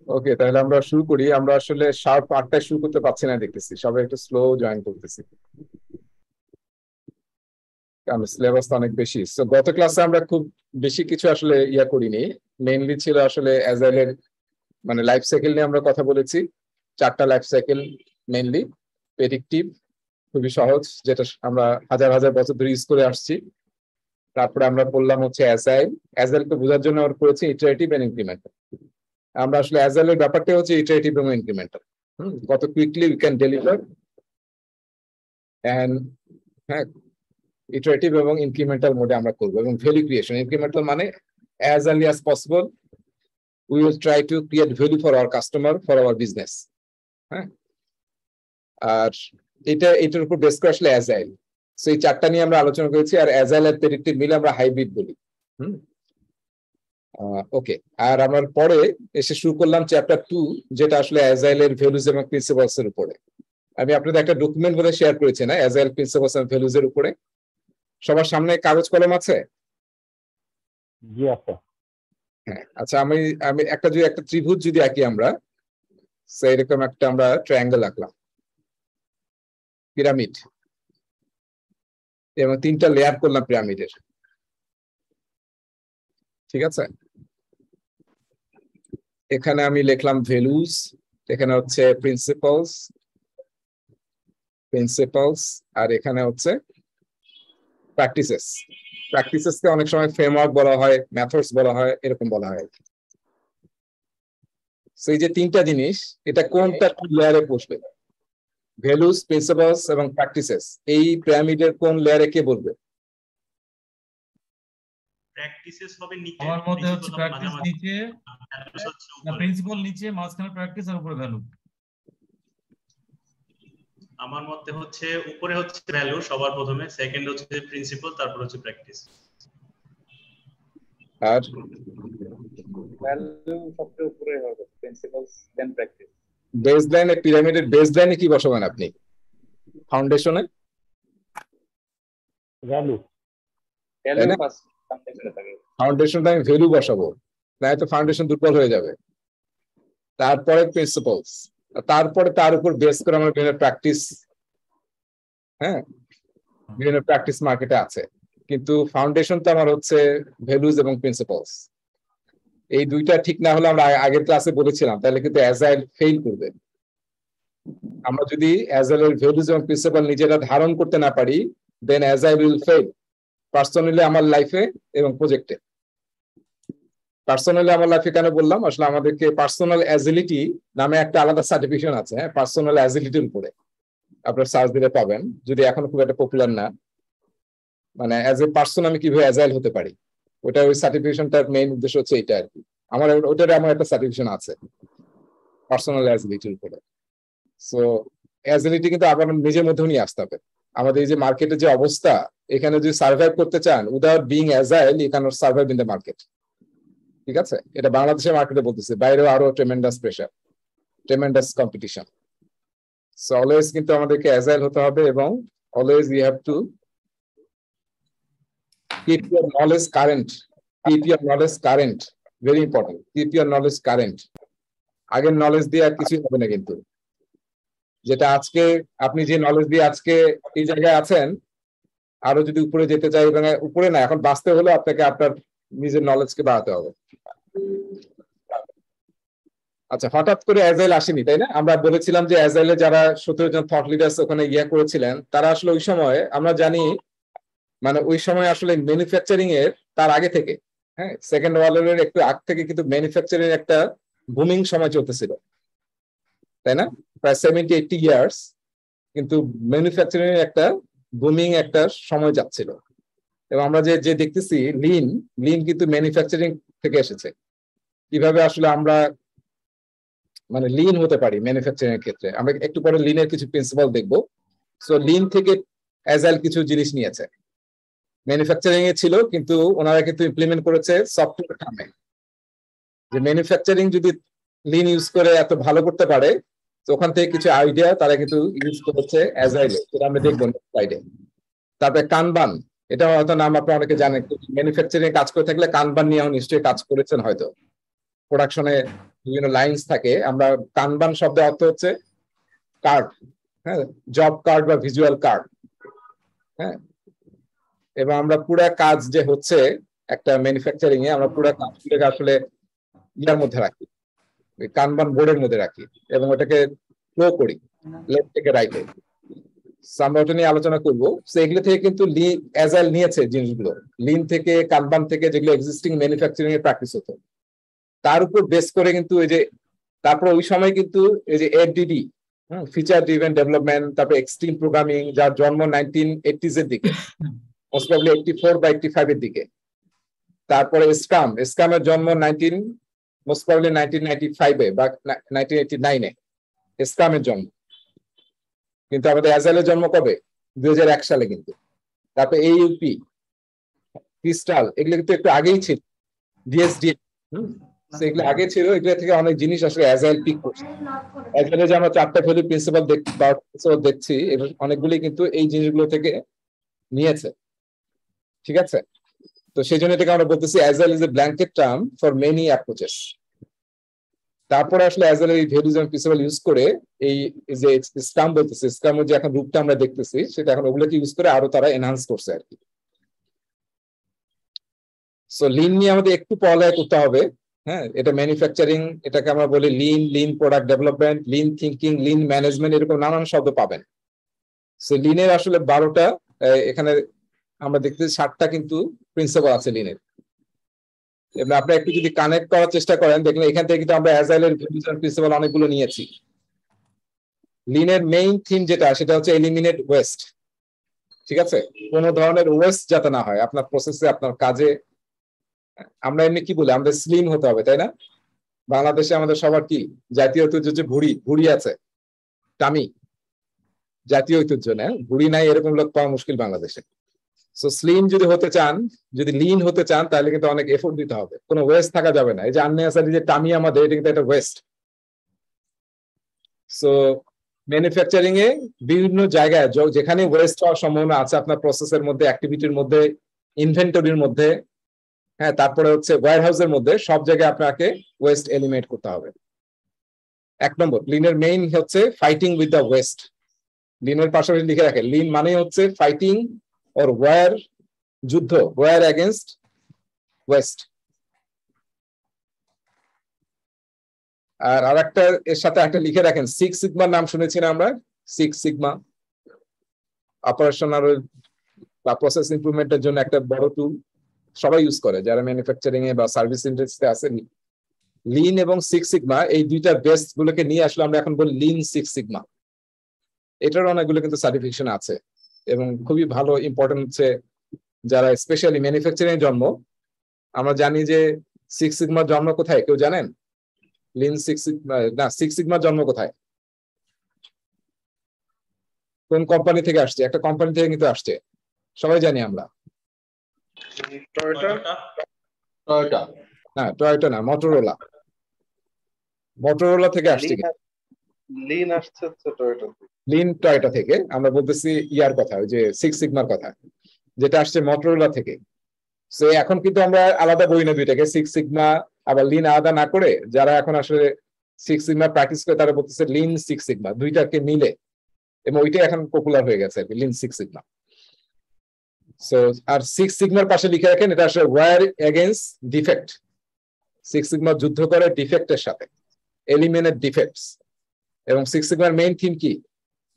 ওকে, তাহলে আমরা শুরু করি। আমরা আসলে শার্প 8টায় শুরু করতে পারছি না, দেখতেছি সবাই একটু স্লো জয়েন করতেছি, কারণ সিলেবাস তো অনেক বেশি। তো গত ক্লাসে আমরা খুব বেশি কিছু আসলে করিনি। মেইনলি ছিল আসলে অ্যাজাইলের মানে লাইফ সাইকেল নিয়ে আমরা কথা বলেছি। 4টা লাইফ সাইকেল মেইনলি। প্রেডিক্টিভ, খুবই সহজ, যেটা আমরা হাজার হাজার বছর ধরে ইউজ করে আসছি। তারপরে আমরা বললাম হচ্ছে অ্যাজাইল। অ্যাজাইলকে বোঝার জন্য আমরা করেছি ইটারেটিভ এন্ড ইনক্রিমেন্টাল। আমরা আসলে অ্যাজাইলের ব্যাপারটা হচ্ছে ইটারেটিভ এবং ইনক্রিমেন্টাল। কত quickly we can deliver and, হ্যাঁ, ইটারেটিভ এবং ইনক্রিমেন্টাল মোডে আমরা করবো। এবং ভ্যালু ক্রিয়েশন, ইনক্রিমেন্টাল মানে as early as possible we will try to create value for our customer, for our business. হ্যাঁ, আর এটার উপর বেস করে আসলে অ্যাজাইল। সো এই 4টা নিয়ে আমরা আলোচনা করেছি। আর অ্যাজাইল আর প্রেডিক্টিভ মিলে আমরা হাইব্রিড বলি। হুম, ওকে। আর আমার পরে এসে শুরু করলাম চ্যাপ্টার 2, যেটা আসলে অ্যাজাইলের ভ্যালুজ এবং প্রিন্সিপালস এর উপরে। আমি আপনাদের একটা ডকুমেন্ট বলে শেয়ার করেছি না, অ্যাজাইল প্রিন্সিপালস এন্ড ভ্যালুজ এর উপরে। সবার সামনে কাগজ কলম আছে? জি আছে। হ্যাঁ, আচ্ছা, আমি আমি একটা ত্রিভুজ যদি আঁকি আমরা, এরকম একটা আমরা ট্রায়াঙ্গেল আঁকলাম, পিরামিড, এবং 3টা লেয়ার করলাম পিরামিডের। ঠিক আছে, এখানে আমি লিখলাম ভ্যালুজ, এখানে হচ্ছে প্রিন্সিপালস, আর এখানে হচ্ছে প্র্যাকটিসেস। প্র্যাকটিসেসকে অনেক সময় ফ্রেমওয়ার্ক বলা হয়, মেথডস বলা হয়, এরকম বলা হয়। এই যে 3টা জিনিস, এটা কোনটা লেয়ারে বসবে? ভ্যালুজ, প্রিন্সিপালস এবং প্র্যাকটিসেস, এই পিরামিডের কোন লেয়ারে কে বলবে? প্র্যাকটিসেস হবে নিচে, আমার মতে হচ্ছে প্রিন্সিপাল প্র্যাকটিস মাঝামাঝি, নিচে, ভ্যালুস হচ্ছে না উপরে। প্রিন্সিপাল নিচে, মাঝখানে প্র্যাকটিস আর উপরে ভ্যালু। আমার মতে হচ্ছে উপরে হচ্ছে ভ্যালু সবার প্রথমে, সেকেন্ড হচ্ছে প্রিন্সিপাল, তারপর হচ্ছে প্র্যাকটিস। আর ভ্যালু সবচেয়ে উপরে হবে, প্রিন্সিপালস দেন প্র্যাকটিস। বেসলাইনে, পিরামিডের বেসলাইনে কি বসাবেন আপনি? ফাউন্ডেশনে ভ্যালু তাই ভ্যালু না? ফার্স্ট ফাউন্ডেশনে থাকে। ফাউন্ডেশনটা আমি ভ্যালু বসাবো, না তো ফাউন্ডেশন দুর্বল হয়ে যাবে। তারপরে প্রিন্সিপালস, তারপরে তার উপর বেস করে আমরা বিভিন্ন প্র্যাকটিস, হ্যাঁ, বিভিন্ন প্র্যাকটিস মার্কেটে আছে। কিন্তু ফাউন্ডেশন তো আমার হচ্ছে ভ্যালুজ এবং প্রিন্সিপালস। এই দুইটা ঠিক না হলে, আমরা আগের ক্লাসে বলেছিলাম, তাহলে কিন্তু অ্যাজাইল ফেল করবে। আমরা যদি অ্যাজাইলের ভ্যালুজ এবং প্রিন্সিপাল নিজেরা ধারণ করতে না পারি, দেন অ্যাজাইল উইল ফেল, পার্সোনালি আমার লাইফে এবং প্রজেক্টে। পার্সোনালি আমার লাইফে কেন বললাম, আসলে আমাদেরকে পার্সোনাল অ্যাজিলিটি নামে একটা আলাদা সার্টিফিকেশন আছে, হ্যাঁ, পার্সোনাল অ্যাজিলিটির উপরে আপনার সার্চ দিলে পাবেন, যদি এখন খুব একটা পপুলার না। মানে অ্যাজ এ পার্সন আমি কিভাবে অ্যাজাইল হতে পারি, ওটা ওই সার্টিফিকেশনটার মেইন উদ্দেশ্য হচ্ছে এটা আর কি। আমার আমার একটা সার্টিফিকেশন আছে পার্সোনাল অ্যাজিলিটির উপরে। সো অ্যাজিলিটি কিন্তু আবার নিজের মধ্যেও নিয়ে আসতে হবে। আমাদের এই যে মার্কেটের যে অবস্থা, এখানে যদি সার্ভাইভ করতে চান without being agile, you cannot survive in the market. ঠিক আছে, এটা বাংলাদেশের মার্কেটে বলতেছে, বাইরেও আরো tremendous pressure, tremendous competition. So always কিন্তু আমাদেরকে অ্যাজাইল হতে হবে, এবং always you have to keep your knowledge current. Keep your knowledge current. Very important. Keep your knowledge current. আগের নলেজ দিয়ে আর কিছুই হবে না কিন্তু। যেটা আজকে আপনি যে নলেজ দিয়ে আজকে এই জায়গায় আছেন, আরো যদি উপরে যেতে চাই, এবং উপরে না, এখন বাঁচতে হলে আপনাকে আপনার নিজের নলেজকে বাড়াতে হবে। আচ্ছা, হঠাৎ করে অ্যাজাইল আসেনি, তাই না? আমরা বলেছিলাম যে অ্যাজাইলে যারা 17 জন থট লিডার্স ওখানে করেছিলেন, তারা আসলে ওই সময় আমরা জানি, মানে ওই সময় আসলে ম্যানুফ্যাকচারিং এর তার আগে থেকে, হ্যাঁ, সেকেন্ড ওয়ার্ল্ড এর একটু আগ থেকে কিন্তু ম্যানুফ্যাকচারিং একটা বুমিং সময় চলতেছিল, তাই না? প্রায় 70-80 ইয়ার্স কিন্তু ম্যানুফ্যাকচারিং এর একটা বুমিং একটা সময় যাচ্ছিল। এবং আমরা যে যে দেখতেছি লিন, কিন্তু ম্যানুফ্যাকচারিং থেকে এসেছে। কিভাবে আসলে আমরা মানে লিন হতে পারি ম্যানুফ্যাকচারিং এর ক্ষেত্রে, আমরা একটু পরে লিনের কিছু প্রিন্সিপাল দেখবো। সো লিন থেকে অ্যাজাইল কিছু জিনিস নিয়েছে, ম্যানুফ্যাকচারিং এ ছিল, কিন্তু ওনারা কিন্তু ইমপ্লিমেন্ট করেছে সফটওয়্যার কামে। যে ম্যানুফ্যাকচারিং যদি লিন ইউজ করে এত ভালো করতে পারে, তো ওখান থেকে কিছু আইডিয়া তারা কিন্তু ইউজ করেছে অ্যাজাইলে, সেটা আমরা দেখবো স্লাইডে। তারপরে কানবান, এটা হয়তো নাম আপনারা অনেকে জানেন, ম্যানুফ্যাকচারিং কাজ করে থাকলে কানবান নিয়েও নিশ্চয়ই কাজ করেছেন হয়তো, প্রোডাকশনে বিভিন্ন লাইন্স থাকে, আমরা কানবান শব্দের অর্থ হচ্ছে কার্ড, হ্যাঁ, জব কার্ড বা ভিজুয়াল কার্ড, হ্যাঁ। এবং আমরা পুরা কাজ যে হচ্ছে একটা ম্যানুফ্যাকচারিং এ, আমরা পুরা কাজগুলোকে আসলে ইয়ার মধ্যে রাখি, কানবান বোর্ডের মধ্যে রাখি এবং ওটাকে ফ্লো করি লেফট থেকে রাইটে। আমরা ওটা নিয়ে আলোচনা করবো। এগুলো থেকে কিন্তু অ্যাজাইল নিয়েছে জিনিসগুলো, লিন থেকে, কানবান থেকে, যেগুলো এক্সিস্টিং ম্যানুফ্যাকচারিং এর প্র্যাকটিস হতো, তার উপর বেস করে কিন্তু এই যে তারপর ওই সময় কিন্তু এই যে এফডিডি, ফিচার ড্রিভেন ডেভেলপমেন্ট, তারপর এক্সট্রিম প্রোগ্রামিং, যার জন্ম 1980s এর দিকে, মোস্ট প্রবাবলি 84 বা 85 এর দিকে। তারপরে স্ক্রামের জন্ম মোস্ট প্রবাবলি 1995 এ বা 1989 এ স্ক্রামের জন্ম। কিন্তু আমাদের অ্যাজাইলের জন্ম কবে? 2001 সালে কিন্তু। তারপরে এইউপি, ক্রিস্টাল, এগুলো কিন্তু একটু আগেই ছিল। ডিএসডি, এগুলো আগে ছিল। এগুলো থেকে অনেক জিনিস আসলে অ্যাজাইল পিক করছে। অ্যাজাইলে যে আমরা 4টা ভ্যালু প্রিন্সিপাল দেখছি, অনেকগুলি কিন্তু এই জিনিসগুলো থেকে নিয়েছে, ঠিক আছে? তো সেই জন্য এটাকে আমরা বলতেছি agile is a blanket term for many approaches. তারপরে আসলে অ্যাজাইলের এই ভ্যালুজ এন্ড প্রিন্সিপাল ইউজ করে এই যে স্ক্রাম বলতেছে, স্ক্রামের যে এখন রূপটা আমরা দেখতেছি, সেটা এখন ওগুলোকে ইউজ করে আরো তারা এনহান্স করছে আর কি। সো লিন নিয়ে আমাদের একটু পড়ালেখা করতে হবে, হ্যাঁ। এটা ম্যানুফ্যাকচারিং, এটাকে আমরা বলি lean product development, lean thinking, lean management, এরকম নানান শব্দ পাবেন। সো লিনের আসলে 12টা, এখানে আমরা দেখতেছি 7টা কিন্তু প্রিন্সিপাল আছে লিনের। এবং আপনি একটু যদি কানেক্ট করার চেষ্টা করেন, দেখলেন এখান থেকে কিন্তু আমরা অ্যাজাইলের প্রিন্সিপাল অনেকগুলো নিয়েছি। লিনের মেইন থিম যেটা, সেটা হচ্ছে এলিমিনেট ওয়েস্ট, ঠিক আছে? কোনো ধরনের ওয়েস্ট যাতে না হয় আপনার প্রসেসে, আপনার কাজে। আমরা এমনি কি বলি, আমাদের স্লিম হতে হবে, তাই না? বাংলাদেশে আমাদের সবার কি জাতীয় ঐতিহ্য, যে ভুড়ি আছে, টামি, জাতীয় ঐতিহ্য না, ভুড়ি নাই এরকম লোক পাওয়া মুশকিল বাংলাদেশে। সো স্লিম যদি হতে চান, যদি লিন হতে চান, তাহলে কিন্তু অনেক এফোর্ট দিতে হবে, কোনো ওয়েস্ট থাকা যাবে না। এই যে আননেসারি যে টামি আমাদের, এটা কিন্তু একটা ওয়েস্ট। সো ম্যানুফ্যাকচারিং এ বিভিন্ন জায়গায় যেখানে ওয়েস্ট হওয়ার সম্ভাবনা আছে আপনার প্রসেসের মধ্যে, অ্যাক্টিভিটির মধ্যে, ইনভেন্টরির মধ্যে, হ্যাঁ, তারপরে হচ্ছে ওয়্যার হাউসের মধ্যে, সব জায়গায় আপনাকে ওয়েস্ট এলিমিনেট করতে হবে। 1 নম্বর, লিনের মেইন হচ্ছে ফাইটিং উইথ দ্য ওয়েস্ট। লিনের পাশাপাশি লিখে রাখে, লিন মানে হচ্ছে ফাইটিং or যুদ্ধ, ওয়ার এগেনস্ট ওয়েস্ট। আর আরেকটা এর সাথে একটা লিখে রাখেন, 6 সিগমার নাম শুনেছি না আমরা? 6 সিগমা অপারেশনাল বা প্রসেস ইমপ্রুভমেন্টের জন্য একটা বড় টুল, সবাই ইউজ করে যারা ম্যানুফ্যাকচারিং এ বা সার্ভিস ইন্ডাস্ট্রিতে আছে। লিন এবং 6 সিগমা, এই দুইটা বেস্ট গুলোকে নিয়ে আসলে আমরা এখন বলি লিন 6 সিগমা। এটার অনেকগুলো কিন্তু সার্টিফিকেশন আছে এবং খুবই ভালো। ইম্পর্টেন্ট হচ্ছে যারা স্পেশালি ম্যানুফ্যাকচারিং জন্ম, আমরা জানি যে 6 সিগমার জন্ম কোথায়, কেউ জানেন? লিন 6 সিগমার জন্ম কোথায়, কোন কোম্পানি থেকে আসছে? একটা কোম্পানি থেকে কিন্তু আসছে, সবাই জানি আমরা। টয়োটা না, টয়োটা না, মোটরোলা থেকে আসছে। লিন আসছে টয়োটা থেকে। লিন টয়োটা থেকে, আমরা বলতেছি ইয়ার কথা, ওই যে 6 সিগমার কথা, যেটা আসছে মোটরোলা থেকে। সো এখন কিন্তু আমরা আলাদা বই না দুইটাকে, 6 সিগমা আবার লিন আলাদা না করে, যারা এখন আসলে 6 সিগমা প্র্যাকটিস করে তারা বলতেছে লিন 6 সিগমা, দুইটাকে মিলে, এবং ওইটাই এখন পপুলার হয়ে গেছে আর কি, লিন 6 সিগমা। সো আর 6 সিগমার পাশে লিখে রাখেন, এটা আসলে ওয়ার এগেইনস্ট ডিফেক্ট। 6 সিগমা যুদ্ধ করে ডিফেক্টের সাথে, এলিমিনেট ডিফেক্টস। এবং 6 সিগমার মেইন থিম কি?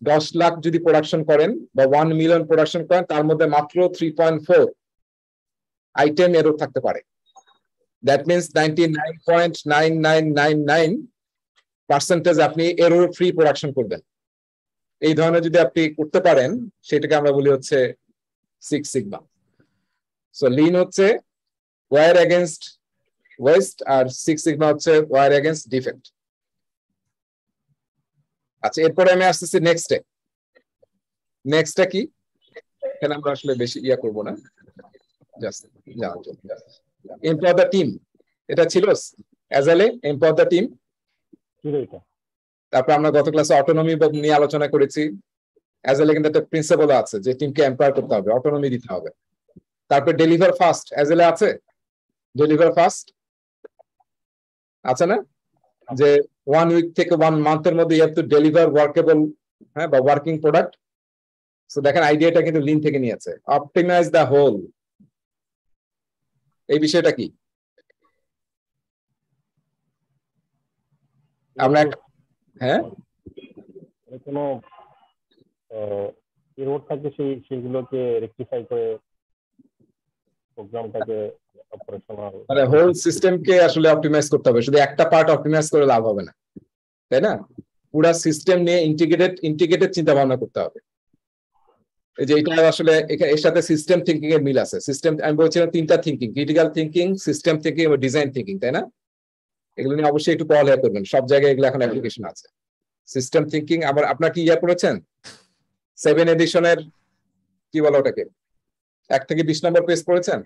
10 লাখ যদি প্রোডাকশন করেন বা 1 মিলিয়ন প্রোডাকশন করেন, তার মধ্যে মাত্র 3.4 আইটেম এরর থাকতে পারে। দ্যাট মিনস 99.9999% আপনি এরর ফ্রি প্রোডাকশন করবেন। এই ধরনের যদি আপনি করতে পারেন, সেটাকে আমরা বলি হচ্ছে 6 সিগমা। সো লিন হচ্ছে ওয়ার এগেনস্ট ওয়েস্ট, আর 6 সিগমা হচ্ছে ওয়ার এগেনস্ট ডিফেক্ট। আচ্ছা, এরপরে আমি আসতেছি নেক্সটে। নেক্সটটা কি? এখানে আমরা আসলে বেশি ইয়া করবো না, জাস্ট এমপাওয়ার দ্য টিম। এটা ছিল অ্যাজাইলে, এমপাওয়ার দ্য টিম। তারপর আমরা গত ক্লাসে অটোনমি নিয়ে আলোচনা করেছি। অ্যাজাইলে কিন্তু একটা প্রিন্সিপাল আছে যে টিমকে এম্পাওয়ার করতে হবে, অটোনমি দিতে হবে। তারপর ডেলিভার ফাস্ট, অ্যাজাইলে আছে ডেলিভার ফাস্ট, আছে না? যে 1 উইক থেকে 1 মান্থের মধ্যে you have to deliver workable, হ্যাঁ, বা ওয়ার্কিং প্রোডাক্ট। সো দেখেন আইডিয়াটা কিন্তু লিন থেকে নিয়েছে। অপটিমাইজ দ্য হোল, এই বিষয়টা কি? আমরা হ্যাঁ কোনো এরর থাকলে সেইগুলোকে রেকটিফাই করে প্রোগ্রামটাকে অপারেশনাল, মানে হোল সিস্টেমকে আসলে অপটিমাইজ করতে হবে, শুধু একটা পার্ট অপটিমাইজ করে লাভ হবে না, তাই না? পুরো সিস্টেম নিয়ে ইন্টিগ্রেটেড চিন্তা ভাবনা করতে হবে। এই যে এটা আসলে এর সাথে সিস্টেম থিঙ্কিং এর মিল আছে। সিস্টেম আমি বলছিলাম 3টা thinking, critical thinking, system thinking এবং ডিজাইন থিঙ্কিং, তাই না? এগুলো নিয়ে অবশ্যই একটু পড়ালেখা করবেন, সব জায়গায় এগুলো এখন অ্যাপ্লিকেশন আছে। সিস্টেম থিঙ্কিং আবার আপনার কি পড়েছেন 7 এডিশনের, কি বলো ওটাকে, 1 থেকে 20 নম্বর পেজ পড়েছেন?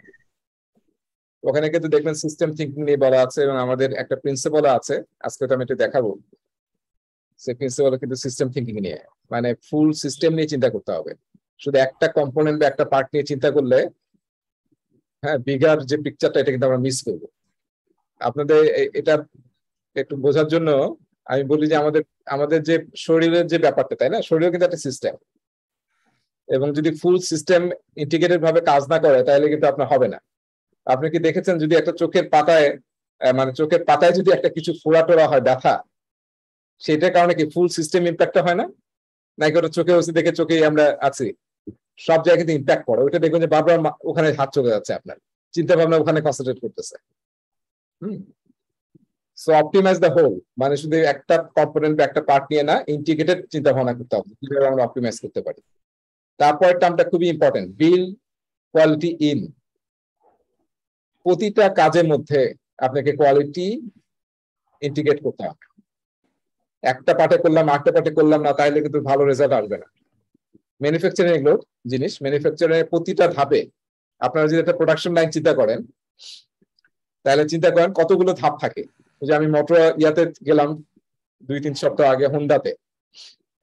ওখানে কিন্তু দেখবেন সিস্টেম থিঙ্কিং নিয়ে বলা আছে এবং আমাদের একটা প্রিন্সিপাল আছে, আজকে তো আমি একটু দেখাবো। সেই প্রিন্সিপাল কিন্তু সিস্টেম থিঙ্কিং নিয়ে, মানে ফুল সিস্টেম নিয়ে চিন্তা করতে হবে। শুধু একটা কম্পোনেন্ট বা একটা পার্ট নিয়ে চিন্তা করলে, হ্যাঁ, বিগার যে পিকচারটা এটা কিন্তু আমরা মিস করবো। আপনাদের এটা একটু বোঝার জন্য আমি বলি যে আমাদের যে শরীরের যে ব্যাপারটা, তাই না, শরীরও কিন্তু একটা সিস্টেম, এবং যদি ফুল সিস্টেম ইন্টিগ্রেটেড ভাবে কাজ না করে তাহলে কিন্তু আপনার হবে না। আপনি কি দেখেছেন যদি একটা চোখের পাতায়, মানে চোখের পাতায় যদি একটা কিছু ফোড়া টোড়া হয়, ব্যথা, সেটার কারণে কি ফুল সিস্টেম ইম্প্যাক্টটা হয় না? নাকি ওটা চোখে হচ্ছে দেখে চোখেই আমরা আছি, সব জায়গাতে ইম্প্যাক্ট পড়ে। ওইটা দেখবেন যে বারবার ওখানে হাত চলে যাচ্ছে, আপনার চিন্তা ভাবনা ওখানে কনসেন্ট্রেট করতেছে। সো অপটিমাইজ দ্য হোল, মানে শুধু একটা কম্পোনেন্ট বা একটা পার্ট নিয়ে না, ইন্টিগ্রেটেড চিন্তা ভাবনা করতে হবে কিভাবে আমরা অপটিমাইজ করতে পারি। তারপরের টার্মটা খুবই ইম্পর্টেন্ট, বিল্ড কোয়ালিটি ইন। প্রতিটা কাজের মধ্যে আপনাকে কোয়ালিটি ইন্টিগ্রেট করতে হবে। একটা পার্টে করলাম, আরেকটা পার্টে করলাম না, তাহলে কিন্তু ভালো রেজাল্ট আসবে না। ম্যানুফ্যাকচারিং এগুলো জিনিস, ম্যানুফ্যাকচারিং এর প্রতিটা ধাপে আপনারা যদি একটা প্রোডাকশন লাইন চিন্তা করেন, তাহলে চিন্তা করেন কতগুলো ধাপ থাকে। যে আমি মোটর ইয়াতে গেলাম 2-3 সপ্তাহ আগে, হোন্ডাতে,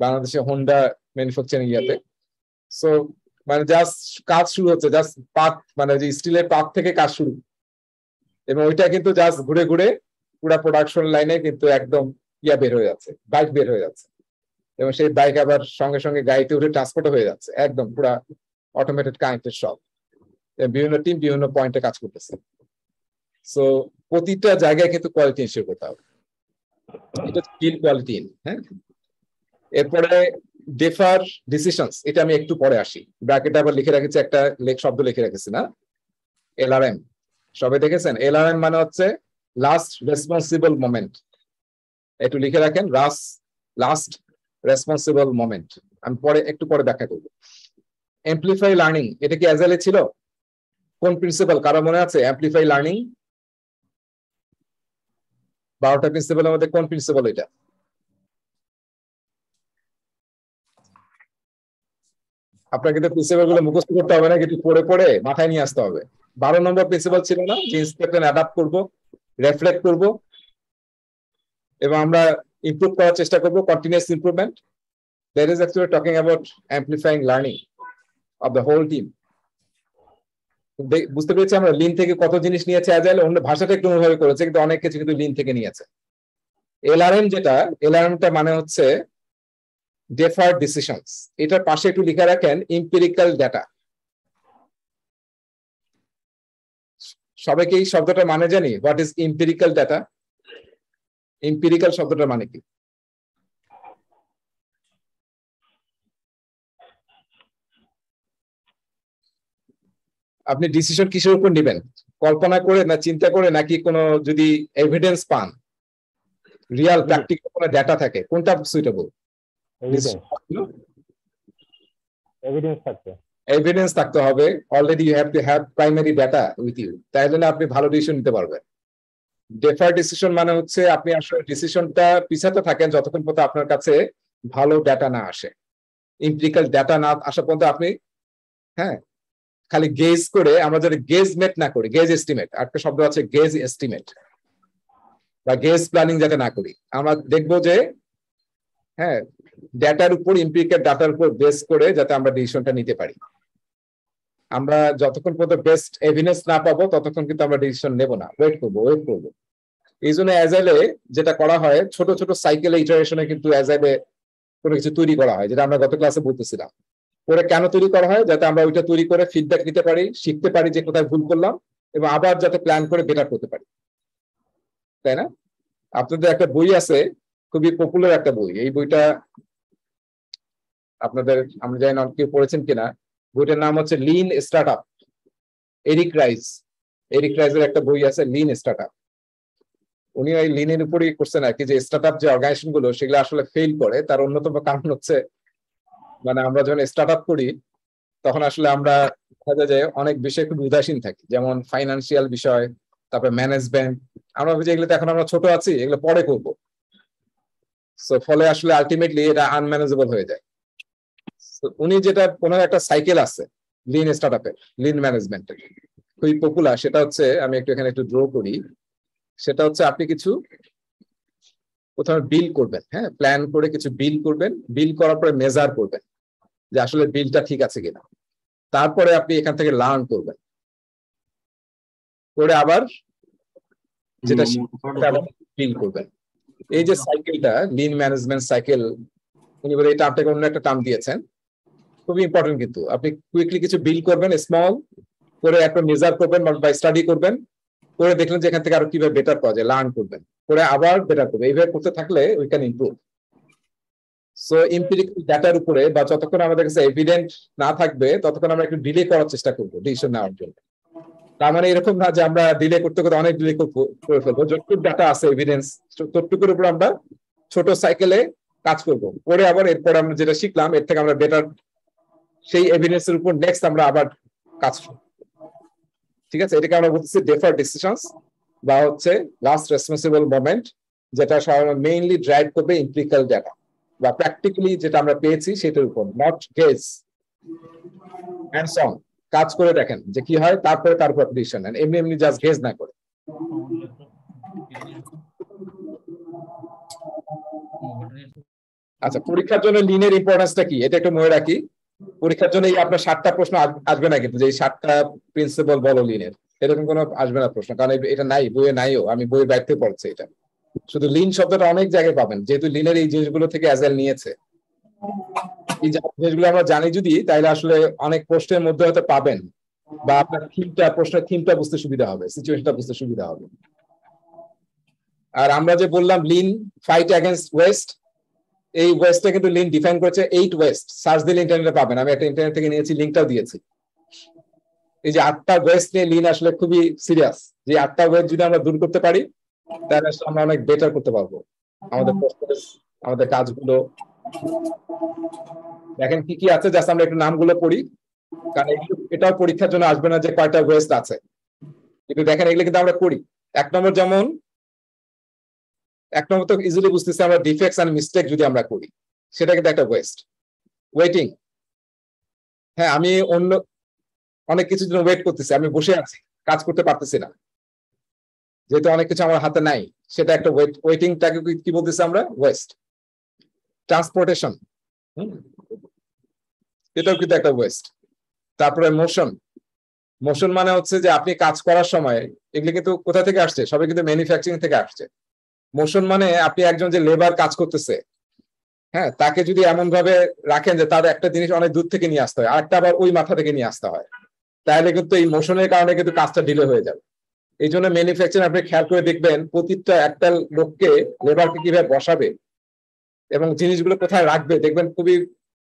বাংলাদেশে হোন্ডা ম্যানুফ্যাকচারিং ইয়াতে। সো মানে জাস্ট কাজ শুরু হচ্ছে, জাস্ট পাত, মানে যে স্টিলের পাত থেকে কাজ শুরু, এবং ওইটা কিন্তু জাস্ট ঘুরে ঘুরে পুরো প্রোডাকশন লাইনে কিন্তু একদম ইয়া বের হয়ে যাচ্ছে, বাইক বের হয়ে যাচ্ছে, এবং সেই বাইক আবার সঙ্গে সঙ্গে গাড়িতে উঠে ট্রান্সপোর্ট হয়ে যাচ্ছে, একদম পুরা অটোমেটেড কানেক্টেড সব। বিভিন্ন টিম বিভিন্ন পয়েন্টে কাজ করতেছে। সো প্রতিটা জায়গায় কিন্তু কোয়ালিটি এনশিওর করতে হবে, এটা স্কিল কোয়ালিটি। হ্যাঁ, এরপরে ডেফার ডিসিশনস, এটা আমি একটু পরে আসি। ব্র্যাকেটে আবার লিখে রেখেছি একটা শব্দ লিখে রেখেছি না, এলআরএম। সবাই দেখেছেন? এলআরএম মানে হচ্ছে লাস্ট রেসপন্সিবল মোমেন্ট। একটু লিখে রাখেন, লাস্ট রেসপন্সিবল মোমেন্ট। আমি একটু পরে ব্যাখ্যা করব। অ্যাম্প্লিফাই লার্নিং, এটা কি অ্যাজাইলে ছিল? কোন প্রিন্সিপাল কারো মনে আছে? অ্যাম্প্লিফাই লার্নিং 12টা প্রিন্সিপালের মধ্যে কোন প্রিন্সিপাল এটা? আপনাকে কিন্তু প্রিন্সিপাল গুলো মুখস্থ করতে হবে না, কিন্তু পড়ে পড়ে মাথায় নিয়ে আসতে হবে। 12 নম্বর প্রিন্সিপাল ছিল না যে ইন্সপেক্ট অ্যাডাপ্ট করব, রেফ্লেক্ট করব, এবং আমরা ইমপ্রুভ করার চেষ্টা করব, continuous improvement. That is actually talking about amplifying learning of the whole team. বুঝতে পেরেছি আমরা লিন থেকে কত জিনিস নিয়েছে অ্যাজাইল, অন্য ভাষাটা একটু অন্যভাবে করেছে, কিন্তু অনেক কিছু কিন্তু লিন থেকে নিয়েছে। এলআরএম যেটা, এলআরএমটা মানে হচ্ছে ডেফার্ড ডিসিশনস। এটার পাশে একটু লিখে রাখেন এম্পিরিক্যাল ডেটা। সবাইকে এই শব্দটা মানে জানি, what is empirical data? Empirical শব্দটা মানে কি? আপনি ডিসিশন কিসের উপর নেবেন? কল্পনা করে না চিন্তা করে, নাকি কোনো যদি এভিডেন্স পান, রিয়াল প্র্যাকটিক্যাল কোনো ডেটা থাকে, কোনটা সুইটেবল? এভিডেন্স থাকতে হবে। Already you have to have primary data with you, তাই জন্য আপনি ভালো ডিসিশন নিতে পারবেন। ডেফার ডিসিশন মানে হচ্ছে আপনি আসলে ডিসিশনটা পিছাতে থাকেন যতক্ষণ পর্যন্ত আপনার কাছে ভালো ডেটা না আসে। এম্পিরিক্যাল ডেটা না আসা পর্যন্ত আপনি, হ্যাঁ, খালি গেজ করে, আমরা যদি গেজ মেট না করি, গেজ এস্টিমেট, একটা শব্দ আছে গেজ এস্টিমেট বা গেজ প্ল্যানিং যাতে না করি, আমরা দেখবো যে, হ্যাঁ, ডেটার উপর, এম্পিরিক্যাল ডাটার উপর বেস করে যাতে আমরা ডিসিশনটা নিতে পারি। আমরা যতক্ষণ পর্যন্ত বেস্ট এভিডেন্স না পাবো ততক্ষণ কিন্তু আমরা ডিসিশন নেব না, ওয়েট করবো। এই জন্য অ্যাজাইলে যেটা করা হয়, ছোট ছোট সাইকেল ইটারেশনে কিন্তু অ্যাজাইলে কোনো কিছু তৈরি করা হয়, যেটা আমরা গত ক্লাসে বলতেছিলাম। ওরা কেন তৈরি করা হয়? যাতে আমরা ওইটা তৈরি করে ফিডব্যাক নিতে পারি, শিখতে পারি যে কোথায় ভুল করলাম, এবং আবার যাতে প্ল্যান করে বেটার করতে পারি, তাই না? আপনাদের একটা বই আছে, খুবই পপুলার একটা বই, এই বইটা আপনাদের, আমরা জানি না কেউ পড়েছেন কিনা। বইটার নাম হচ্ছে lean startup, Eric Ries. Eric রাইসের একটা বই আছে লিন স্টার্টআপ। উনি ওই লিনের উপরই করছেন আর কি, যে স্টার্টআপ যে অর্গানাইজেশন গুলো সেগুলো আসলে ফেল করে, তার অন্যতম কারণ হচ্ছে মানে আমরা যখন স্টার্টআপ করি তখন আসলে আমরা দেখা যায় অনেক বিষয় খুব উদাসীন থাকি, যেমন ফাইন্যান্সিয়াল বিষয়, তারপরে ম্যানেজমেন্ট। আমরা বুঝি এগুলো তো এখন আমরা ছোট আছি, এগুলো পরে করবো। সো ফলে আসলে আলটিমেটলি এটা আনম্যানেজেবল হয়ে যায়। উনি যেটা, ওনার একটা সাইকেল আছে লিন স্টার্টআপের, লিন ম্যানেজমেন্টের, খুবই পপুলার। সেটা হচ্ছে, আমি একটু এখানে একটু ড্র করি। সেটা হচ্ছে আপনি কিছু প্রথমে বিল করবেন, হ্যাঁ, প্ল্যান করে কিছু বিল করবেন, বিল করার পরে মেজার করবেন যে আসলে বিলটা ঠিক আছে কিনা। তারপরে আপনি এখান থেকে লার্ন করবেন, করে আবার যেটা বিল করবেন। এই যে সাইকেলটা, লিন ম্যানেজমেন্ট সাইকেল, উনি বলে এটা আপনাকে অন্য একটা টার্ম দিয়েছেন, খুবই ইম্পর্টেন্ট। কিন্তু আপনি কুইকলি কিছু বিল করবেন, স্মল করে একটা মেজার করবেন বা স্টাডি করবেন, করে দেখলেন যে এখান থেকে আরো কিভাবে বেটার করা যায়, লার্ন করবেন, করে আবার বেটার করবেন। এইভাবে করতে থাকলে উই ক্যান ইমপ্রুভ। সো এমপিরিক্যাল ডাটার উপরে, বা যতক্ষণ আমাদের কাছে এভিডেন্ট না থাকবে ততক্ষণ আমরা একটু ডিলে করার চেষ্টা করবো ডিসিশন নেওয়ার জন্য। তার মানে এরকম না যে আমরা ডিলে করতে করতে অনেক ডিলে করে ফেলবো। যতটুকু ডাটা আছে এভিডেন্স, ততটুকুর উপর আমরা ছোট সাইকেলে কাজ করব, করে আবার এরপর আমরা যেটা শিখলাম এর থেকে আমরা বেটার সেই এভিডেন্সের উপর নেক্সট আমরা আবার কাজ করব। ঠিক আছে, এটাকে আমরা বলতেছি ডেফার ডিসিশনস, বা হচ্ছে লাস্ট রেসপন্সিবল মোমেন্ট, যেটা মেইনলি ড্রাইভ করবে এমপিরিক্যাল ডাটা বা প্র্যাকটিক্যালি যেটা আমরা পেয়েছি সেটার উপর, নট গেস। হ্যান্ডস অন কাজ করে দেখেন যে কি হয়, তারপরে তারপর ডিসিশন নেন, এমনি এমনি জাস্ট গেস না করে। আচ্ছা, পরীক্ষার জন্য লিনের ইম্পর্টেন্সটা কি এটা একটু মনে রাখি। পরীক্ষার জন্য আপনার 7টা প্রশ্ন আসবে না, কিন্তু যে 7টা প্রিন্সিপাল বলো লিনের, এরকম কোনো আসবে না প্রশ্ন, কারণ এটা নাই, বইয়ে নাইও, আমি বইয়ের বাইরে পড়ছি এটা। শুধু লিন শব্দটা অনেক জায়গায় পাবেন, যেহেতু লিনের এই জিনিসগুলো থেকে অ্যাজাইল নিয়েছে। এই জিনিসগুলো আমরা জানি যদি, তাহলে আসলে অনেক প্রশ্নের মধ্যে হয়তো পাবেন, বা আপনার থিমটা, প্রশ্নের থিমটা বুঝতে সুবিধা হবে, সিচুয়েশনটা বুঝতে সুবিধা হবে। আর আমরা যে বললাম লিন ফাইট অ্যাগেন্স্ট ওয়েস্ট, এই ওয়েস্টটা কিন্তু লিন ডিফাইন করেছে 8 ওয়েস্ট। সার্চ দিলে ইন্টারনেটে পাবেন, আমি একটা ইন্টারনেট থেকে নিয়েছি, লিঙ্কটাও দিয়েছি। এই যে 8টা ওয়েস্ট নিয়ে লিন আসলে খুবই সিরিয়াস। যে 8টা ওয়েস্ট যদি আমরা দূর করতে পারি, তাহলে আমরা অনেক বেটার করতে পারবো আমাদের প্রসেস, আমাদের কাজগুলো। দেখেন কি কি আছে, জাস্ট আমরা একটু নামগুলো পড়ি, কারণ এটাও পরীক্ষার জন্য আসবে না যে কয়টা ওয়েস্ট আছে, কিন্তু দেখেন এগুলো কিন্তু আমরা করি। 1 নম্বর, যেমন 1 নম্বর তো ইজিলি বুঝতেছি, আমরা ডিফেক্টস এন্ড মিস্টেক যদি আমরা করি, সেটা কিন্তু একটা ওয়েস্ট। ওয়েটিং, হ্যাঁ, আমি অন্য অনেক কিছুর জন্য ওয়েট করতেছি, আমি বসে আছি, কাজ করতে পারতেছি না, যেহেতু অনেক কিছু আমার হাতে নাই, সেটা একটা ওয়েটিংটাকে কি বলতেছি আমরা? ওয়েস্ট। ট্রান্সপোর্টেশন, এটাও কিন্তু একটা ওয়েস্ট। তারপরে মোশন, মোশন মানে হচ্ছে যে আপনি কাজ করার সময়, এগুলো কিন্তু কোথা থেকে আসছে? সবাই কিন্তু ম্যানুফ্যাকচারিং থেকে আসছে। মোশন মানে আপনি একজন যে লেবার কাজ করতেছে, হ্যাঁ, তাকে যদি এমন ভাবে রাখেন যে তার একটা জিনিস অনেক দূর থেকে নিয়ে আসতে হয়, আরেকটা আবার ওই মাথা থেকে নিয়ে আসতে হয়, তাহলে কিন্তু এই মোশনের কারণে কিন্তু কাজটা ডিলে হয়ে যাবে। এই জন্য ম্যানুফ্যাকচারিং আপনি খেয়াল করে দেখবেন, প্রতিটা একটা লোককে, লেবারকে কিভাবে বসাবে এবং জিনিসগুলো কোথায় রাখবে, দেখবেন খুবই,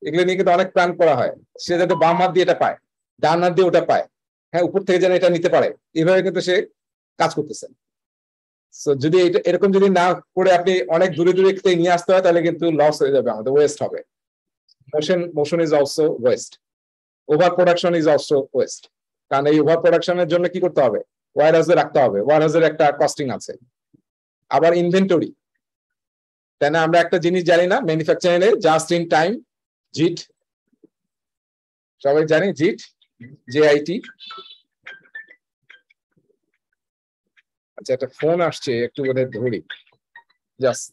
এগুলো নিয়ে কিন্তু অনেক প্ল্যান করা হয়। সে যাতে বাম হাত দিয়ে এটা পায়, ডান হাত দিয়ে ওটা পায়, হ্যাঁ, উপর থেকে যেন এটা নিতে পারে, এভাবে কিন্তু সে কাজ করতেছে। সো যদি এরকম যদি না করে আপনি অনেক দূরে দূরে নিয়ে আসতে হয়, তাহলে কিন্তু লস হয়ে যাবে, আমাদের ওয়েস্ট হবে। Motion is also West. Over production is also West, কারণ এই ওভার প্রোডাকশনের জন্য কি করতে হবে? ওয়ার হাউসে রাখতে হবে, ওয়ার হাউসের একটা কস্টিং আছে। আবার ইনভেন্টরি, তাই না? আমরা একটা জিনিস জানি না ম্যানুফ্যাকচারিং এর, জাস্ট ইন টাইম, জিট, সবাই জানি জিট, JIT। আচ্ছা, একটা ফোন আসছে, একটু বোধহয় ধরি, জাস্ট।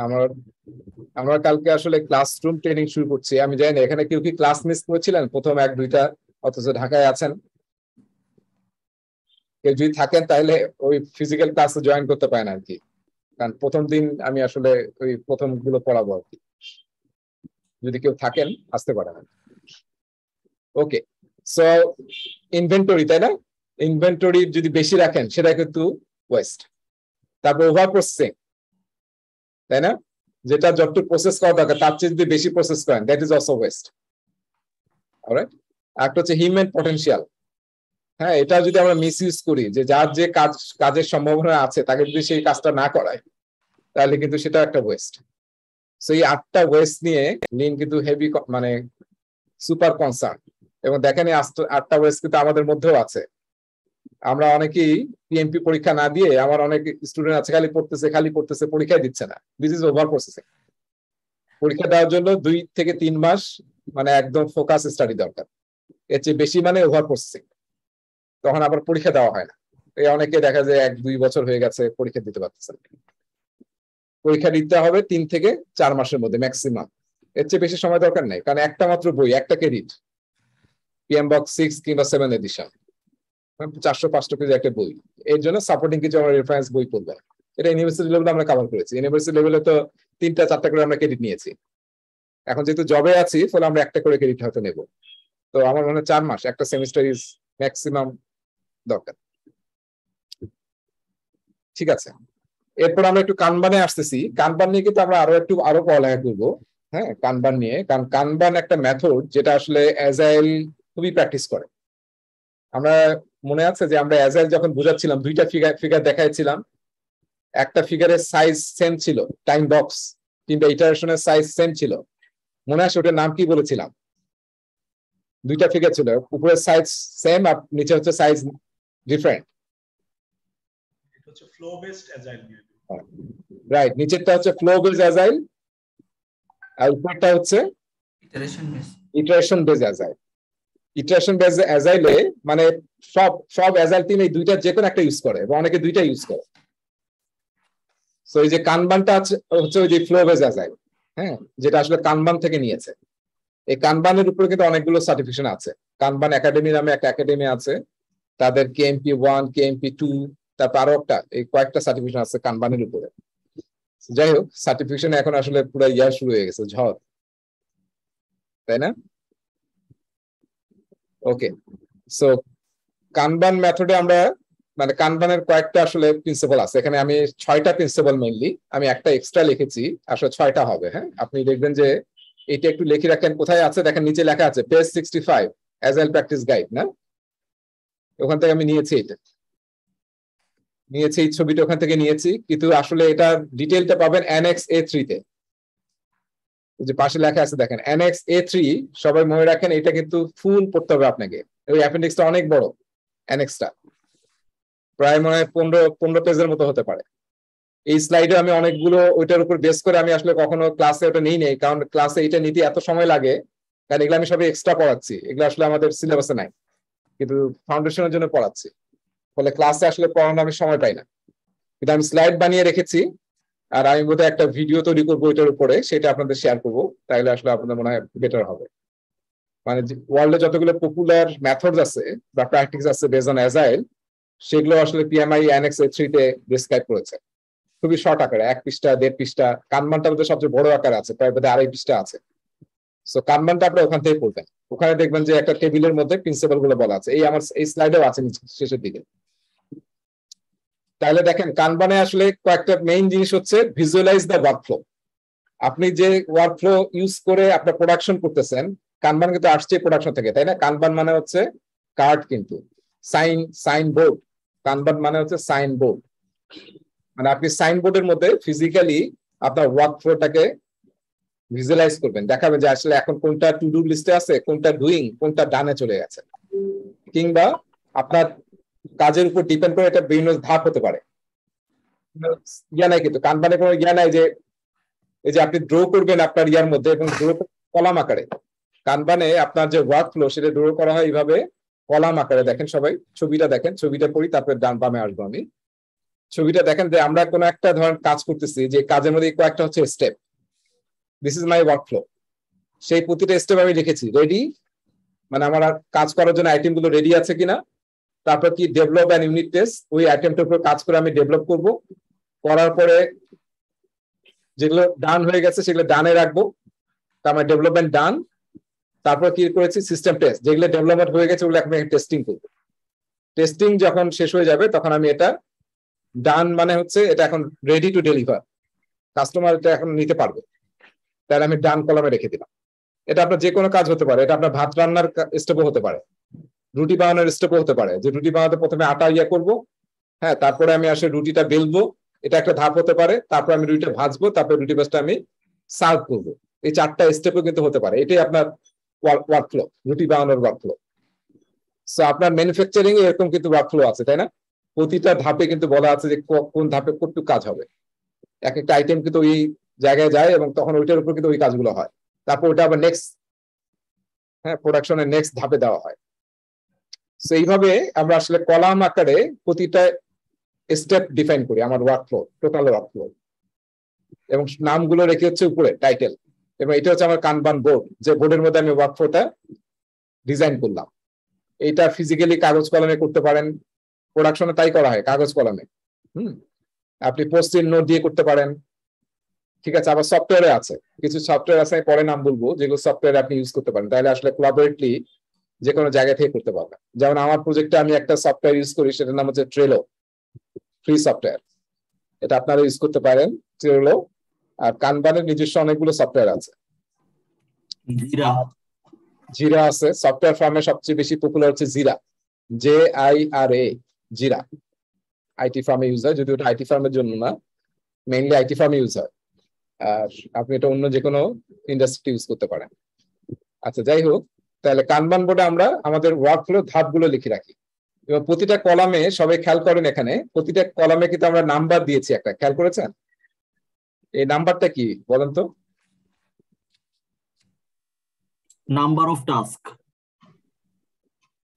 আমার আমরা কালকে আসলে ক্লাসরুম ট্রেনিং শুরু করছি। আমি জানি না এখানে কেউ কি ক্লাস মিস করেছিলেন প্রথম 1-2টা, অথচ ঢাকায় আছেন? কেউ যদি থাকেন তাহলে ওই ফিজিক্যাল ক্লাসে জয়েন করতে পারেন আর কি, কারণ প্রথম দিন আমি আসলে ওই প্রথম গুলো পড়াবো আর কি। যদি কেউ থাকেন আসতে পারেন। ওকে, সো ইনভেন্টরি, তাই না? ইনভেন্টরি যদি বেশি রাখেন সেটা কিন্তু ওয়েস্ট। তারপর ওভার প্রসেসিং, তাই না? যেটা যতটুকু প্রসেস করা দরকার তার চেয়ে যদি বেশি প্রসেস করেন, that is also West. Alright, একটা হচ্ছে হিউম্যান পটেনশিয়াল। হ্যাঁ, এটা যদি আমরা মিস ইউজ করি, যে যার যে কাজের সম্ভাবনা আছে তাকে যদি সেই কাজটা না করায়, তাহলে কিন্তু সেটা একটা ওয়েস্ট। সো এই 8টা ওয়েস্ট নিয়ে লিন কিন্তু হেভি, মানে সুপার কনসার্ন। এবং দেখেন এই 8টা ওয়েস্ট কিন্তু আমাদের মধ্যেও আছে। আমরা অনেকেই পিএমপি পরীক্ষা না দিয়ে, আমার অনেক স্টুডেন্ট আছে খালি পড়তেছে পরীক্ষা দিচ্ছে না। This is over processing. পরীক্ষা দেওয়ার জন্য 2 থেকে 3 মাস মানে একদম ফোকাস স্টাডি দরকার, এর চেয়ে বেশি মানে ওভার প্রসেসিং। তখন আবার পরীক্ষা দেওয়া হয় না। এই অনেকে দেখা যায় 1-2 বছর হয়ে গেছে পরীক্ষা দিতে পারতেছে না। পরীক্ষা দিতে হবে 3 থেকে 4 মাসের মধ্যে ম্যাক্সিমাম, এর চেয়ে বেশি সময় দরকার নেই। কারণ একটা মাত্র বই, একটা ক্রেডিট, পিএম বক্স 6 কিংবা 7 এডিশন, 400-500 পেজ একটা বই। এর জন্য সাপোর্টিং কিছু আমরা রেফারেন্স বই পড়বেন। এটা ইউনিভার্সিটি লেভেলে আমরা কভার করেছি। ইউনিভার্সিটি লেভেলে তো 3টা-4টা করে আমরা ক্রেডিট নিয়েছি। এখন যেহেতু জবে আছি, ফলে আমরা একটা করে ক্রেডিট হয়তো নেব। তো আমার মনে হয় 4 মাস, একটা সেমিস্টার ইজ ম্যাক্সিমাম দরকার। ঠিক আছে, এরপর আমরা একটু কানবানে আসতেছি। কানবান নিয়ে কিন্তু আমরা আরো পড়ালেখা করবো। হ্যাঁ, কানবান নিয়ে, কারণ কানবান একটা মেথড যেটা আসলে অ্যাজাইল খুবই প্র্যাকটিস করে। আমরা মনে আছে যে আমরা অ্যাজাইল যখন বোঝাচ্ছিলাম 2টা ফিগার দেখাইছিলাম। একটা ফিগারের সাইজ সেম ছিল, টাইম বক্স কিংবা ইটারেশনের সাইজ সেম ছিল। মনে আছে ওটার নাম কি বলেছিলাম? 2টা ফিগার ছিল, উপরের সাইজ সেম আর নিচে হচ্ছে সাইজ ডিফারেন্ট। এটা হচ্ছে ফ্লো বেসড অ্যাজাইল। রাইট, নিচেরটা হচ্ছে ফ্লো বেসড অ্যাজাইল আর উপরেরটা হচ্ছে iteration based agile. Iteration based অ্যাজাইলে মানে সব অ্যাজাইল টিম এই 2টার যে কোনো একটা ইউজ করে, এবং অনেকে 2টা ইউজ করে। সো এই যে কানবানটা হচ্ছে ওই যে ফ্লো বেসড অ্যাজাইল, হ্যাঁ, যেটা আসলে কানবান থেকে নিয়েছে। এই কানবানের উপরে কিন্তু অনেকগুলো সার্টিফিকেশন আছে। কানবান একাডেমি নামে একটা একাডেমি আছে, তাদের KMP 1, KMP 2, তারপর আরো এই কয়েকটা সার্টিফিকেশন আছে কানবানের উপরে। যাই হোক, সার্টিফিকেশন এখন আসলে পুরো শুরু হয়ে গেছে, ঝড়, তাই না? ওকে, সো কানবান মেথডে আমরা মানে কানবানের কয়েকটা আসলে প্রিন্সিপাল আছে। এখানে আমি 6টা প্রিন্সিপাল মেইনলি, আমি একটা এক্সট্রা লিখেছি, আসলে 6টা হবে। হ্যাঁ, আপনি দেখবেন যে এটা একটু লিখে রাখেন। কোথায় আছে দেখেন, নিচে লেখা আছে পেজ 65 অ্যাজাইল প্র্যাকটিস গাইড, না? ওখান থেকে আমি নিয়েছি এই ছবিটা ওখান থেকে নিয়েছি, কিন্তু আসলে এটা ডিটেইলটা পাবেন অ্যানেক্স A3 তে। যে পাশে লেখা আছে দেখেন অ্যানেক্স A3, সবাই মনে রাখেন এটা কিন্তু ফুল পড়তে হবে আপনাকে। ওই অ্যাপেন্ডিক্সটা অনেক বড়, অ্যানেক্সটা প্রায় মনে হয় 15 পেজের মতো হতে পারে। এই স্লাইডে আমি অনেকগুলো ওইটার উপর বেস করে আমি আসলে কখনো ক্লাসে ওটা নিই নেই, কারণ ক্লাসে এটা নিতে এত সময় লাগে। কারণ এগুলো আমি সবই এক্সট্রা পড়াচ্ছি, এগুলো আসলে আমাদের সিলেবাসে নাই, কিন্তু ফাউন্ডেশনের জন্য পড়াচ্ছি। ফলে ক্লাসে আসলে পড়ানো আমি সময় পাই না, কিন্তু আমি স্লাইড বানিয়ে রেখেছি। আর আমি বোধহয় একটা ভিডিও তৈরি করবো এটার উপরে, সেটা আপনাদের শেয়ার করবো, তাহলে আসলে আপনাদের মনে হয় বেটার হবে। মানে ওয়ার্ল্ডে যতগুলো পপুলার মেথডস আছে বা প্র্যাকটিস আছে বেসড অন অ্যাজাইল, সেগুলো আসলে PMI অ্যানেক্স A3 তে ডেসক্রাইব করেছে খুবই শর্ট আকারে, 1 পৃষ্ঠা 1.5 পৃষ্ঠা। কানবানটা মধ্যে সবচেয়ে বড় আকারে আছে, প্রায় 2.5 পৃষ্ঠা আছে। সো কানবানটা আপনি ওখান থেকে পড়বেন। ওখানে দেখবেন যে একটা টেবিলের মধ্যে প্রিন্সিপাল গুলো বলা আছে, আমার এই স্লাইডেও আছে শেষের দিকে। তাহলে দেখেন কানবানে আসলে কয়েকটা মেইন জিনিস হচ্ছে ভিজুয়ালাইজ দ্য ওয়ার্কফ্লো। আপনি যে ওয়ার্কফ্লো ইউজ করে আপনার প্রোডাকশন করতেছেন, কানবান কিন্তু আসছে প্রোডাকশন থেকে, তাই না? কানবান মানে হচ্ছে কার্ড, কিন্তু সাইন বোর্ড। কানবান মানে হচ্ছে সাইন বোর্ড, মানে আপনি সাইনবোর্ডের মধ্যে ফিজিক্যালি আপনার ওয়ার্কফ্লোটাকে ভিজুয়ালাইজ করবেন, দেখাবেন যে আসলে এখন কোনটা টু ডু লিস্টে আছে, কোনটা ডুইং, কোনটা ডানে চলে গেছে। কিংবা আপনার কাজের উপর ডিপেন্ড করে এটা বিভিন্ন ধাপ হতে পারে। ইয়া নাই, কিন্তু কানবানে কোনো ইয়া নাই যে এই যে আপনি ড্র করবেন আপনার ইয়ার মধ্যে এবং ড্র কলাম আকারে। কানবানে আপনার যে ওয়ার্কফ্লো সেটা ড্র করা হয় এইভাবে কলাম আকারে। দেখেন সবাই ছবিটা দেখেন, ছবিটা পড়ি তারপরে ডান বামে আসবো আমি। ছবিটা দেখেন যে আমরা কোনো একটা ধরনের কাজ করতেছি, যে কাজের মধ্যে কয়েকটা হচ্ছে step. This is my workflow. সেই প্রতিটা স্টেপ আমি লিখেছি রেডি, মানে আমার কাজ করার জন্য আইটেম গুলো রেডি আছে কিনা, তারপর কি ডেভেলপ অ্যান্ড ইউনিট টেস্ট, ওই আইটেমটার উপর কাজ করে আমি ডেভেলপ করব, করার পরে যেগুলো ডান হয়ে গেছে সেগুলো ডানে রাখবো, তার মানে ডেভেলপমেন্ট ডান। তারপর কি করেছি সিস্টেম টেস্ট, যেগুলো ডেভেলপমেন্ট হয়ে গেছে ওগুলো আমি টেস্টিং করবো। টেস্টিং যখন শেষ হয়ে যাবে তখন আমি এটা ডান, মানে হচ্ছে এটা এখন রেডি টু ডেলিভার, কাস্টমার এটা এখন নিতে পারবে, তাহলে আমি ডান কলামে রেখে দিলাম। এটা আপনার যে কোনো কাজ হতে পারে, এটা আপনার ভাত রান্নার স্টেপও হতে পারে, রুটি বানানোর স্টেপও হতে পারে, যে রুটি বানাতে প্রথমে আটা ইয়া করবো, হ্যাঁ, তারপরে আমি আসলে রুটিটা বেলবো, এটা একটা ধাপ হতে পারে, তারপর আমি রুটিটা ভাজবো, তারপর রুটি ভাজটা আমি সার্ভ করবো। এই 4টা স্টেপও কিন্তু হতে পারে, এটাই আপনার ওয়ার্কফ্লো, রুটি বানানোর ওয়ার্কফ্লো। সো আপনার ম্যানুফ্যাকচারিং এরকম কিন্তু ওয়ার্কফ্লো আছে, তাই না? প্রতিটা ধাপে কিন্তু বলা আছে যে কোন ধাপে কতটুকু কাজ হবে, এক একটা আইটেম কিন্তু ওই জায়গায় যায় এবং তখন ওইটার উপর কিন্তু ওই কাজগুলো হয়, তারপর ওটা আবার নেক্সট, হ্যাঁ, প্রোডাকশনের নেক্সট ধাপে দেওয়া হয়। সেইভাবে আমরা আসলে কলাম আকারে প্রতিটা স্টেপ ডিফাইন করি আমার ওয়ার্কফ্লো, টোটাল ওয়ার্কফ্লো, এবং নামগুলো রেখে হচ্ছে উপরে টাইটেল। এবং এটা হচ্ছে আমার কানবান বোর্ড, যে বোর্ডের মধ্যে আমি ওয়ার্কফ্লোটা ডিজাইন করলাম। এইটা ফিজিক্যালি কাগজ কলমে করতে পারেন, প্রোডাকশনে তাই করা হয় কাগজ কলমে। আপনি পোস্ট-ইট নোট দিয়ে করতে পারেন, ঠিক আছে। আবার সফটওয়্যারে আছে, কিছু সফটওয়্যার আছে, পরে নাম বলবো, যেগুলো সফটওয়্যার আপনি ইউজ করতে পারেন, তাহলে আসলে কোলাবোরেটলি যে কোনো জায়গা থেকে করতে পারবেন। যেমন আমার প্রজেক্টে আমি একটা সফটওয়্যার ইউজ করি, সেটার নাম হচ্ছে ট্রেলো, ফ্রি সফটওয়্যার, এটা আপনারা ইউজ করতে পারেন, ট্রেলো। আর কানবানের নিজস্ব অনেকগুলো সফটওয়্যার আছে, জিরা আছে, সফটওয়্যার ফার্মে সবচেয়ে বেশি পপুলার হচ্ছে জিরা, JIRA, জিরা। আইটি ফার্মে ইউজ হয়, যদি ওটা আইটি ফার্মের জন্য না, মেইনলি আইটি ফার্মে ইউজ হয়। আর আপনি এটা অন্য যে কোনো ইন্ডাস্ট্রি ইউজ করতে পারেন। আচ্ছা, যাই হোক, তাহলে কানবান বোর্ডে আমরা আমাদের ওয়ার্কফ্লো ধাপগুলো লিখে রাখি, এবং প্রতিটা কলামে, সবাই খেয়াল করেন এখানে প্রতিটা কলামে কিন্তু আমরা নাম্বার দিয়েছি একটা, খেয়াল করেছেন? এই নাম্বারটা কি বলেন তো? Number of task.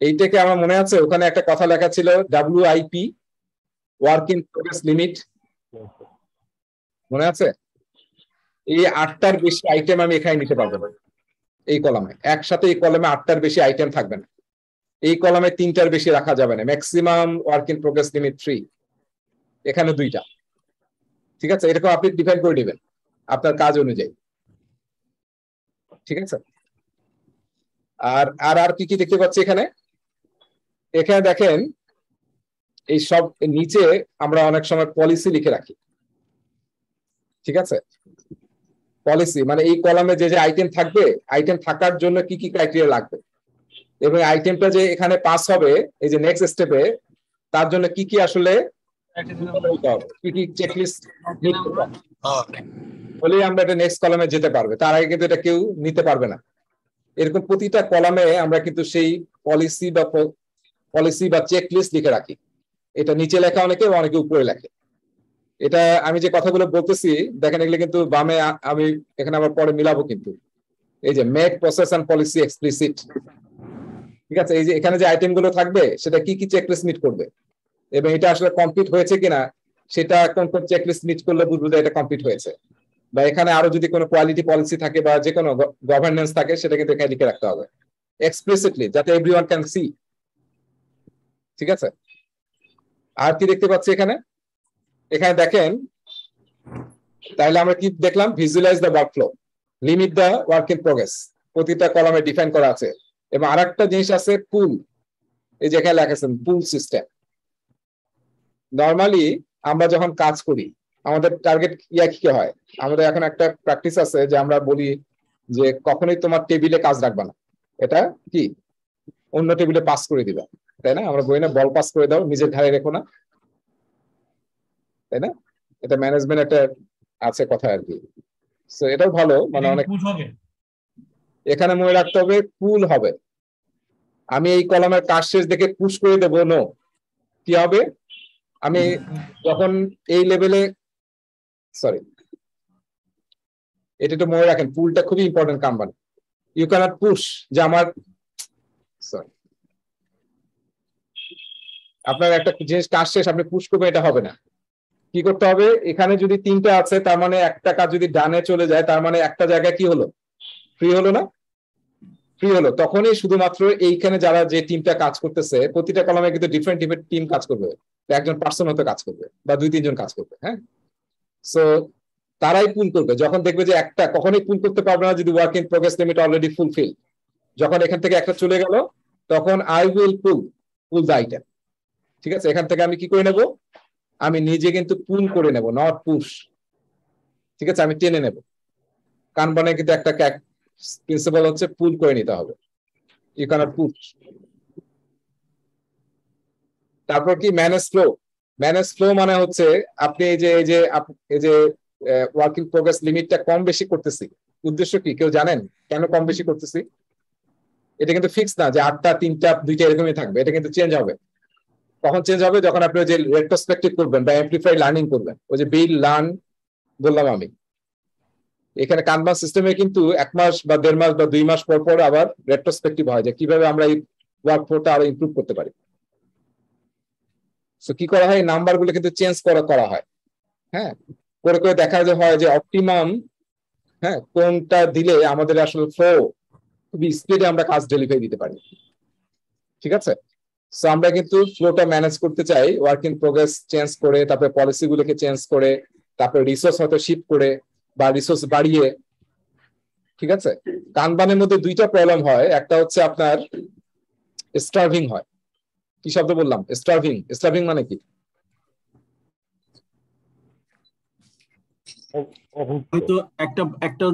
এইটাকে আমার মনে আছে ওখানে একটা কথা লেখা ছিল WIP, work in progress limit, মনে আছে? এই 8টার বেশি আইটেম আমি এখানে নিতে পারবো না এই কলামে, একসাথে এই কলামে 8টার বেশি আইটেম থাকবে না, এই কলামে 3টার বেশি রাখা যাবে না, maximum work in progress limit 3, এখানে 2টা, ঠিক আছে। এরকম আপনি ডিফাইন করে দিবেন আপনার কাজ অনুযায়ী, ঠিক আছে। আর আর আর কি কি দেখতে পাচ্ছি এখানে? এখানে দেখেন এই সব নিচে আমরা অনেক সময় পলিসি লিখে রাখি, ঠিক আছে। পলিসি মানে এই কলামে যে যে আইটেম থাকবে, আইটেম থাকার জন্য কি কি ক্রাইটেরিয়া লাগবে, এবং আইটেমটা যে এখানে পাস হবে এই যে নেক্সট স্টেপে, তার জন্য কি কি আসলে কি কি চেকলিস্ট হলে আমরা এটা নেক্সট কলামে যেতে পারবে, তার আগে কিন্তু এটা কেউ নিতে পারবে না। এরকম প্রতিটা কলামে আমরা কিন্তু সেই পলিসি বা চেকলিস্ট লিখে রাখি। এটা নিচে লেখা অনেকে, অনেকে উপরে লেখে। এটা আমি যে কথাগুলো বলতেছি দেখেন, এগুলো কিন্তু বামে, আমি এখানে আবার পরে মিলাবো কিন্তু। এই যে make process and policy explicit, ঠিক আছে। এই যে এখানে যে আইটেম গুলো থাকবে সেটা কি কি চেকলিস্ট মিট করবে, এবং এটা আসলে কমপ্লিট হয়েছে কিনা সেটা কোন কোন চেকলিস্ট মিট করলে বুঝবো যে এটা কমপ্লিট হয়েছে। বা এখানে আরো যদি কোনো কোয়ালিটি পলিসি থাকে বা যে কোনো গভর্নেন্স থাকে, সেটা কিন্তু এখানে লিখে রাখতে হবে এক্সপ্লিসিটলি, যাতে এভরিওয়ান ক্যান সি, ঠিক আছে। আর কি দেখতে পাচ্ছি এখানে? এখানে দেখেন, তাহলে আমরা কি দেখলাম? Visualise the workflow, limit the work in progress, প্রতিটা কলামে ডিফাইন করা আছে। এবং আরেকটা জিনিস আছে পুল, এই যে এখানে লেখা আছে পুল সিস্টেম। নরমালি আমরা যখন কাজ করি আমাদের টার্গেট কি হয়, আমাদের এখন একটা প্র্যাকটিস আছে যে আমরা বলি যে কখনোই তোমার টেবিলে কাজ রাখবা না, এটা কি অন্য টেবিলে পাস করে দিবা, তাই না? আমরা বলি না বল পাস করে দাও, নিজের ঘাড়ে রেখো না, তাই না? এটা ম্যানেজমেন্ট একটা আছে কথা আর কি। সো এটাও ভালো, মানে অনেক এখানে মনে রাখতে হবে পুল হবে। আমি এই কলামের কাজ শেষ দেখে পুশ করে দেবো, নো। কি হবে? আমি যখন এই লেভেলে, সরি, এটা একটু মনে রাখেন, পুলটা খুবই ইম্পর্টেন্ট কাম্বান। ইউ ক্যানট পুশ যে আমার, সরি, আপনার একটা জিনিস কাজ শেষ আপনি পুশ করবেন, এটা হবে না। কি করতে হবে, এখানে যদি 3টা আছে তার মানে একটা কাজ যদি ডানে চলে যায় তার মানে একটা জায়গায় কি হলো, ফ্রি হলো না, ফ্রি হলো। তখনই শুধুমাত্র এইখানে যারা যে টিমটা কাজ করতেছে প্রতিটা কলামে কিন্তু ডিফারেন্ট টিম কাজ করবে, একজন পার্সন হতে কাজ করবে বা 2-3 জন কাজ করবে। হ্যাঁ, সো তারাই পুল করবে যখন দেখবে যে একটা কখনোই পুল করতে পারবে না যদি work in progress limit already fulfil. যখন এখান থেকে একটা চলে গেল তখন I will pull the item. ঠিক আছে, এখান থেকে আমি কি করে নেব, আমি নিজে কিন্তু পুল করে নেব, নট পুশ। ঠিক আছে, আমি টেনে নেব। কানবানে কিন্তু একটা প্রিন্সিপাল হচ্ছে পুল করে নিতে হবে, ইউ ক্যানট পুশ। তারপর কি ম্যানেজ ফ্লো। ম্যানেজ ফ্লো মানে হচ্ছে আপনি এই যে ওয়ার্কিং প্রোগ্রেস লিমিটটা কম বেশি করতেছি, উদ্দেশ্য কি কেউ জানেন কেন কম বেশি করতেছি? এটা কিন্তু ফিক্স না যে 8টা 3টা 2টা এরকমই থাকবে, এটা কিন্তু চেঞ্জ হবে। কখন চেঞ্জ হবে, যখন আপনি যে রেট্রোস্পেক্টিভ করবেন বা অ্যামপ্লিফাইড লার্নিং করবেন, ওই যে বিল্ড লার্ন বললাম আমি। এখানে কানবান সিস্টেমে কিন্তু 1 মাস বা 1.5 মাস বা 2 মাস পর পর আবার রেট্রোস্পেক্টিভ হয় যে কিভাবে আমরা এই ওয়ার্ক ফ্লোটা আরো ইমপ্রুভ করতে পারি। সো কি করা হয়, নাম্বার গুলো কিন্তু চেঞ্জ করা হয়। হ্যাঁ, করে করে দেখা হয় যে অপটিমাম, হ্যাঁ, কোনটা দিলে আমাদের আসলে ফ্লো খুবই স্পিডে আমরা কাজ ডেলিভারি দিতে পারি। ঠিক আছে, সো আমরা কিন্তু ফ্লোটা ম্যানেজ করতে চাই ওয়ার্ক ইন প্রোগ্রেস চেঞ্জ করে, তারপরে পলিসি গুলোকে চেঞ্জ করে, তারপরে রিসোর্স হয়তো শিফট করে বা রিসোর্স বাড়িয়ে। ঠিক আছে, কানবানের মধ্যে 2টা প্রবলেম হয়, একটা হচ্ছে আপনার স্টার্ভিং হয়। কি শব্দ বললাম, স্টার্ভিং। স্টার্ভিং মানে কি? হয়তো একটা একটা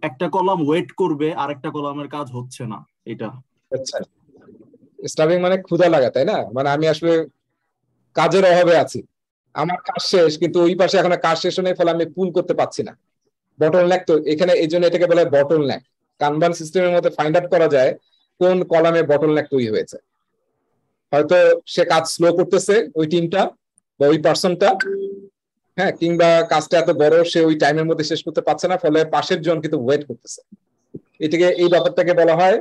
একটা কলাম ওয়েট করবে আর একটা কলামের কাজ হচ্ছে না, এটা। আচ্ছা, স্টার্ভিং মানে ক্ষুধা লাগা, তাই না? মানে আমি আসলে কাজের অভাবে আছি, আমার কাজ শেষ কিন্তু ওই পাশে এখন কাজ শেষ নেই, ফলে আমি পুল করতে পারছি না। বটল ন্যাক তো এখানে, এই জন্য এটাকে বলা হয় বটল ন্যাক। কানবান সিস্টেমের মধ্যে ফাইন্ড আউট করা যায় কোন কলামে বটল ন্যাক তৈরি হয়েছে। হয়তো সে কাজ স্লো করতেছে ওই টিমটা বা ওই পার্সনটা, হ্যাঁ, কিংবা কাজটা এত বড় সে ওই টাইমের মধ্যে শেষ করতে পারছে না, ফলে পাশের জন কিন্তু ওয়েট করতেছে। এই ব্যাপারটাকে বলা হয়,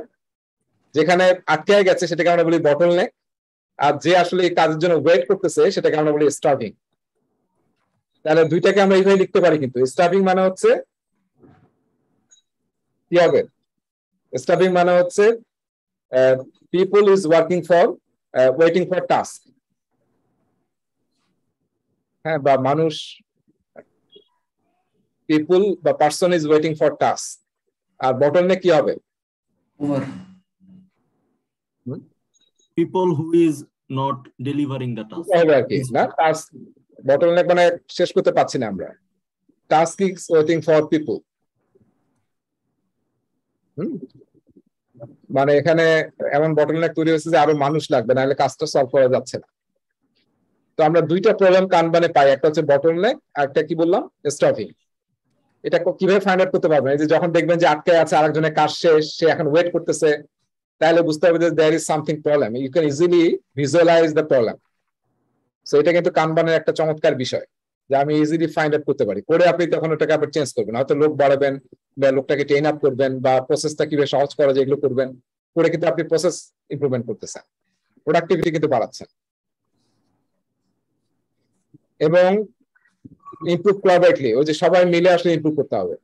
যেখানে আটকে গেছে সেটাকে আমরা বলি বটল নেক, আর যে আসলে এই কাজের জন্য ওয়েট করতেছে সেটাকে আমরা বলি স্টার্ভিং। তাহলে দুইটাকে আমরা এইভাবে লিখতে পারি, কিন্তু স্টার্ভিং মানে হচ্ছে কি হবে, স্টার্ভিং মানে হচ্ছে people is working for waiting for task. হ্যাঁ, বা মানুষ, পিপল বা person is waiting for task. আর বটল নেক কি হবে, people who is not delivering the task হবে আর কি না, টাস্ক। বটল নেক মানে শেষ করতে পারছি না আমরা, task is waiting for people. মানে এখানে এমন বটলনেক তৈরি হয়েছে যে আরো মানুষ লাগবে, নাহলে কাজটা সলভ করা যাচ্ছে না। তো আমরা 2টা প্রবলেম কানবানে পাই, একটা হচ্ছে বটলনেক আর একটা কি বললাম, স্টাফিং। এটা কিভাবে ফাইন্ড আউট করতে পারবেন, এই যে যখন দেখবেন যে আটকে আছে আরেকজনের কাজ শেষ, সে এখন ওয়েট করতেছে, তাহলে বুঝতে হবে যে there is something problem, you can easily visualise the problem. So এটা কিন্তু কানবানের একটা চমৎকার বিষয় যে আমি ইজিলি ফাইন্ড আউট করতে পারি, করে আপনি তখন ওটাকে আবার চেঞ্জ করবেন, হয়তো লোক বাড়াবেন বা লোকটাকে ট্রেন আপ করবেন বা প্রসেসটা কিভাবে সহজ করা যায় এগুলো করবেন, করে কিন্তু আপনি প্রসেস ইমপ্রুভমেন্ট করতেছেন, প্রোডাক্টিভিটি কিন্তু বাড়াচ্ছেন। এবং ইমপ্রুভ কোলাবরেটলি, ওই যে সবাই মিলে আসলে ইমপ্রুভ করতে হবে,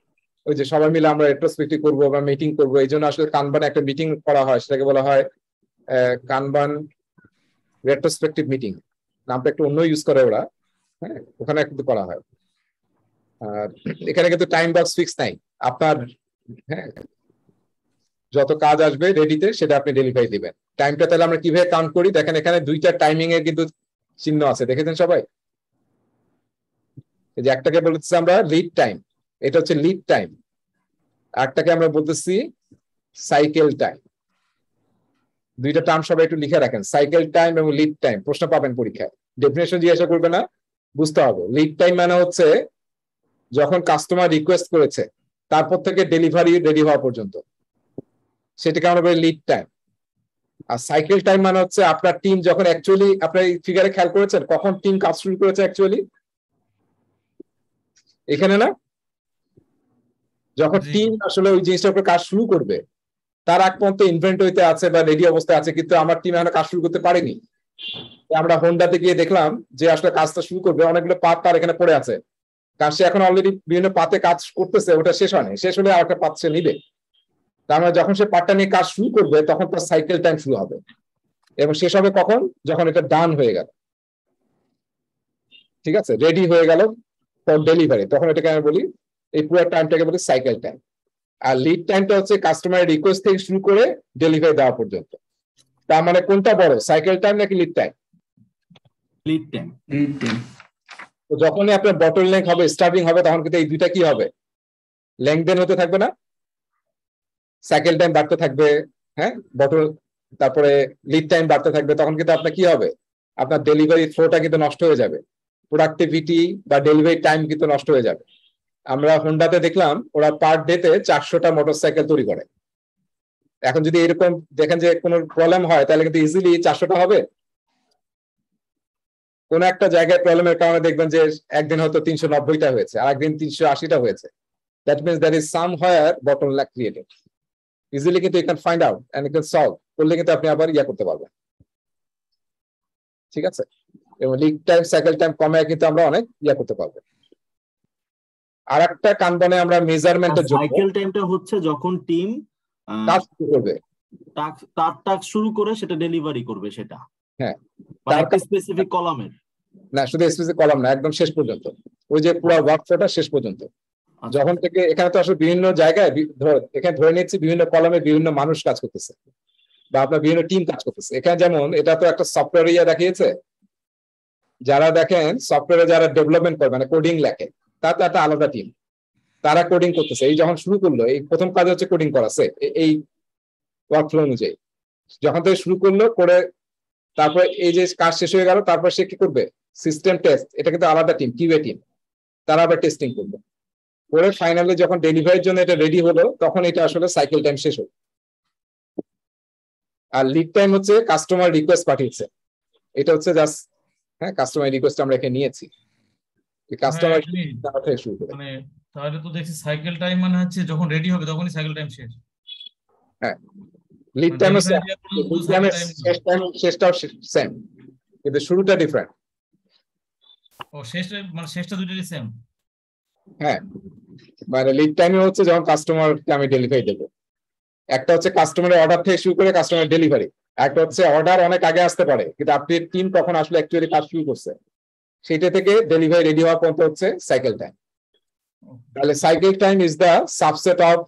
ওই যে সবাই মিলে আমরা রেট্রোস্পেক্টিভ করবো বা মিটিং করবো, এই জন্য আসলে কানবানে একটা মিটিং করা হয়, সেটাকে বলা হয় কানবান রেট্রোস্পেক্টিভ মিটিং। নামটা একটু অন্য ইউজ করে ওরা, হ্যাঁ, ওখানে কিন্তু করা হয়। আর এখানে কিন্তু টাইম বক্স ফিক্স নাই আপনার, হ্যাঁ, যত কাজ আসবে রেডিতে সেটা আপনি ডেলিভারি দিবেন। টাইমটা তাহলে আমরা কিভাবে কাউন্ট করি, দেখেন এখানে 2টা টাইমিং এর কিন্তু চিহ্ন আছে, দেখেছেন সবাই? এই যে একটাকে বলতেছি আমরা লিড টাইম, এটা হচ্ছে লিড টাইম, একটাকে আমরা বলতেছি সাইকেল টাইম। 2টা টার্ম সবাই একটু লিখে রাখেন, সাইকেল টাইম এবং লিড টাইম, প্রশ্ন পাবেন পরীক্ষায়, ডেফিনেশন জিজ্ঞাসা করবে না, বুঝতে হবে। লিড টাইম মানে হচ্ছে যখন কাস্টমার রিকোয়েস্ট করেছে তারপর থেকে ডেলিভারি রেডি হওয়া পর্যন্ত, সেটাকে আমরা বলি লিড টাইম। আর সাইকেল টাইম মানে হচ্ছে আপনার টিম যখন অ্যাকচুয়ালি, আপনার এই ফিগারে খেয়াল করেছেন কখন টিম কাজ শুরু করেছে অ্যাকচুয়ালি, এখানে না, যখন টিম আসলে ওই জিনিসটার উপর কাজ শুরু করবে তার আগ পর্যন্ত ইনভেন্টরিতে আছে বা রেডি অবস্থায় আছে, কিন্তু আমার টিম এখনো কাজ শুরু করতে পারেনি, আমরা হোন্ডাতে গিয়ে দেখলাম যে আসলে কাজটা শুরু করবে, অনেকগুলো পাত তার এখানে পড়ে আছে, কারণ সে এখন অলরেডি বিভিন্ন পাতে কাজ করতেছে, ওটা শেষ হয়নি, শেষ হলে আর একটা পাত সে নিবে। তার মানে যখন সে পার্টটা নিয়ে কাজ শুরু করবে তখন তার সাইকেল টাইম শুরু হবে, এবং শেষ হবে কখন? যখন এটা ডান হয়ে গেল, ঠিক আছে, রেডি হয়ে গেল ফর ডেলিভারি, তখন এটাকে আমি বলি, এই পুরো টাইমটাকে বলি সাইকেল টাইম। আর লিড টাইমটা হচ্ছে কাস্টমারের রিকোয়েস্ট থেকে শুরু করে ডেলিভারি দেওয়া পর্যন্ত। তার মানে কোনটা বড়, সাইকেল টাইম নাকি লিড টাইম? Lead time. তো যখনই আপনার বটল নেক হবে, স্টার্টিং হবে, তখন কিন্তু এই দুইটা কি হবে? লেংথেন হতে থাকবে না, সাইকেল টাইম বাড়তে থাকবে, হ্যাঁ, বটল, তারপরে লিড টাইম বাড়তে থাকবে, তখন কিন্তু আপনার কি হবে? আপনার ডেলিভারি ফ্লোটা কিন্তু নষ্ট হয়ে যাবে, প্রোডাক্টিভিটি বা ডেলিভারি টাইম কিন্তু নষ্ট হয়ে যাবে। আমরা হোন্ডাতে দেখলাম ওরা পার ডেতে 400টা মোটরসাইকেল তৈরি করে। এখন যদি এরকম দেখেন যে কোনো প্রবলেম হয়, তাহলে কিন্তু ইজিলি 400টা হবে। কোন একটা জায়গায় প্রবলেমের কারণে দেখবেন যে একদিন হয়তো 390টা হয়েছে, আর একদিন 380টা হয়েছে। That means that is somewhere bottleneck created. Easily কিন্তু you can find out and you can solve, করলে কিন্তু আপনি আবার করতে পারবেন, ঠিক আছে। এবং লিড টাইম, সাইকেল টাইম কমে কিন্তু আমরা অনেক করতে পারবো। আর একটা কানবনে আমরা মেজারমেন্টের জন্য সাইকেল টাইমটা হচ্ছে যখন টিম কাজ শুরু করবে, তার টাস্ক শুরু করে সেটা ডেলিভারি করবে, সেটা হ্যাঁ, তার স্পেসিফিক কলামের না, শুধু স্পেসিফিক কলাম না, একদম শেষ পর্যন্ত, ওই যে পুরো ওয়ার্কফ্লোটা শেষ পর্যন্ত। যখন থেকে এখানে তো আসলে বিভিন্ন জায়গায় এখানে ধরে নিচ্ছি বিভিন্ন কলামে বিভিন্ন মানুষ কাজ করতেছে, বা আপনার বিভিন্ন টিম কাজ করতেছে। এখানে যেমন এটা তো একটা সফটওয়্যার দেখিয়েছে, যারা দেখেন সফটওয়্যারে যারা ডেভেলপমেন্ট করে, মানে কোডিং লেখে, তার একটা আলাদা টিম, তারা কোডিং করতেছে। এই যখন শুরু করলো, এই প্রথম কাজ হচ্ছে কোডিং করা, এই ওয়ার্কফ্লো অনুযায়ী যখন থেকে শুরু করলো করে, তারপরে এই যে কাজ শেষ হয়ে গেল, তারপর সে কি করবে? সিস্টেম টেস্ট, এটা কিন্তু আলাদা টিম, কিউএ টিম, তারা আবার টেস্টিং করবে করে ফাইনালি যখন ডেলিভারির জন্য এটা রেডি হলো, তখন এটা আসলে সাইকেল টাইম শেষ হলো। আর লিড টাইম হচ্ছে কাস্টমার রিকোয়েস্ট পাঠিয়েছে, এটা হচ্ছে জাস্ট, হ্যাঁ, কাস্টমার রিকোয়েস্ট আমরা এখানে নিয়েছি, কাস্টমার থেকে শুরু করে। মানে তাহলে তো দেখছি সাইকেল টাইম মানে হচ্ছে যখন রেডি হবে তখনই সাইকেল টাইম শেষ। হ্যাঁ, লিড টাইম হচ্ছে শেষটাও সেম, কিন্তু শুরুটা ডিফারেন্ট। ও শেষটা, মানে শেষটা দুটোই সেম। হ্যাঁ, মানে লিড টাইমে হচ্ছে যখন কাস্টমারকে আমি ডেলিভারি দেবো, একটা হচ্ছে কাস্টমারের অর্ডার থেকে শুরু করে কাস্টমার ডেলিভারি, একটা হচ্ছে অর্ডার অনেক আগে আসতে পারে, কিন্তু আপনি টিম তখন আসলে অ্যাকচুয়ালি কাজ শুরু করছে, সেটা থেকে ডেলিভারি রেডি হওয়া পর্যন্ত হচ্ছে সাইকেল টাইম। তাহলে cycle time is the subset of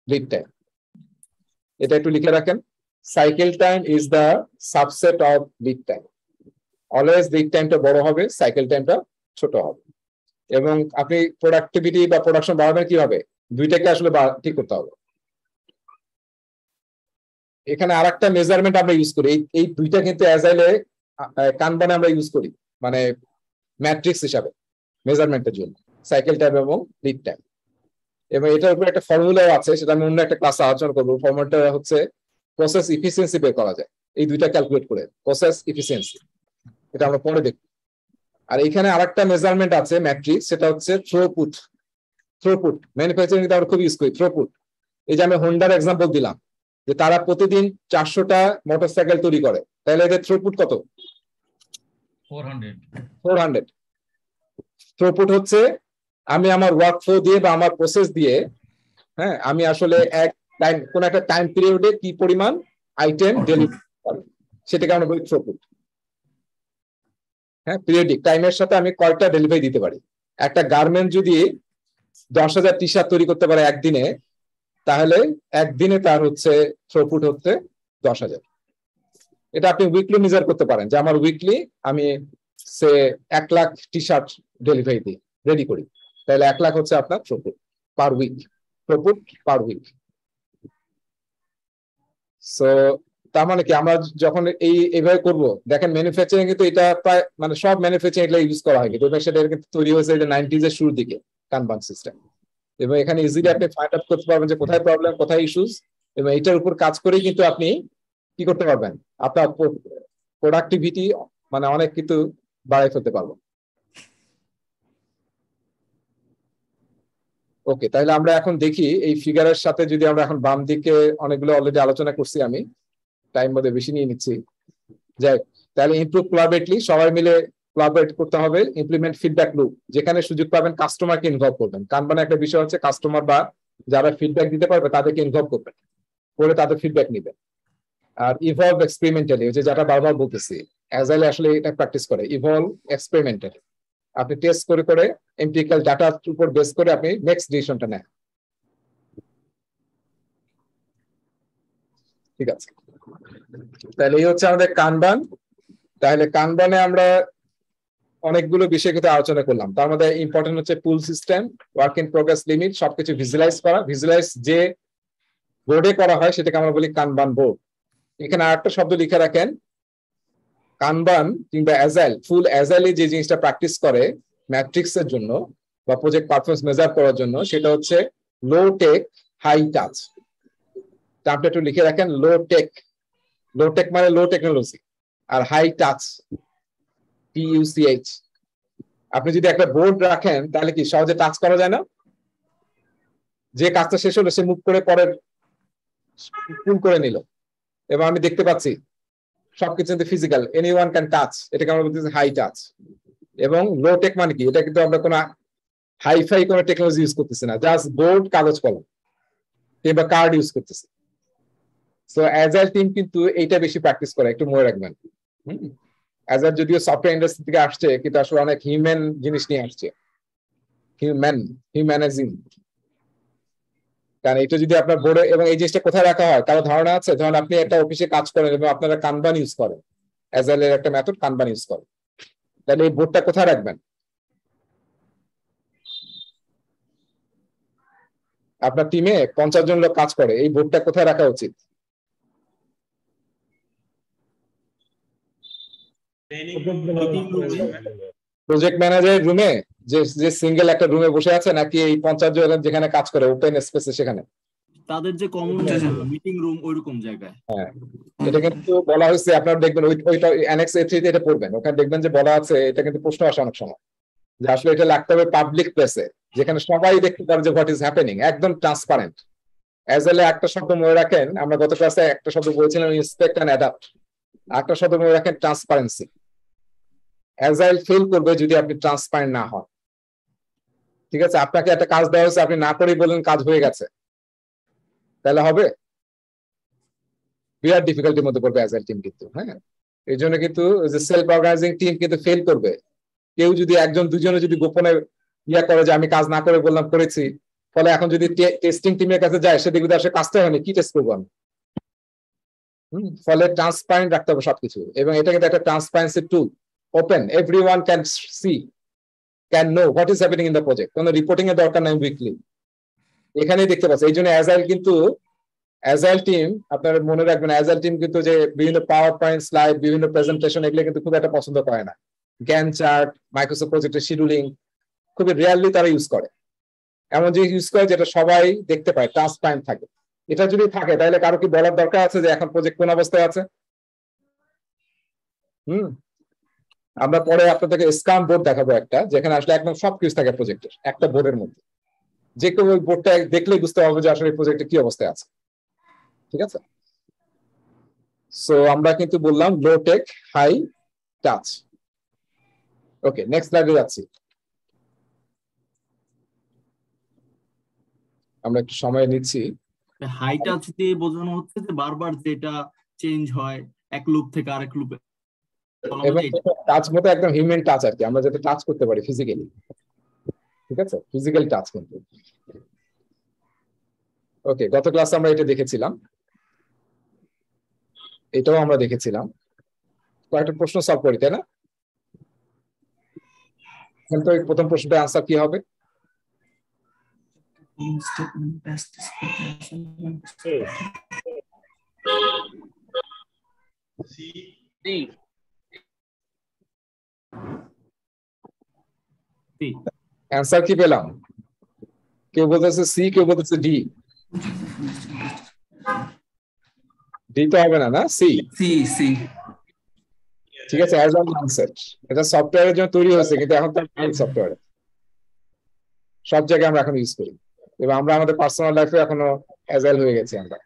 lead time, এটা একটু লিখে রাখেন। Cycle time is the subset of lead time. Always lead টাইমটা বড় হবে, সাইকেল টাইমটা ছোট হবে। এবং আপনি প্রোডাক্টিভিটি বা প্রোডাকশন বাড়াবেন কিভাবে? দুইটাকে আসলে ঠিক করতে হবে। এখানে আরেকটা মেজারমেন্ট আমরা ইউজ করি, এই দুইটা কিন্তু অ্যাজাইলে কানবানে আমরা ইউজ করি, মানে ম্যাট্রিক্স হিসাবে মেজারমেন্টের জন্য, সাইকেল টাইম এবং লিড টাইম। এবং এটার উপর একটা ফর্মুলাও আছে, সেটা আমি অন্য একটা ক্লাসে আলোচনা করবো। ফর্মুলাটা হচ্ছে প্রসেস ইফিসিয়েন্সি বের করা যায় এই দুইটা ক্যালকুলেট করে, প্রসেস ইফিসিয়েন্সি, এটা আমরা পরে দেখব। আর এখানে আরেকটা মেজারমেন্ট আছে ম্যাট্রিক্স, সেটা হচ্ছে থ্রুপুট। থ্রুপুট ম্যানুফ্যাকচারিং কিন্তু আমরা খুব ইউজ করি থ্রুপুট। এই যে আমি হোন্ডার এক্সাম্পল দিলাম, যে তারা প্রতিদিন 400টা মোটরসাইকেল তৈরি করে, তাহলে এদের থ্রুপুট কত? 400। থ্রুপুট হচ্ছে আমি আমার ওয়ার্ক ফ্লো দিয়ে বা আমার প্রসেস দিয়ে, হ্যাঁ, আমি আসলে কোন একটা টাইম পিরিয়ডে কি পরিমাণ আইটেম ডেলিভারি করি, সেটাকে আমরা বলি থ্রুপুট। হ্যাঁ, পিরিয়ডিক টাইমের সাথে আমি কয়টা ডেলিভারি দিতে পারি। একটা গার্মেন্ট যদি 10,000 টি শার্ট তৈরি করতে পারে একদিনে, তাহলে একদিনে তার হচ্ছে থ্রুপুট হচ্ছে 10,000। এটা আপনি উইকলি মেজার করতে পারেন, যে আমার উইকলি আমি 1 লাখ টি শার্ট ডেলিভারি দিই, রেডি করি, তাহলে 1 লাখ হচ্ছে আপনার throughput per week, throughput per week. So তার মানে কি, আমরা যখন এইভাবে করবো, দেখেন ম্যানুফ্যাকচারিং কিন্তু এটা প্রায়, মানে সব ম্যানুফ্যাকচারিং এটা ইউজ করা হয়, কিন্তু সেটা কিন্তু তৈরি হয়েছে 90s এর শুরুর দিকে, কানবান সিস্টেম। এবং এখানে ইজিলি আপনি ফাইন্ড আউট করতে পারবেন যে কোথায় প্রবলেম, কোথায় ইস্যুস, এবং এটার উপর কাজ করেই কিন্তু আপনি কি করতে পারবেন, আপনার প্রোডাক্টিভিটি মানে অনেক কিন্তু বাড়াই ফেলতে পারবেন। ওকে, তাহলে আমরা এখন দেখি এই ফিগারের সাথে যদি আমরা এখন বাম দিকে অনেকগুলো অলরেডি আলোচনা করছি, আমি টাইম বোধহয় বেশি নিয়ে নিচ্ছি, যাই তাহলে ইমপ্রুভ কোলাবরেটলি, সবাই মিলে কোলাবরেট করতে হবে। ইমপ্লিমেন্ট ফিডব্যাক লুপ, যেখানে সুযোগ পাবেন কাস্টমারকে ইনভলভ করবেন। কানবানে একটা বিষয় হচ্ছে কাস্টমার বা যারা ফিডব্যাক দিতে পারবে তাদেরকে ইনভলভ করবেন, করে তাদের ফিডব্যাক নেবেন। আর ইভলভ এক্সপেরিমেন্টালি, যেটা বারবার বলতেছি, অ্যাজাইলে আসলে এটা প্র্যাকটিস করে। ইভলভ এক্সপেরিমেন্টালি, আপনি টেস্ট করে করে এমপিরিক্যাল ডাটার উপর বেস করে আপনি নেক্সট ডিসিশনটা নেন। ঠিক আছে, তাহলে এই হচ্ছে আমাদের কানবান। তাহলে কানবানে আমরা অনেকগুলো বিষয় কিন্তু আলোচনা করলাম। তার মধ্যে ইম্পর্টেন্ট হচ্ছে pull system, work in progress limit, সবকিছু ভিজুয়ালাইজ করা। ভিজুয়ালাইজ যে বোর্ডে করা হয় সেটাকে আমরা বলি কানবান বোর্ড। এখানে আরেকটা শব্দ লিখে রাখেন, কানবান কিংবা অ্যাজাইল, ফুল অ্যাজাইলে যে জিনিসটা প্র্যাকটিস করে ম্যাট্রিক্স এর জন্য বা প্রজেক্ট পারফরমেন্স মেজার করার জন্য, সেটা হচ্ছে লো টেক হাই টাচ। আপনি একটু লিখে রাখেন, লো টেক। লো টেক মানে লো টেকনোলজি, আর হাই টাচ TUCH। আপনি যদি একটা বোর্ড রাখেন তাহলে কি সহজে টাচ করা যায় না? যে কাজটা শেষ হলো সে মুভ করে পরের পুল করে নিল, এবং আমি দেখতে পাচ্ছি সবকিছু ফিজিক্যাল, এনিওয়ান ক্যান টাচ। এটাকে আমরা বলতেছি হাই টাচ। এবং লো টেক মানে কি, এটা কিন্তু আমরা কোনো হাইফাই কোনো টেকনোলজি ইউজ করতেছি না, জাস্ট বোর্ড, কাগজ কলম কিংবা কার্ড ইউজ করতেছি। সো অ্যাজাইল টিম কিন্তু এইটা বেশি প্র্যাকটিস করে, একটু মনে রাখবেন। অ্যাজাইল যদিও সফটওয়্যার ইন্ডাস্ট্রি থেকে আসছে, কিন্তু আসলে অনেক হিউম্যান জিনিস নিয়ে আসছে, হিউম্যানাইজিং। কারণ এটা যদি আপনার বোর্ডে, এবং এই জিনিসটা কোথায় রাখা হয় কারো ধারণা আছে? ধরুন আপনি একটা অফিসে কাজ করেন এবং আপনারা কানবান ইউজ করেন, অ্যাজাইলের একটা মেথড কানবান ইউজ করেন, তাহলে এই বোর্ডটা কোথায় রাখবেন? আপনার টিমে 50 জন লোক কাজ করে, এই বোর্ডটা কোথায় রাখা উচিত? প্রজেক্ট ম্যানেজারের রুমে, যে সিঙ্গেল একটা রুমে বসে আছে, নাকি এই 50 জন যেখানে কাজ করে ওপেন স্পেসে সেখানে? তাদের যে কমন মিটিং রুম ওইরকম জায়গায়। হ্যাঁ, এটা কিন্তু বলা হয়েছে, আপনারা দেখবেন ওইটা অ্যানেক্স A3 তে এটা পড়বেন, ওখানে দেখবেন যে বলা আছে, এটা কিন্তু প্রশ্ন আসে অনেক সময়, যে আসলে এটা লাগতে হবে পাবলিক প্লেসে, যেখানে সবাই দেখতে পারে যে হোয়াট ইজ হ্যাপেনিং, একদম ট্রান্সপারেন্ট। অ্যাজাইলে একটা শব্দ মনে রাখেন, আমরা গত ক্লাসে একটা শব্দ বলেছিলাম, ইন্সপেক্ট এন্ড অ্যাডাপ্ট। একটা শব্দ মনে রাখেন, ট্রান্সপারেন্সি। অ্যাজাইল ফেল করবে যদি আপনি ট্রান্সপারেন্ট না হন। ঠিক আছে, আপনাকে একটা কাজ দেওয়া হয়েছে, আপনি না করেই বললেন কাজ হয়ে গেছে, তাহলে হবে? বিরাট ডিফিকাল্টির মধ্যে পড়বে অ্যাজাইল টিম কিন্তু। হ্যাঁ, এই জন্য কিন্তু যে সেলফ অর্গানাইজিং টিম কিন্তু ফেল করবে। কেউ যদি একজন দুজনে যদি গোপনে করে যে আমি কাজ না করে বললাম করেছি, ফলে এখন যদি টেস্টিং টিমের কাছে যায়, সে দেখবে আসলে কাজটা হয়নি, কি টেস্ট করবো আমি? ফলে ট্রান্সপারেন্ট রাখতে হবে সবকিছু, এবং এটা কিন্তু একটা transparency tool. Open, everyone can see, can know what is happening in the project. কোনো রিপোর্টিং এর দরকার নাই উইকলি, এখানেই দেখতে পাচ্ছি। এই জন্য অ্যাজাইল টিম আপনারা মনে রাখবেন, অ্যাজাইল টিম কিন্তু যে বিভিন্ন পাওয়ার পয়েন্ট স্লাইড, বিভিন্ন প্রেজেন্টেশন, এগুলো কিন্তু খুব একটা পছন্দ করে না। গ্যান চার্ট, মাইক্রোসফট প্রজেক্টের শিডিউলিং খুবই রেয়ারলি তারা ইউজ করে। এমন যে ইউজ করে যেটা সবাই দেখতে পায়, ট্রান্সপারেন্ট থাকে। এটা যদি থাকে তাহলে কারো কি বলার দরকার আছে যে এখন প্রজেক্ট কোন অবস্থায় আছে? আমরা পরে আপনাদেরকে স্ক্রাম বোর্ড দেখাবো একটা, যেখানে আসলে একদম সবকিছু থাকে প্রজেক্টের একটা বোর্ডের মধ্যে। যে কেউ ওই বোর্ডটা দেখলেই বুঝতে পারবে যে আসলে প্রজেক্টে কি অবস্থায় আছে। ঠিক আছে, সো আমরা কিন্তু বললাম লো টেক হাই টাচ। ওকে, নেক্সট স্লাইডে যাচ্ছি। আমরা একটু সময় নিচ্ছি। হাই টাচ দিয়ে বোঝানো হচ্ছে যে বারবার যেটা চেঞ্জ হয় এক লুপ থেকে আরেক লুপে, এবং টাচ মতো একদম হিউম্যান টাচ আর কি, আমরা যাতে টাচ করতে পারি ফিজিক্যালি। ঠিক আছে, ফিজিক্যাল টাচ কিন্তু। ওকে, গত ক্লাসে আমরা এটা দেখেছিলাম, এটাও আমরা দেখেছিলাম। কয়েকটা প্রশ্ন সলভ করি, তাই না? তো প্রথম প্রশ্নটা আনসার কি হবে? অ্যান্সার কি পেলাম? কেউ বলতেছে সি, কেউ বলতেছে ডি। ডি তো হবে না, না সি? সি। ঠিক আছে, অ্যাজ অন মাইন্ডসেট, এটা সফটওয়্যারের জন্য তৈরি হয়েছে, কিন্তু এখন তো সফটওয়্যার সব জায়গায় আমরা এখন ইউজ করি, এবং আমরা আমাদের পার্সোনাল লাইফে এখনো অ্যাজাইল হয়ে গেছি আমরা।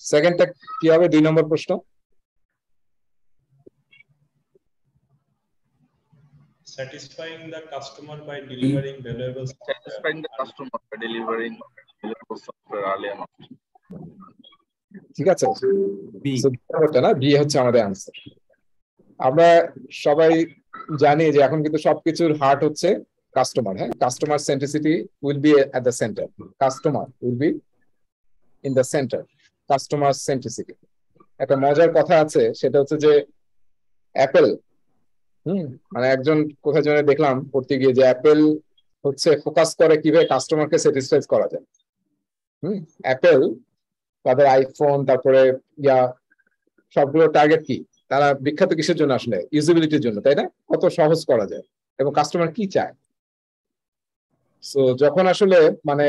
সেকেন্ডটা কি হবে? 2 নম্বর প্রশ্ন। satisfying the customer by delivering valuable software. Satisfying the customer by delivering valuable software early enough. ঠিক আছে, বি। So, ব্যাপারটা না বি হচ্ছে আমাদের আনসার। আমরা সবাই জানি যে এখন কিন্তু সবকিছুর হার্ট হচ্ছে কাস্টমার। হ্যাঁ, customer centricity will be at the center, customer will be in the center, customer centricity. একটা মজার কথা আছে, সেটা হচ্ছে যে অ্যাপেল, মানে একজন কোথায় যেন দেখলাম পড়তে গিয়ে যে অ্যাপেল হচ্ছে ফোকাস করে কিভাবে কাস্টমারকে স্যাটিসফাই করা যায়। অ্যাপেল তাদের আইফোন তারপরে সবগুলো টার্গেট কি, তারা বিখ্যাত কিসের জন্য আসলে? ইউজিবিলিটির জন্য, তাই না? কত সহজ করা যায় এবং কাস্টমার কি চায়। সো যখন আসলে মানে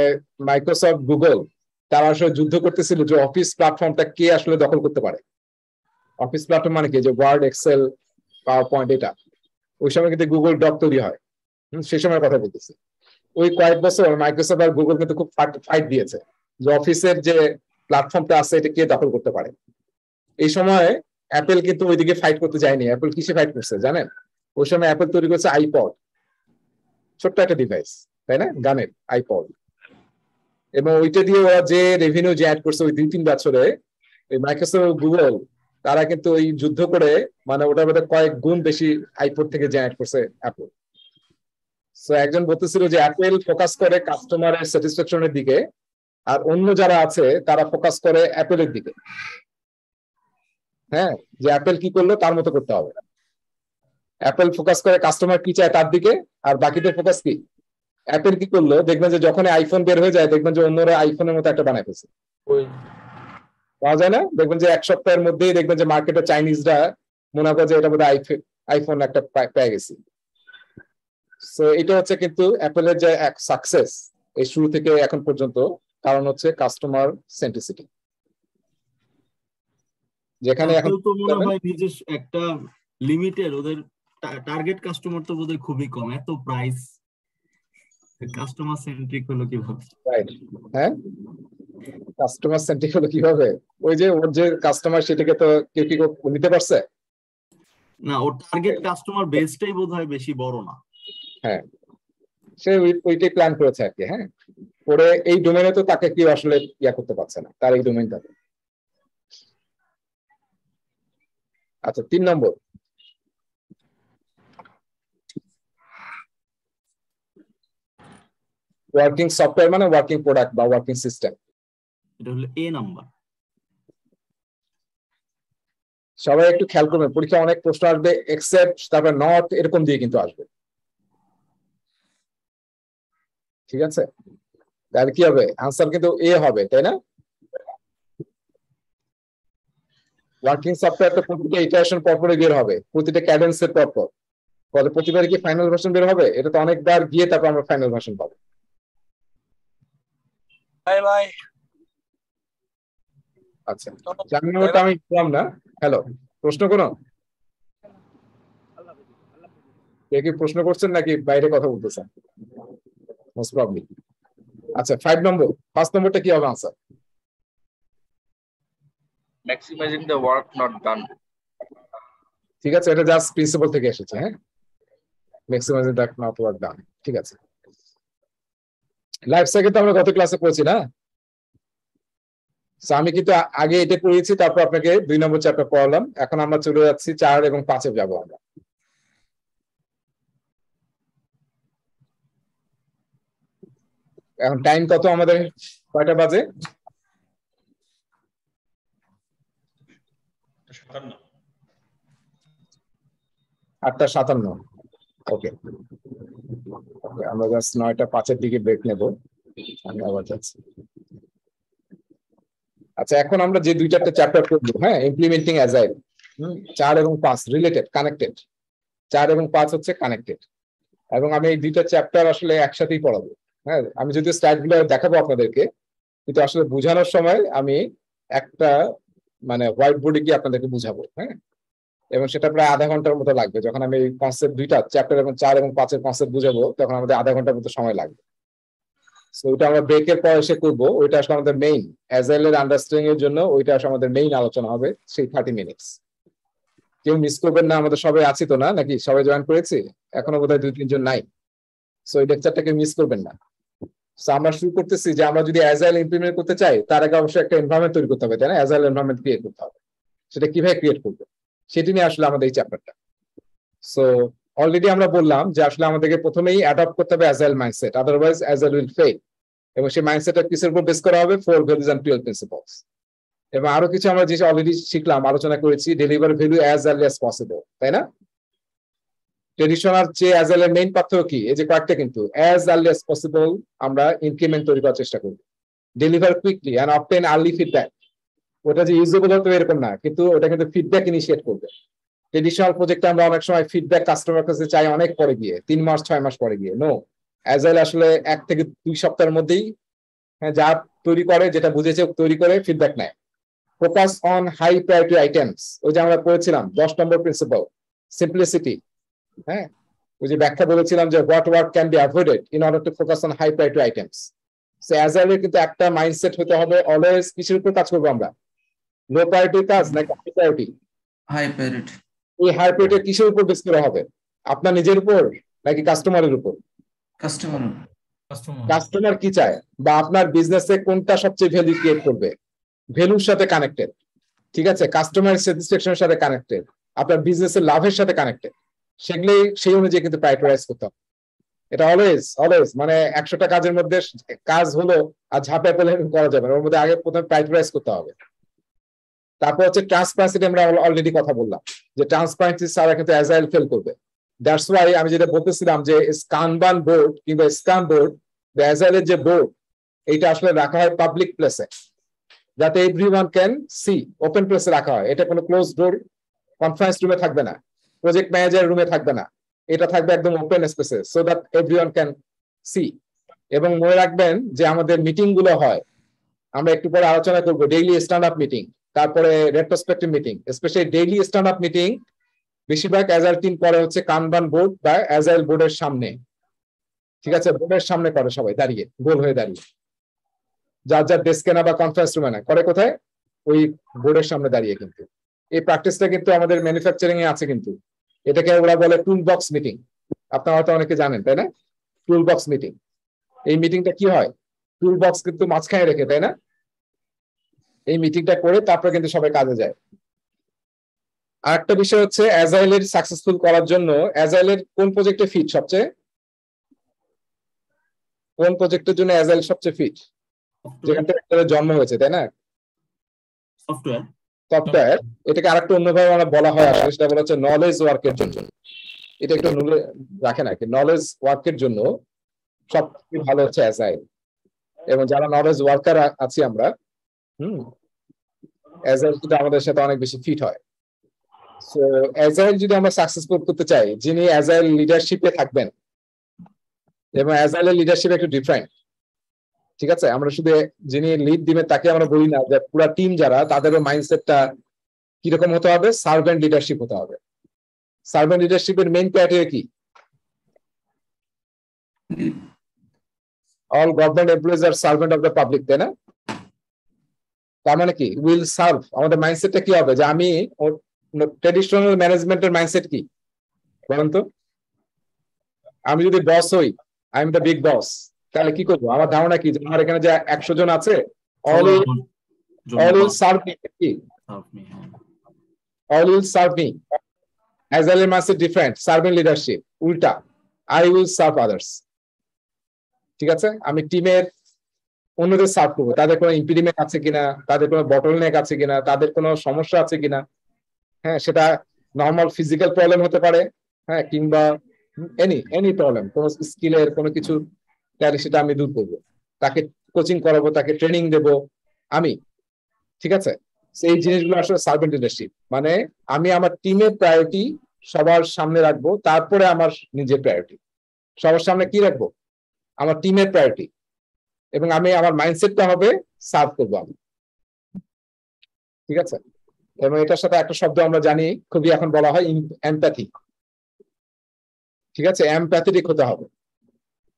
মাইক্রোসফট, গুগল তারা আসলে যুদ্ধ করতেছিল যে অফিস প্ল্যাটফর্মটা কে আসলে দখল করতে পারে। অফিস প্ল্যাটফর্ম মানে কি, যে ওয়ার্ড, এক্সেল, পাওয়ার পয়েন্ট, এটা ওই সময় কিন্তু গুগল ডক তৈরি হয়, সেই সময় কথা বলতেছি। ওই কয়েক বছর মাইক্রোসফট আর গুগল কিন্তু খুব ফাইট দিয়েছে যে অফিসের যে প্ল্যাটফর্মটা আছে এটা কে দখল করতে পারে। এই সময় অ্যাপেল কিন্তু ওইদিকে ফাইট করতে যায়নি। অ্যাপেল কিসে ফাইট করছে জানেন? ওই সময় অ্যাপেল তৈরি করছে আইপড, ছোট্ট একটা ডিভাইস, তাই না, গানের আইপড। এবং ওইটা দিয়ে ওরা যে রেভিনিউ জেনারেট করছে ওই 2-3 বছরে, মাইক্রোসফট, গুগল তারা কিন্তু ওই যুদ্ধ করে মানে ওটার মধ্যে কয়েক গুণ বেশি আইপড থেকে জেনারেট করছে অ্যাপল। সো একজন বলতেছিল যে অ্যাপেল ফোকাস করে কাস্টমারের স্যাটিসফ্যাকশনের দিকে, আর অন্য যারা আছে তারা ফোকাস করে অ্যাপেলের দিকে। হ্যাঁ, যে অ্যাপেল কি করলো তার মতো করতে হবে। অ্যাপেল ফোকাস করে কাস্টমার কি চায় তার দিকে, আর বাকিদের ফোকাস কি। অ্যাপেল কি করলো, দেখবেন যে যখন আইফোন বের হয়ে যায় দেখবেন যে অন্যরা আইফোনের মতো একটা বানায় ফেলছে, পাওয়া যায় না? দেখবেন যে 1 সপ্তাহের মধ্যেই দেখবেন যে মার্কেটে চাইনিজরা মনে করে যে এটা বোধহয় আইফোন একটা পেয়ে গেছি। সো এটা হচ্ছে কিন্তু অ্যাপেলের যে এক সাকসেস এই শুরু থেকে এখন পর্যন্ত, কারণ হচ্ছে কাস্টমার সেন্ট্রিসিটি। যেখানে এখন তো মনে হয় নিজস্ব একটা লিমিটেড, ওদের টার্গেট কাস্টমার তো বোধহয় খুবই কম, এত প্রাইস কাস্টমার সেন্ট্রিক হলো কিভাবে? রাইট, হ্যাঁ, কাস্টমার সেন্ট্রিক হলো কিভাবে? ওই যে ওর যে কাস্টমার সেটাকে তো কেউ কি নিতে পারছে না, ওর টার্গেট কাস্টমার বেসটাই বোধহয় বেশি বড় না। হ্যাঁ, সে ওইটাই প্ল্যান করেছে আর কি। হ্যাঁ, পরে এই ডোমেনে তো তাকে কেউ আসলে করতে পারছে না, তার এই ডোমেনটাতে। আচ্ছা, 3 নম্বর, ওয়ার্কিং সফটওয়্যার মানে ওয়ার্কিং প্রোডাক্ট বা ওয়ার্কিং সিস্টেম। এটা হলো এ নাম্বার। সবাই একটু খেয়াল করবেন, পরীক্ষা অনেক প্রশ্ন আসবে এক্সেপ্ট তারপর নট এরকম দিয়ে কিন্তু আসবে, ঠিক আছে? তাহলে কি হবে, আনসার কিন্তু এ হবে, তাই না? ওয়ার্কিং সফটওয়্যার তো প্রতিটা ইটারেশন পরপরই বের হবে, প্রতিটা ক্যাডেন্সের পরপর। ফলে প্রতিবার কি ফাইনাল ভার্সন বের হবে? এটা তো অনেকবার গিয়ে তারপর আমরা ফাইনাল ভার্সন পাবো। আচ্ছা, 4 নম্বরটা আমি বললাম না। হ্যালো, প্রশ্ন কোনো? কে কি প্রশ্ন করছেন নাকি বাইরে কথা বলতেছেন? Most probably. আচ্ছা, 5 নম্বর, 5 নম্বরটা কি হবে answer? Maximizing the work not done. ঠিক আছে, এটা জাস্ট প্রিন্সিপাল থেকে এসেছে। হ্যাঁ, maximising the not work done, ঠিক আছে। লাইফ সাইকেল তো আমরা গত ক্লাসে পড়েছি না? আমি কিন্তু আগে এটা পড়িয়েছি, তারপর আপনাকে 2 নম্বর চ্যাপ্টার পড়ালাম। এখন আমরা চলে যাচ্ছি 4 এবং 5-এ যাবো আমরা। এখন টাইম কত আমাদের? কয়টা বাজে? 8:57। ওকে, আমরা জাস্ট 9:05-এর দিকে ব্রেক নেব, আমি আবার যাচ্ছি। আচ্ছা, এখন আমরা যে 2-4টা চ্যাপ্টার পড়বো, হ্যাঁ, ইমপ্লিমেন্টিং অ্যাজাইল, 4 এবং 5 রিলেটেড, কানেক্টেড। 4 এবং 5 হচ্ছে কানেক্টেড, এবং আমি এই 2টা চ্যাপ্টার আসলে একসাথেই পড়াবো। হ্যাঁ, আমি যদিও স্লাইডগুলো দেখাবো আপনাদেরকে, কিন্তু আসলে বোঝানোর সময় আমি একটা মানে হোয়াইট বোর্ডে গিয়ে আপনাদেরকে বুঝাবো। হ্যাঁ, এবং সেটা প্রায় আধা ঘন্টার মতো লাগবে। যখন আমি এই কনসেপ্ট 2টা চ্যাপ্টার এবং 4 এবং 5-এর কনসেপ্ট বুঝাবো, তখন আমাদের আধা ঘন্টার মতো সময় লাগবে। সো ওইটা আমরা ব্রেকের পর এসে করবো। ওইটা আসলে আমাদের মেইন অ্যাজাইলের আন্ডারস্ট্যান্ডিং এর জন্য, ওইটা আসলে আমাদের মেইন আলোচনা হবে সেই 30 মিনিটস। কেউ মিস করবেন না, আমাদের সবাই আছি তো না নাকি? সবাই জয়েন করেছি? এখনো বোধহয় 2-3 জন নাই। সো এই লেকচারটাকে মিস করবেন না। সো আমরা শুরু করতেছি যে আমরা যদি অ্যাজাইল ইমপ্লিমেন্ট করতে চাই তার আগে অবশ্যই একটা এনভায়রনমেন্ট তৈরি করতে হবে, তাই না? অ্যাজাইল এনভায়রনমেন্ট ক্রিয়েট করতে হবে। সেটা কিভাবে ক্রিয়েট করবে সেটি নিয়ে আসলে আমাদের এই চ্যাপ্টারটা। সো অলরেডি আমরা বললাম যে আসলে আমাদেরকে প্রথমেই অ্যাডপ্ট করতে হবে agile mindset, otherwise agile will fail. এবং সেই মাইন্ডসেটটা কিসের উপর বেস করা হবে? 4 ভ্যালুজ এন্ড 12 প্রিন্সিপলস। এবং আরো কিছু আমরা যে অলরেডি শিখলাম, আলোচনা করেছি, deliver value as early as possible, তাই না? ট্রেডিশনাল যে অ্যাজাইলের মেইন পার্থক্য কি? এই যে কয়েকটা কিন্তু অ্যাজ আর্লি অ্যাজ পসিবল আমরা ইনক্রিমেন্ট তৈরি করার চেষ্টা করব, deliver quickly and obtain early feedback. ওটা যে ইউজেবল হবে এরকম না, কিন্তু ওটা কিন্তু ফিডব্যাক ইনিশিয়েট করবে। ট্রেডিশনাল প্রজেক্টে আমরা অনেক সময় ফিডব্যাক কাস্টমার কাছে চাই অনেক পরে গিয়ে, 3 মাস 6 মাস পরে গিয়ে। নো, অ্যাজাইল আসলে 1 থেকে 2 সপ্তাহের মধ্যেই যা তৈরি করে, যেটা বুঝেছে তৈরি করে ফিডব্যাক নেয়। Focus on high priority items, ওই যে আমরা পড়েছিলাম 10 নম্বর প্রিন্সিপাল, সিম্পলিসিটি। হ্যাঁ, ওই যে ব্যাখ্যা বলেছিলাম যে what work can be avoided in order to focus on high priority items. So অ্যাজাইলের কিন্তু একটা মাইন্ডসেট হতে হবে, অলওয়েজ কিসের উপর কাজ করবো আমরা? লো প্রায়োরিটি কাজ নাকি হাই প্রায়োরিটি? High priority. এই হাই প্রায়োরিটি কিসের উপর বেস করা হবে? আপনার নিজের উপর নাকি কাস্টমারের উপর? কাস্টমার। কাস্টমার কি চায় বা আপনার বিজনেসে কোনটা সবচেয়ে ভ্যালু ক্রিয়েট করবে, ভ্যালুর সাথে কানেক্টেড। ঠিক আছে, কাস্টমার স্যাটিসফ্যাকশনের সাথে কানেক্টেড, আপনার বিজনেসের লাভের সাথে কানেক্টেড, সেগুলোই সেই অনুযায়ী কিন্তু প্রায়োরিটাইজ করতে হবে। এটা অলওয়েজ মানে 100টা কাজের মধ্যে কাজ হলো আর ঝাঁপায় পেলে করা যাবে না, ওর মধ্যে আগে প্রথমে প্রায়োরিটাইজ করতে হবে। তারপর হচ্ছে ট্রান্সপারেন্সি, আমরা অলরেডি কথা বললাম যে ট্রান্সপারেন্সি ছাড়া কিন্তু অ্যাজাইল ফেল করবে। দ্যাটস ওয়াই আমি যেটা বলতেছিলাম যে কানবান বোর্ড কিংবা স্ক্রাম বোর্ড, অ্যাজাইলের যে বোর্ড, এইটা আসলে রাখা হয় পাবলিক প্লেসে, যাতে এভরিওয়ান ক্যান সি, ওপেন প্লেসে রাখা হয়। এটা কোনো ক্লোজ ডোর কনফারেন্স রুমে থাকবে না, প্রজেক্ট ম্যানেজার রুমে থাকবে না, এটা থাকবে একদম ওপেন স্পেসে, so that everyone can see. এবং মনে রাখবেন যে আমাদের মিটিং গুলো হয়, আমরা একটু পরে আলোচনা করবো, ডেইলি স্ট্যান্ড আপ মিটিং, তারপরে retrospective meeting. Specially daily stand up meeting বেশিরভাগ অ্যাজাইল টিম করে হচ্ছে কানবান বোর্ড বা অ্যাজাইল বোর্ডের সামনে। ঠিক আছে, বোর্ডের সামনে করে সবাই দাঁড়িয়ে, গোল হয়ে দাঁড়িয়ে, যার যার ডেস্কে না বা কনফারেন্স রুমে না, করে কোথায়? ওই বোর্ডের সামনে দাঁড়িয়ে। কিন্তু এই প্র্যাকটিসটা কিন্তু আমাদের ম্যানুফ্যাকচারিং এ আছে কিন্তু, এটাকে ওরা বলে টুল বক্স মিটিং। আপনারা হয়তো অনেকে জানেন, তাই না? Tool box meeting. এই মিটিংটা কি হয়? টুল বক্স কিন্তু মাঝখানে রেখে, তাই না? এই মিটিংটা করে তারপরে কিন্তু সবাই কাজে যায়। আর একটা বিষয় হচ্ছে অ্যাজাইলের সাকসেসফুল করার জন্য অ্যাজাইলের কোন প্রজেক্টে ফিট সবচেয়ে? কোন প্রজেক্টের জন্য অ্যাজাইল সবচেয়ে ফিট? যেখান থেকে জন্ম হয়েছে, তাই না? সফটওয়্যার। এটাকে আরেকটা অন্যভাবে আমরা বলা হয় আসলে, সেটা বলা হচ্ছে নলেজ ওয়ার্কের জন্য। এটা একটু রাখেন আর কি, নলেজ ওয়ার্কের জন্য সবচেয়ে ভালো হচ্ছে অ্যাজাইল। এবং যারা নলেজ ওয়ার্কার আছি আমরা, অ্যাজাইল কিন্তু আমাদের সাথে অনেক বেশি ফিট হয়। সো অ্যাজাইল যদি আমরা সাকসেসফুল করতে চাই, যিনি অ্যাজাইল লিডারশিপে থাকবেন, এবং অ্যাজাইলের লিডারশিপ একটু ডিফারেন্ট। ঠিক আছে, আমরা শুধু যিনি লিড দিবেন তাকে আমরা বলি না, যে পুরো টিম যারা, তাদেরও মাইন্ডসেটটা কিরকম হতে হবে? সার্ভেন্ট লিডারশিপ হতে হবে। সার্ভেন্ট লিডারশিপের মেইন ক্রাইটেরিয়া কি? অল গভর্নমেন্ট এমপ্লয়িজ আর সার্ভেন্ট অফ দ্য পাবলিক, তাই না? তার মানে কি? Will serve. আমাদের মাইন্ডসেটটা কি হবে? যে আমি, ট্রেডিশনাল ম্যানেজমেন্টের মাইন্ডসেট কি বলেন তো? আমি যদি বস হই, আই এম দ্য বিগ বস, তাহলে কি করবো? আমার ধারণা কি, আমার এখানে যে 100 জন আছে, অল উইল সার্ভ মি। কি? All will serve me. অ্যাজাইলের মাইন্ডসেট ডিফারেন্ট, সার্ভেন্ট লিডারশিপ উল্টা, আই উইল সার্ভ আদার্স। ঠিক আছে, আমি টিমের অন্যদের সার্ভ করবো, তাদের কোনো ইম্পিডিমেন্ট আছে কিনা, তাদের কোনো বটলনেক আছে কিনা, তাদের কোনো সমস্যা আছে কিনা। হ্যাঁ, সেটা নর্মাল ফিজিক্যাল প্রবলেম হতে পারে, হ্যাঁ, কিংবা এনি প্রবলেম, কোনো স্কিলের কোনো কিছু, তাহলে সেটা আমি দূর করবো, তাকে কোচিং করাবো, তাকে ট্রেনিং দেবো আমি। ঠিক আছে, এই জিনিসগুলো আসলে সার্ভেন্ট লিডারশিপ। মানে আমি আমার টিমের প্রায়োরিটি সবার সামনে রাখবো, তারপরে আমার নিজের প্রায়োরিটি। সবার সামনে কি রাখবো? আমার টিমের প্রায়োরিটি, এবং আমি আমার মাইন্ডসেটটা হবে সার্ভ করবো আমি। ঠিক আছে, এবং এটার সাথে একটা শব্দ আমরা জানি খুবই এখন বলা হয় এমপ্যাথি। ঠিক আছে, এমপ্যাথেটিক হতে হবে,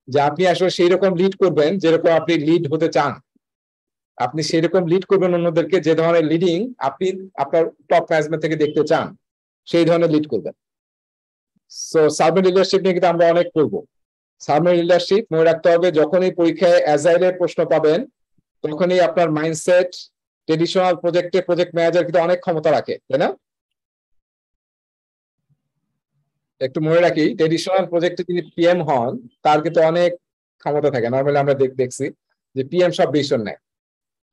যে আপনি আসলে সেই রকম লিড করবেন যেরকম আপনি লিড হতে চান। আপনি সেই রকম লিড করবেন অন্যদেরকে, যে ধরনের লিডিং আপনি আপনার টপ ম্যানেজমেন্ট থেকে দেখতে চান, সেই ধরনের লিড করবেন। সো সার্ভেন্ট লিডারশিপ নিয়ে কিন্তু আমরা অনেক করবো। সার্ভেন্ট লিডারশিপ মনে রাখতে হবে, যখনই পরীক্ষায় অ্যাজাইলের প্রশ্ন পাবেন তখনই আপনার মাইন্ডসেট, ট্রেডিশনাল প্রজেক্টে প্রজেক্ট ম্যানেজার কিন্তু অনেক ক্ষমতা রাখে, তাই না? একটু মনে রাখি, ট্রেডিশনাল প্রজেক্টে যিনি পিএম হন তার কিন্তু অনেক ক্ষমতা থাকে। নর্মালি আমরা দেখছি যে পিএম সব ডিসিশন নেয়,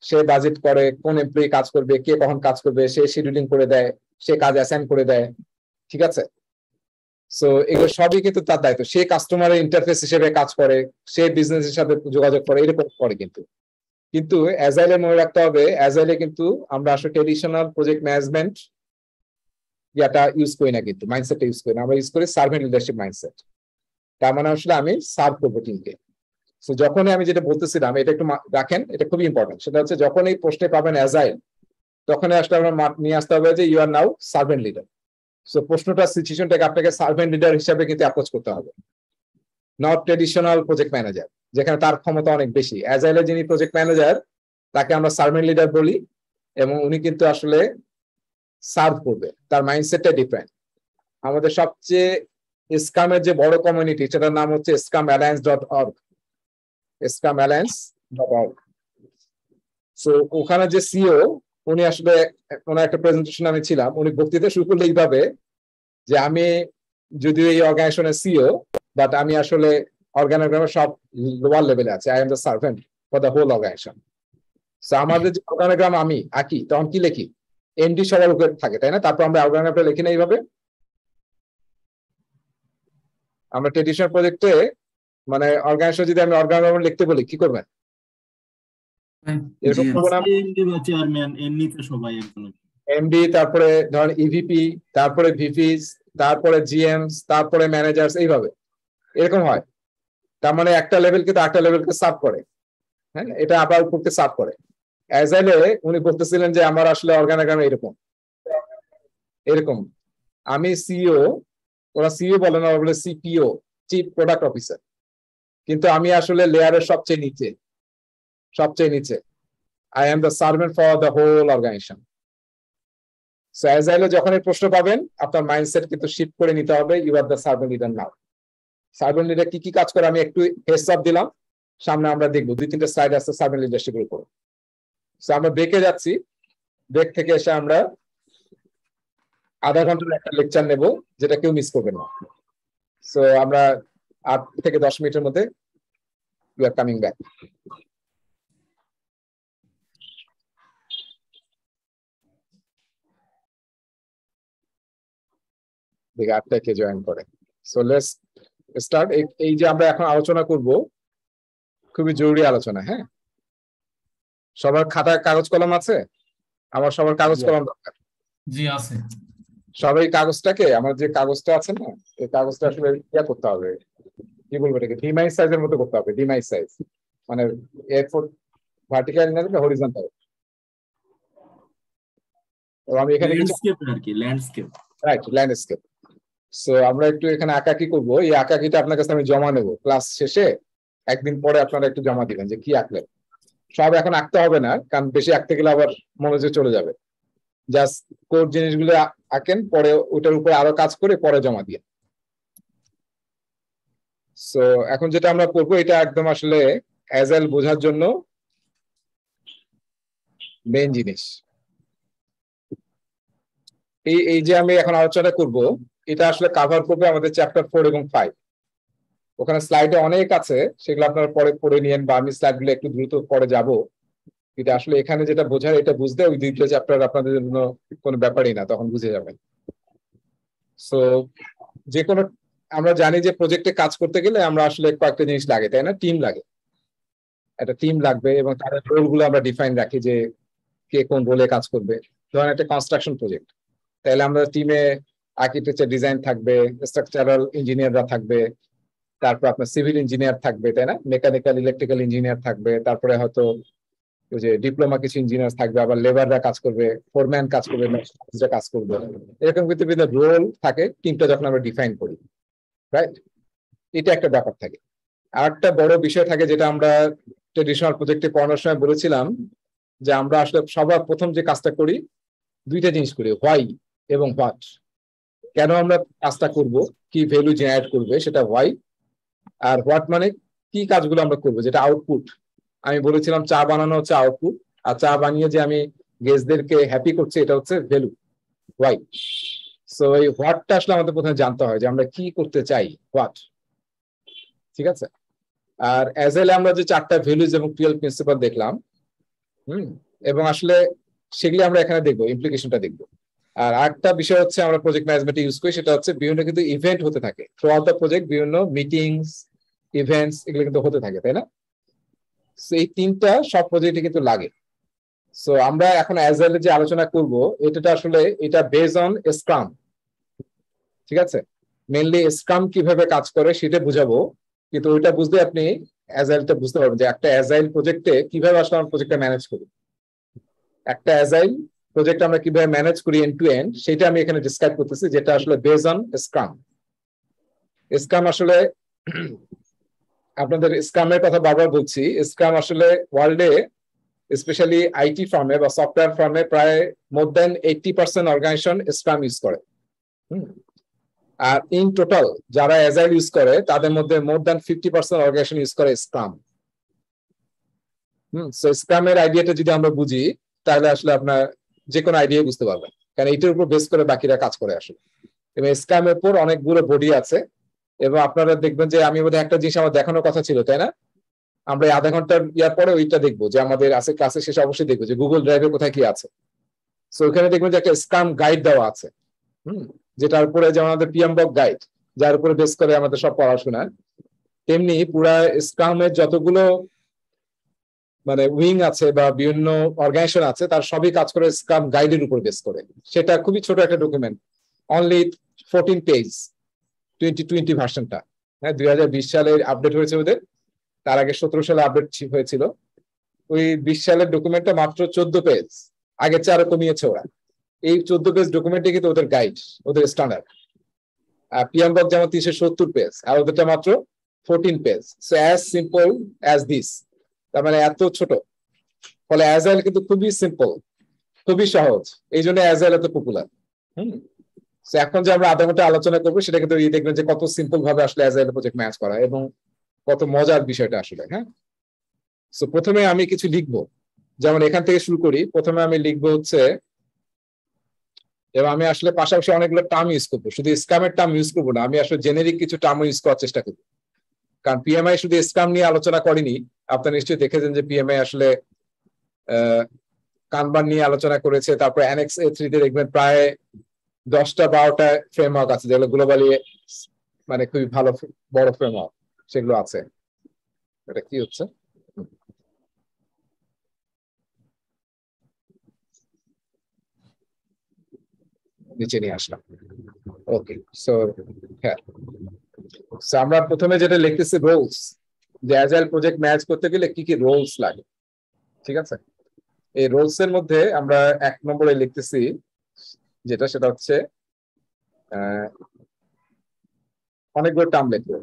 সে বাজেট করে, কোন এমপ্লয়ি কাজ করবে, কে কখন কাজ করবে, সে শিডিউলিং করে দেয়, সে কাজ অ্যাসাইন করে দেয়, ঠিক আছে? সো এগুলো সবই কিন্তু তার দায়িত্ব। সে কাস্টমারের ইন্টারফেস হিসেবে কাজ করে, সে বিজনেসের সাথে যোগাযোগ করে, এরকম করে। কিন্তু অ্যাজাইলে মনে রাখতে হবে, অ্যাজাইলে কিন্তু আমরা আসলে ট্রেডিশনাল প্রজেক্ট ম্যানেজমেন্ট ইয়াটা ইউজ করি না, কিন্তু মাইন্ডসেটটা ইউজ করি না, আমরা ইউজ করি সার্ভেন্ট লিডারশিপ মাইন্ডসেট। তার মানে আসলে আমি সার্ভ করবো টিমকে। সো যখনই আমি যেটা বলতেছিলাম, এটা একটু রাখেন, এটা খুবই ইম্পর্টেন্ট। সেটা হচ্ছে যখন এই প্রশ্নে পাবেন অ্যাজাইল, তখনই আসলে আমরা নিয়ে আসতে হবে যে you are now servant leader. So প্রশ্নটা, সিচুয়েশনটাকে আপনাকে সার্ভেন্ট লিডার হিসাবে কিন্তু অ্যাপ্রোচ করতে হবে, নট ট্রেডিশনাল প্রজেক্ট ম্যানেজার, যেখানে তার ক্ষমতা অনেক বেশি। অ্যাজাইলের যিনি প্রজেক্ট ম্যানেজার তাকে আমরা সার্ভেন্ট লিডার বলি, এবং উনি কিন্তু আসলে সার্ভ করবে, তার মাইন্ডসেটটা ডিফারেন্ট। আমাদের সবচেয়ে স্কামের যে বড় কমিউনিটি, সেটার নাম হচ্ছে scamAlliance.org, scamAlliance.org। সো ওখানে যে সিও, উনি আসলে ওনার একটা প্রেজেন্টেশন আমি ছিলাম, উনি বক্তৃতা শুরু করলে এইভাবে যে আমি যদিও এই অর্গানাইজেশনের সিও, বাট আমি আসলে অর্গানাইজেশনের সব লোয়ার লেভেলে আছে, I am the servant for the whole organisation. So আমাদের যে অর্গানাইগ্রাম আমি আঁকি, তখন কি লিখি? এমডি সবার উপরে থাকে, তাই না? তারপর আমরা অর্গানাইগ্রামটা লিখি না এইভাবে। আমরা ট্রেডিশনাল প্রজেক্টে মানে অর্গানাইজেশন যদি আমি অর্গানাইগ্রাম লিখতে বলি, কি করবেন? এরকম করবো না? চেয়ারম্যান, এমনিতে সবাই একজন এমডি, তারপরে ধরেন ইভিপি, তারপরে ভিপিস, তারপরে জিএমস, তারপরে ম্যানেজার্স, এইভাবে এরকম হয়। তার মানে একটা লেভেল কিন্তু একটা লেভেলকে সার্ভ করে, হ্যাঁ, এটা আবার উপরকে সার্ভ করে। অ্যাজাইলে উনি বলতেছিলেন যে আমার আসলে অর্গানাইগ্রাম এরকম আমি সিইও, ওরা সিইও বলে না, বলে সিপিও, চিফ প্রোডাক্ট অফিসার, কিন্তু আমি আসলে লেয়ারের সবচেয়ে নিচে। I am the servant for the whole organisation. So অ্যাজাইলে যখন এই প্রশ্ন পাবেন, আপনার মাইন্ডসেট কিন্তু শিফট করে নিতে হবে, you are the servant leader now. Servant leader কি কি কাজ করে আমি একটু হেডস আপ দিলাম, সামনে আমরা দেখবো 2-3টা স্লাইড আছে সার্ভেন্ট লিডারশিপের উপর। সো আমরা ব্রেকে যাচ্ছি, ব্রেক থেকে এসে আমরা আধা ঘন্টার একটা লেকচার নেব, যেটা কেউ মিস করবে না। সো আমরা 8 থেকে 10 মিনিটের মধ্যে we are coming back. দেখি 8টায় কে জয়েন করে। So let's start. এই যে আমরা এখন আলোচনা করব, খুবই জরুরি আলোচনা। হ্যাঁ, সবার খাতা কাগজ কলম আছে? আমার সবার কাগজ কলম দরকার। জি আছে। সবাই কাগজটাকে, আমার যে কাগজটা আছে না, এই কাগজটা আসলে ইয়া করতে হবে, কি বলবো এটাকে, ডিমাইজ সাইজের মতো করতে হবে। ডিমাইজ সাইজ মানে A4 ভার্টিক্যাল না, হরিজন্টাল। তো আমি এখানে ল্যান্ডস্কেপ আর কি, ল্যান্ডস্কেপ, রাইট, ল্যান্ডস্কেপ। সো আমরা একটু এখানে আঁকাকি করব। এই আঁকাকিটা আপনার কাছে আমি জমা নেব ক্লাস শেষে, একদিন পরে আপনারা একটু জমা দিবেন যে কি আঁকলেন। সব এখন আঁকতে হবে না, কারণ বেশি আঁকতে গেলে আবার মনোযোগ চলে যাবে। জাস্ট কোর জিনিসগুলো আঁকেন, পরে ওটার উপরে আরো কাজ করে পরে জমা দিয়ে। সো এখন যেটা আমরা করবো, এটা একদম আসলে অ্যাজাইল বোঝার জন্য মেইন জিনিস। এই যে আমি এখন আলোচনা করব, এটা আসলে কাভার করবে আমাদের চ্যাপ্টার 4 এবং 5। ওখানে স্লাইডে অনেক আছে, সেগুলো আপনারা পরে পড়ে নিয়েন, বা আমি স্লাইডগুলো একটু দ্রুত পরে যাব। এটা আসলে এখানে যেটা বোঝার, এটা বুঝতে ওই 2টা চ্যাপ্টার আপনাদের জন্য কোনো ব্যাপারই না, তখন বুঝে যাবেন। সো যে কোনো, আমরা জানি যে প্রজেক্টে কাজ করতে গেলে আমরা আসলে কয়েকটা জিনিস লাগে, তাই না? টিম লাগে, একটা টিম লাগবে, এবং তাদের রোলগুলো আমরা ডিফাইন রাখি যে কে কোন রোলে কাজ করবে। ধরেন একটা কনস্ট্রাকশন প্রজেক্ট, তাহলে আমরা টিমে আর্কিটেকচার, ডিজাইন থাকবে, স্ট্রাকচারাল ইঞ্জিনিয়াররা থাকবে, তারপর আপনার সিভিল ইঞ্জিনিয়ার থাকবে, তাই না? মেকানিক্যাল, ইলেকট্রিক্যাল ইঞ্জিনিয়ার থাকবে, তারপরে হয়তো ওই যে ডিপ্লোমা কিছু ইঞ্জিনিয়ার থাকবে, আবার লেবাররা কাজ করবে, ফোরম্যান কাজ করবে, মেশিনিস্টরা কাজ করবে। এরকম কিন্তু বিভিন্ন রোল থাকে টিমটা যখন আমরা ডিফাইন করি, রাইট? এটা একটা ব্যাপার থাকে। আর একটা বড় বিষয় থাকে, যেটা আমরা ট্রেডিশনাল প্রজেক্টে পড়ানোর সময় বলেছিলাম, যে আমরা আসলে সবার প্রথম যে কাজটা করি, 2টা জিনিস করি, হোয়াই এবং হোয়াট। কেন আমরা কাজটা করব, কি ভ্যালু জেনারেট করবে সেটা হোয়াই, আর হোয়াট মানে কি কাজগুলো আমরা করবো, যেটা আউটপুট। আমি বলেছিলাম চা বানানো হচ্ছে আউটপুট, আর চা বানিয়ে যে আমি গেস্টদেরকে হ্যাপি করছি এটা হচ্ছে ভ্যালু, হোয়াই। সো এই হোয়াটটা আসলে আমাদের প্রথমে জানতে হয় যে আমরা কি করতে চাই, হোয়াট। ঠিক আছে। আর অ্যাজ এল আমরা যে 4টা ভ্যালুজ এবং 12 প্রিন্সিপাল দেখলাম, এবং আসলে সেগুলি আমরা এখানে দেখবো, ইমপ্লিকেশনটা দেখবো। আর আরেকটা বিষয় হচ্ছে আমরা প্রজেক্ট ম্যানেজমেন্টে ইউজ করি, সেটা হচ্ছে বিভিন্ন কিন্তু ইভেন্ট হতে থাকে থ্রু আউট দ্য প্রজেক্ট, বিভিন্ন মিটিংস, ইভেন্টস এগুলো কিন্তু হতে থাকে, তাই না? এই 3টা সব প্রজেক্টে কিন্তু লাগে। সো আমরা এখন অ্যাজাইল যে আলোচনা করব এটা আসলে এটা বেজ অন স্ক্রাম। ঠিক আছে, মেইনলি স্ক্রাম কিভাবে কাজ করে সেটা বুঝাবো, কিন্তু ওইটা বুঝতে আপনি অ্যাজাইলটা বুঝতে পারবেন যে একটা অ্যাজাইল প্রজেক্টে কিভাবে আসলে আমরা প্রজেক্টটা ম্যানেজ করি। একটা অ্যাজাইল প্রজেক্ট আমরা কিভাবে ম্যানেজ করি এন্ড টু এন্ড, সেটা আমি এখানে ডিসক্রাইব করতেছি, যেটা আসলে বেজ অন স্ক্রাম। স্ক্রাম আসলে আপনাদের স্ক্রামের কথা বারবার বলছি, স্ক্রাম আসলে ওয়ার্ল্ডে স্পেশালি আইটি ফার্মে বা সফটওয়্যার ফার্মে প্রায় মোর দেন 80% অর্গানাইজেশন স্ক্রাম ইউজ করে। আর ইন টোটাল যারা অ্যাজাইল ইউজ করে তাদের মধ্যে মোর দেন 50% অর্গানাইজেশন ইউজ করে স্ক্রাম। সো স্ক্রামের আইডিয়াটা যদি আমরা বুঝি তাহলে আসলে আপনার যে কোনো আইডিয়া বুঝতে পারবেন, কারণ এইটার উপর বেস করে বাকিরা কাজ করে আসলে। এবং স্ক্রামের উপর অনেকগুলো বডি আছে, এবং আপনারা দেখবেন যে আমি বোধহয় একটা জিনিস আমার দেখানোর কথা ছিল, তাই না? আমরা আধা ঘন্টার ইয়ার পরে ওইটা দেখবো যে আমাদের আছে ক্লাসে শেষে অবশ্যই দেখবো যে গুগল ড্রাইভে কোথায় কি আছে। সো ওখানে দেখবেন যে একটা স্ক্রাম গাইড দেওয়া আছে, যেটার উপরে যেমন আমাদের পিএমবক গাইড, যার উপরে বেস করে আমাদের সব পড়াশোনা, তেমনি পুরা স্ক্রামের যতগুলো মানে উইং আছে বা বিভিন্ন অর্গানাইজেশন আছে তার সবই কাজ করে স্ক্রাম গাইডের উপর বেস করে। সেটা খুবই ছোট একটা ডকুমেন্ট, অনলি 14 পেজ, 2020 ভার্সনটা। হ্যাঁ, 2020 সালে আপডেট হয়েছে ওদের, তার আগে 17 সালে আপডেট হয়েছিল। ওই 20 সালের ডকুমেন্টটা মাত্র 14 পেজ, আগের চেয়ে আরো কমিয়েছে ওরা। এই 14 পেজ ডকুমেন্টে কিন্তু ওদের গাইড, ওদের স্ট্যান্ডার্ড। পিএমবক যেমন 370 পেজ, আর ওদেরটা মাত্র 14 page. So as simple as this, তার মানে এত ছোট। ফলে অ্যাজাইল কিন্তু খুবই সিম্পল, খুবই সহজ, এই জন্য অ্যাজাইল এত পপুলার। এখন যে আমরা আধা ঘন্টা আলোচনা করবো সেটা কিন্তু দেখবেন যে কত সিম্পল ভাবে আসলে অ্যাজাইল প্রজেক্ট ম্যানেজ করা এবং কত মজার বিষয়টা আসলে। হ্যাঁ, সো প্রথমে আমি কিছু লিখবো, যেমন এখান থেকে শুরু করি। প্রথমে আমি লিখবো হচ্ছে, এবং আমি আসলে পাশাপাশি অনেকগুলো টার্ম ইউজ করবো, শুধু স্ক্রামের টার্ম ইউজ করবো না, আমি আসলে জেনেরিক কিছু টার্ম ইউজ করার চেষ্টা করবো। কারণ পিএমআই শুধু স্ক্রাম নিয়ে আলোচনা করেনি, আপনারা নিশ্চয়ই দেখেছেন যে পিএমআই আসলে কানবান নিয়ে আলোচনা করেছে। তারপর অ্যানেক্স A3 তে দেখবেন প্রায় 10টা-12টা ফ্রেমওয়ার্ক আছে, যেগুলো গ্লোবালি মানে খুবই ভালো বড় ফ্রেমওয়ার্ক, সেগুলো আছে। এটা কি হচ্ছে, নিচে নিয়ে আসলাম। ওকে, সো হ্যাঁ, আমরা প্রথমে যেটা লিখতেছি রোলস, যে অ্যাজাইল প্রজেক্ট ম্যানেজ করতে গেলে কি কি রোলস লাগে। ঠিক আছে, এই রোলস এর মধ্যে আমরা 1 নম্বরে লিখতেছি যেটা, সেটা হচ্ছে অনেকগুলো টার্ম লিখবো,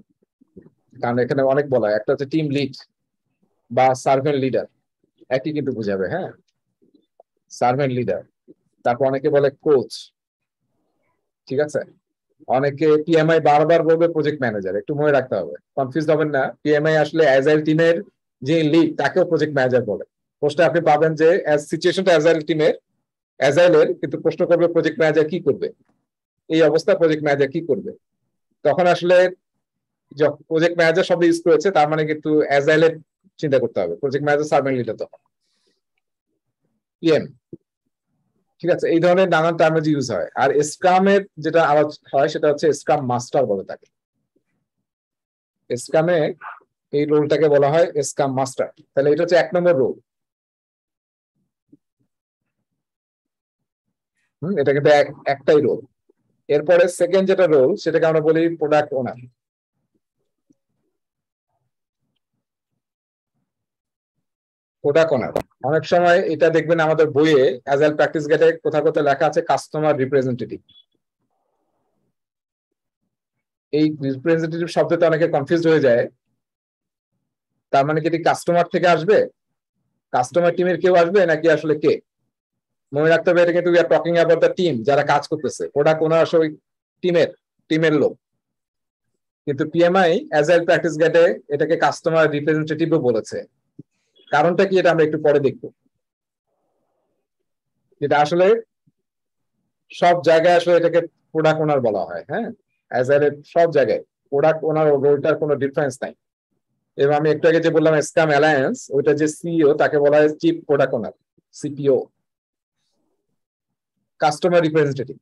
কারণ এখানে অনেক বলা হয়। একটা হচ্ছে টিম লিড বা সার্ভেন্ট লিডার, একই কিন্তু বুঝাবে। হ্যাঁ, সার্ভেন্ট লিডার। তারপর অনেকে বলে কোচ। ঠিক আছে, অনেকে পিএমআই বারবার বলবে প্রজেক্ট ম্যানেজার, একটু মনে রাখতে হবে, কনফিউজ হবেন না। পিএমআই আসলে অ্যাজাইল টিমের যে লিড তাকেও প্রজেক্ট ম্যানেজার বলে। প্রশ্নে আপনি পাবেন যে সিচুয়েশনটা অ্যাজাইল টিমের, অ্যাজাইলের, কিন্তু প্রশ্ন করবে প্রজেক্ট ম্যানেজার কি করবে, এই অবস্থা প্রজেক্ট ম্যানেজার কি করবে। তখন আসলে প্রজেক্ট ম্যানেজার শব্দ ইউজ করেছে, তার মানে কিন্তু অ্যাজাইলের চিন্তা করতে হবে, প্রজেক্ট ম্যানেজার সার্ভেন্ট লিডার তখন পিএম। ঠিক আছে, এই ধরনের নানান টার্মে ইউজ হয়। আর স্ক্রামের যেটা আলোচনা হয় সেটা হচ্ছে স্ক্রাম মাস্টার বলে তাকে। স্ক্রামে এই রোলটাকে বলা হয় স্ক্রাম মাস্টার। তাহলে এটা হচ্ছে 1 নম্বর রোল। এটা কিন্তু একটাই রোল। এরপরে সেকেন্ড যেটা রোল সেটাকে আমরা বলি প্রোডাক্ট ওনার। প্রোডাক্ট ওনার অনেক সময় এটা দেখবেন আমাদের বইয়ে অ্যাজাইল প্র্যাকটিস গাইডে কোথাও কোথাও লেখা আছে কাস্টমার রিপ্রেজেন্টেটিভ। এই রিপ্রেজেন্টেটিভ শব্দটা অনেকে কনফিউজ হয়ে যায়। তার মানে কি এটি কাস্টমার থেকে আসবে, কাস্টমার টিমের কেউ আসবে, নাকি আসলে কে? মনে রাখতে হবে এটা কিন্তু we are talking about the team যারা কাজ করতেছে। প্রোডাক্ট ওনার আসলে টিমের লোক, কিন্তু পিএমআই অ্যাজাইল প্র্যাকটিস গাইডে এটাকে কাস্টমার রিপ্রেজেন্টেটিভও বলেছে। কারণটা কি এটা আমরা একটু পরে দেখব। যেটা আসলে সব জায়গায় আসলে এটাকে প্রোডাক্ট ওনার বলা হয়। হ্যাঁ, অ্যাজাইলের সব জায়গায় প্রোডাক্ট ওনার রোলটার কোনো ডিফারেন্স নাই। এবং আমি একটু আগে যে বললাম স্কাম অ্যালায়েন্স, ওইটা যে সিইও তাকে বলা হয় চিফ প্রোডাক্ট ওনার, সিপিও, কাস্টমার রিপ্রেজেন্টেটিভ।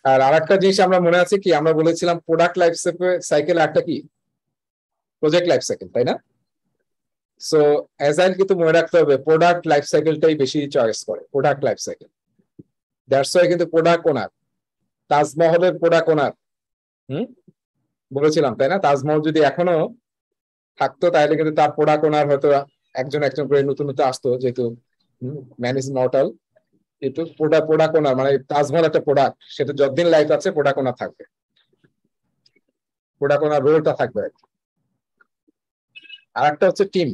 আর আরেকটা জিনিস আমরা মনে আছে কি, আমরা বলেছিলাম প্রোডাক্ট লাইফ সাইকেল একটা কি প্রজেক্ট লাইফ সাইকেল, তাই না? সো অ্যাজাইল কিন্তু মনে রাখতে হবে প্রোডাক্ট লাইফ সাইকেলটাই বেশি চয়েস করে, product life cycle. That's why কিন্তু প্রোডাক্ট ওনার, তাজমহলের প্রোডাক্ট ওনার বলেছিলাম, তাই না? তাজমহল যদি এখনো থাকতো তাহলে কিন্তু তার প্রোডাক্ট ওনার হয়তো একজন করে নতুন আসতো, যেহেতু ম্যান ইজ মর্টাল। কিন্তু প্রোডাক্ট ওনার মানে তাজমহল একটা প্রোডাক্ট, সেটা যতদিন লাইফ আছে প্রোডাক্ট ওনার থাকবে, প্রোডাক্ট ওনার রোলটা থাকবে। আর একটা হচ্ছে টিম,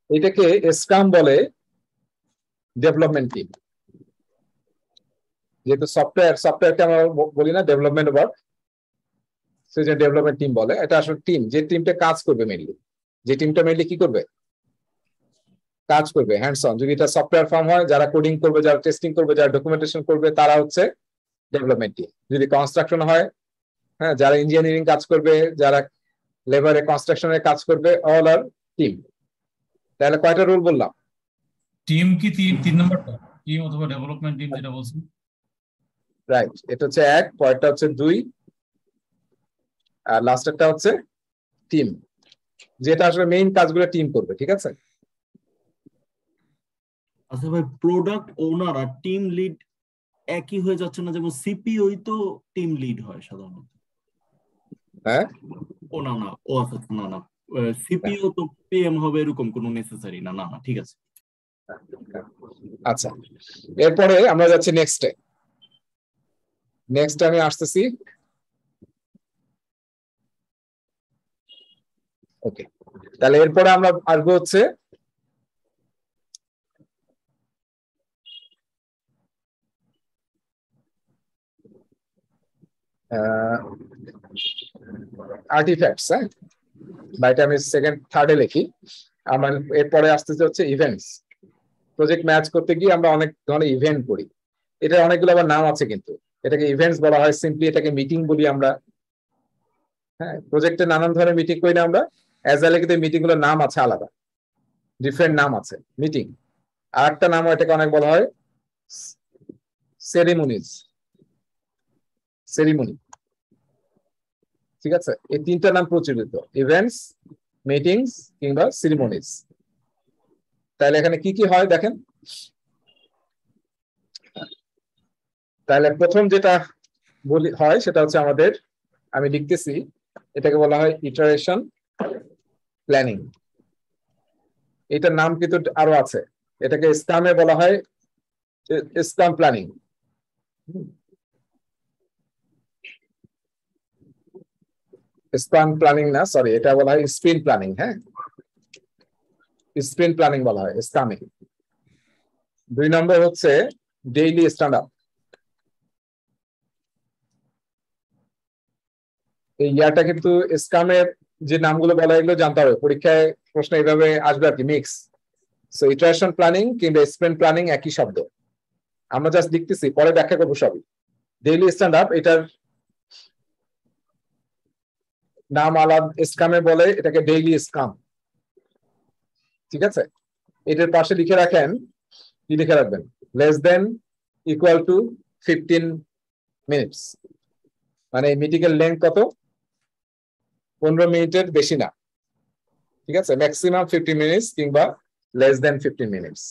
এটাকে স্ক্রাম বলে ডেভেলপমেন্ট টিম। যেহেতু সফটওয়্যারকে আমরা বলি না ডেভেলপমেন্ট ওয়ার্ক, সেই যে ডেভেলপমেন্ট টিম বলে। এটা আসলে টিম, যে টিমটা কাজ করবে মেইনলি, যে টিমটা মেইনলি কি করবে, কাজ করবে হ্যান্ডস অন। যদি এটা সফটওয়্যার ফার্ম হয়, যারা কোডিং করবে, যারা টেস্টিং করবে, যারা ডকুমেন্টেশন করবে, তারা হচ্ছে ডেভেলপমেন্ট টিম। যদি কনস্ট্রাকশন হয়, হ্যাঁ, যারা ইঞ্জিনিয়ারিং কাজ করবে, যারা লেবারে কনস্ট্রাকশনের কাজ করবে, অল আর টিম। তাহলে কয়টা রোল বললাম? টিম কি তিন নম্বরটা, টিম অথবা ডেভেলপমেন্ট টিম যেটা বলছেন, রাইট। এটা হচ্ছে 1, পরেরটা হচ্ছে 2, আর লাস্টেরটা হচ্ছে টিম, যেটা আসলে মেইন কাজগুলো টিম করবে। ঠিক আছে? আচ্ছা ভাই, প্রোডাক্ট ওনার আর টিম লিড একই হয়ে যাচ্ছে না? যেমন সিপিওই তো টিম লিড হয় সাধারণত। হ্যাঁ, ও না না, ও আচ্ছা না না, সিপিও তো পিএম হবে এরকম কোনো নেসেসারি না। না না, ঠিক আছে। আচ্ছা, এরপরে আমরা যাচ্ছি নেক্সটে। নেক্সট আমি আসতেছি। ওকে, তাহলে এরপরে আমরা আসবো হচ্ছে আর্টিফ্যাক্টস। হ্যাঁ, বা এটা আমি সেকেন্ড থার্ডে লিখি। আমার এরপরে আসতেছে হচ্ছে ইভেন্টস। প্রজেক্ট ম্যাচ করতে গিয়ে আমরা অনেক ধরনের ইভেন্ট করি, এটা অনেকগুলো আবার নাম আছে, কিন্তু এটাকে ইভেন্টস বলা হয়, সিম্পলি এটাকে মিটিং বলি আমরা। হ্যাঁ, প্রজেক্টে নানান ধরনের মিটিং করি না আমরা, অ্যাজাইলে কিন্তু মিটিং গুলোর নাম আছে আলাদা, ডিফারেন্ট নাম আছে মিটিং। আর একটা নাম এটাকে অনেক বলা হয় সেরিমনিজ, সেরিমনি। ঠিক আছে, এই তিনটা নাম প্রচলিত, ইভেন্টস, মিটিংস কিংবা সেরিমনিজ। তাহলে এখানে কি কি হয় দেখেন। তাহলে প্রথম যেটা বলি হয় সেটা হচ্ছে আমাদের, আমি লিখতেছি, এটাকে বলা হয় ইটারেশন প্ল্যানিং। এটার নাম কিন্তু আরো আছে, এটাকে স্কামে বলা হয় স্কাম প্ল্যানিং। স্পান প্ল্যানিং না, সরি, এটা বলা হয় স্প্রিন্ট প্ল্যানিং। হ্যাঁ, স্প্রিন্ট প্ল্যানিং বলা হয় স্কামে। 2 নম্বর হচ্ছে ডেইলি স্ট্যান্ড আপ। এই ইয়াটা কিন্তু স্কামের যে নামগুলো বলা, এগুলো জানতে হবে, পরীক্ষায় প্রশ্ন এইভাবে আসবে আর কি, মিক্স। সো ইটারেশন প্ল্যানিং কিংবা স্প্রিন্ট প্ল্যানিং একই শব্দ, আমরা জাস্ট লিখতেছি, পরে ব্যাখ্যা করবো সবই। ডেইলি স্ট্যান্ড আপ, এটার নাম আলাদা, স্কামে বলে এটাকে ডেইলি স্কাম। ঠিক আছে, এটার পাশে লিখে রাখেন, কি লিখে রাখবেন, less than equal to 15 minutes. মানে মিটিং এর লেন্থ কত, 15 মিনিটের বেশি না। ঠিক আছে, ম্যাক্সিমাম 15 মিনিটস কিংবা লেস দেন 15 মিনিটস।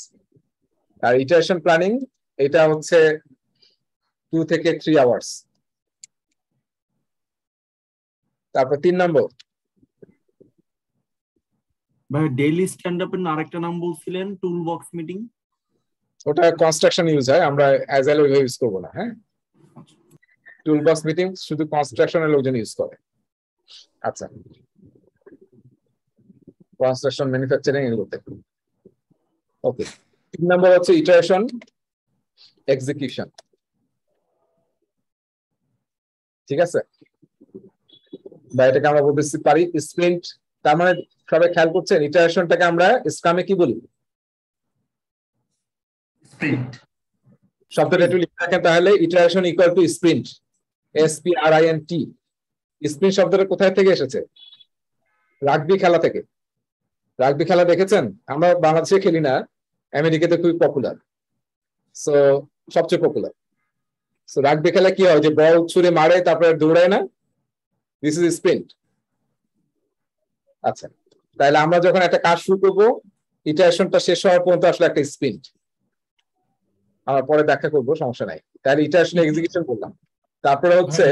আর ইটারেশন প্ল্যানিং, এটা হচ্ছে 2 থেকে 3 আওয়ার্স। তারপর 3 নম্বর, ভাই ডেইলি স্ট্যান্ড আপের আরেকটা নাম বলছিলেন, টুল বক্স মিটিং। ওটা কনস্ট্রাকশন ইউজ হয়, আমরা অ্যাজাইল ওইভাবে ইউজ করবো না। হ্যাঁ, টুল বক্স মিটিং শুধু কনস্ট্রাকশনের লোকজন ইউজ করে। আচ্ছা, কনস্ট্রাকশন, ম্যানুফ্যাকচারিং এগুলোতে। ওকে, 3 নম্বর হচ্ছে ইটারেশন এক্সিকিউশন। ঠিক আছে, বা এটাকে আমরা বলতে পারি স্প্রিন্ট। তার মানে সবাই খেয়াল করছেন ইটারেশনটাকে আমরা স্ক্রামে কি বলি? Sprint. শব্দটা একটু লিখে রাখেন তাহলে, iteration equal to sprint, SPRINT। Sprint শব্দটা কোথায় থেকে এসেছে? রাগবি খেলা থেকে। রাগবি খেলা দেখেছেন? আমরা বাংলাদেশে খেলি না, আমেরিকাতে খুবই পপুলার, সো সবচেয়ে পপুলার। সো রাগবি খেলা কি হয়, যে বল ছুঁড়ে মারে তারপরে দৌড়ায় না, দিস ইজ স্প্রিন্ট। আচ্ছা, তাহলে আমরা যখন একটা কাজ শুরু করবো, ইটারেশনটা শেষ হওয়ার পর্যন্ত আসলে একটা স্প্রিন্ট। আমরা পরে ব্যাখ্যা করবো, সমস্যা নাই। তাহলে ইটারেশন এক্সিকিউশন করলাম, তারপরে হচ্ছে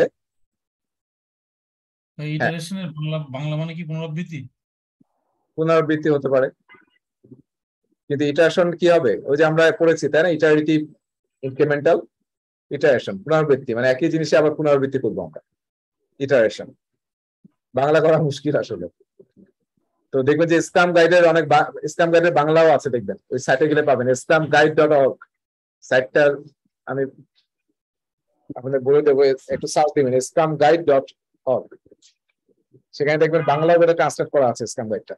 ইটারেশনের বাংলা মানে কি পুনরাবৃত্তি? পুনরাবৃত্তি হতে পারে, কিন্তু ইটারেশন কি হবে? ওই যে আমরা পড়েছি তাই না, ইটারেটিভ ইনক্রিমেন্টাল ইটারেশন, পুনরাবৃত্তি মানে একই জিনিসে আবার পুনরাবৃত্তি করবো আমরা। ইটারেশন বাংলা করা মুশকিল আসলে। তো দেখবেন যে স্ক্রাম গাইডের স্ক্রাম গাইডের বাংলাও আছে, দেখবেন ওই সাইটে গেলে পাবেন, scrumguide.org সাইটটার আমি আপনাদের বলে দেবো, একটু সার্চ দিবেন scrumguide.org, সেখানে দেখবেন বাংলা করে ট্রান্সলেট করা আছে স্ক্রাম গাইডটা।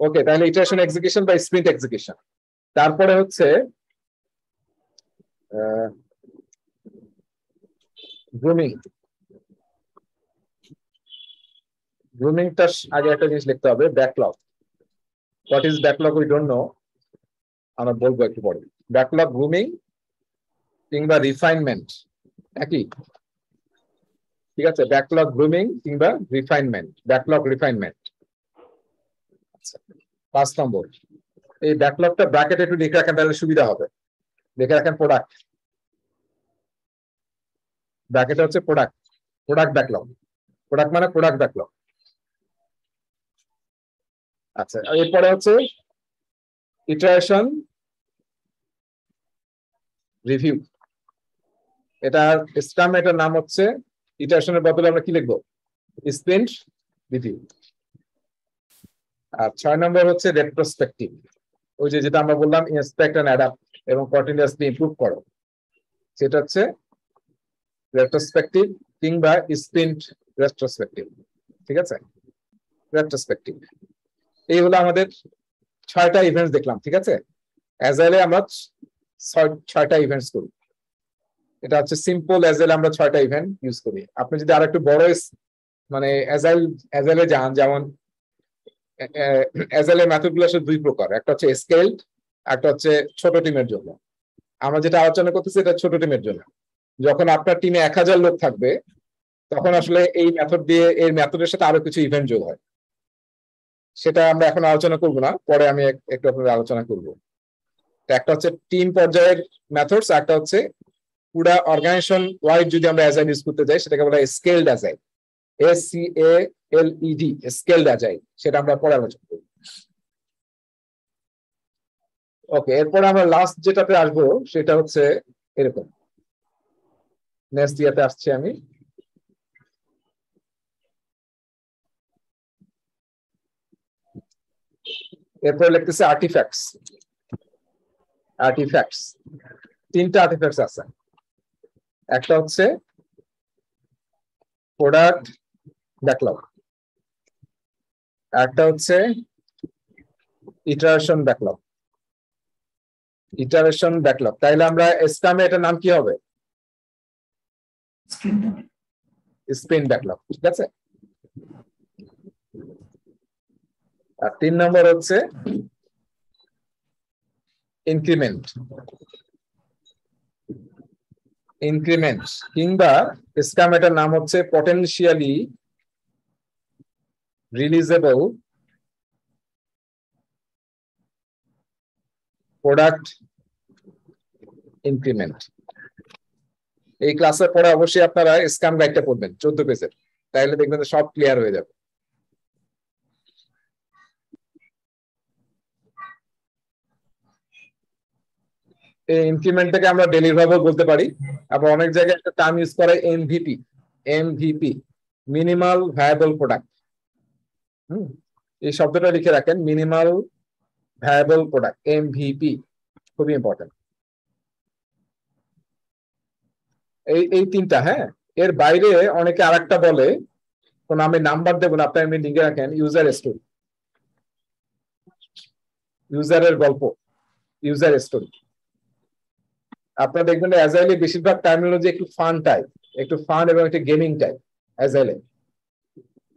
ওকে, তাহলে ইটারেশন এক্সিকিউশন বা স্প্রিন্ট এক্সিকিউশন। তারপরে হচ্ছে গ্রুমিং। গ্রুমিংটা আগে একটা জিনিস লিখতে হবে, backlog. What is backlog we don't know, আমরা বলবো একটু পরে। ব্যাকলগ, গ্রুমিং কিংবা রিফাইনমেন্ট একই, ঠিক আছে? ব্যাকলগ, গ্রুমিং কিংবা রিফাইনমেন্ট, ব্যাকলগ রিফাইনমেন্ট। আচ্ছা, 5 নম্বর, এই ব্যাকলগটা ব্র্যাকেটে একটু লিখে রাখেন তাহলে সুবিধা হবে। লিখে রাখেন প্রোডাক্ট, ব্র্যাকেটে হচ্ছে প্রোডাক্ট, প্রোডাক্ট ব্যাকলগ। প্রোডাক্ট মানে প্রোডাক্ট ব্যাকলগ। আচ্ছা, এরপরে হচ্ছে ইটারেশন রিভিউ। এটা স্ক্রাম, এটার নাম হচ্ছে, ইটারেশনের বদলে আমরা কি লিখবো? Sprint review. আর 6 নম্বর হচ্ছে রেট্রোস্পেক্টিভ। ওই যে যেটা আমরা বললাম, ইন্সপেক্ট এন্ড অ্যাডাপ্ট এবং কন্টিনিউয়াসলি ইমপ্রুভ করো, সেটা হচ্ছে রেট্রোস্পেক্টিভ কিংবা স্প্রিন্ট রেট্রোস্পেক্টিভ। ঠিক আছে, রেট্রোস্পেক্টিভ। এই হলো আমাদের 6টা ইভেন্টস দেখলাম। ঠিক আছে, অ্যাজাইলে আমরা 6টা ইভেন্টস করি। এটা হচ্ছে সিম্পল অ্যাজাইলে আমরা 6টা ইভেন্ট ইউজ করি। আপনি যদি আর একটু বড় মানে অ্যাজাইলে যান, যেমন অ্যাজাইলের মেথড গুলো আসলে 2 প্রকার, একটা হচ্ছে স্কেলড, একটা হচ্ছে ছোট টিমের জন্য। আমরা যেটা আলোচনা করতেছি এটা ছোট টিমের জন্য। যখন আপনার টিমে 1000 লোক থাকবে, তখন আসলে এই মেথড দিয়ে, এই মেথডের সাথে আরো কিছু ইভেন্ট যোগ হয়, সেটা আমরা এখন আলোচনা করব না, পরে আমি একটু আপনাদের আলোচনা করব। একটা হচ্ছে টিম পর্যায়ের মেথডস, একটা হচ্ছে পুরা অর্গানাইজেশন ওয়াইড যদি আমরা অ্যাজাইল ইউজ করতে যাই, সেটাকে বলা হয় skilled agile, SCALED, skilled agile. সেটা আমরা পরে আলোচনা করব। ওকে, এরপর আমরা লাস্ট যেটাতে আসবো সেটা হচ্ছে এরকম, নেক্সট ইয়াতে আসছি আমি। এরপর লিখতেছে আর্টিফ্যাক্টস। আর্টিফ্যাক্টস 3টা আর্টিফ্যাক্টস আছে। একটা হচ্ছে প্রোডাক্ট ব্যাকলগ, একটা হচ্ছে ইটারেশন ব্যাকলগ। ইটারেশন ব্যাকলগ, তাইলে আমরা স্ক্রামে এটার নাম কি হবে? Sprint. Sprint backlog. ঠিক আছে, আর 3 নম্বর হচ্ছে ইনক্রিমেন্ট। ইনক্রিমেন্ট কিংবা স্ক্রাম এটার নাম হচ্ছে পটেনশিয়ালি রিলিজেবল প্রোডাক্ট ইনক্রিমেন্ট। এই ক্লাসের পরে অবশ্যই আপনারা স্ক্রাম গাইডটা পড়বেন 14 পেজের, তাইলে দেখবেন সব ক্লিয়ার হয়ে যাবে। এই ইনক্রিমেন্টটাকে আমরা ডেলিভারেবল বলতে পারি, আবার অনেক জায়গায় একটা টার্ম ইউজ করে এমভিপি, মিনিমাল ভায়াবল প্রোডাক্ট। এই শব্দটা লিখে রাখেন, মিনিমাল ভায়াবল প্রোডাক্ট, এমভিপি, খুবই ইম্পর্টেন্ট। এই তিনটা, হ্যাঁ। এর বাইরে অনেকে আরেকটা বলে, কোন আমি নাম্বার দেবো না, আপনি এমনি লিখে রাখেন, ইউজার স্টোরি, ইউজারের গল্প, ইউজার স্টোরি। আপনারা দেখবেন অ্যাজাইলে বেশিরভাগ টার্মিনোলজি একটু ফান টাইপ, একটু ফান এবং একটু গেমিং টাইপ অ্যাজাইলে।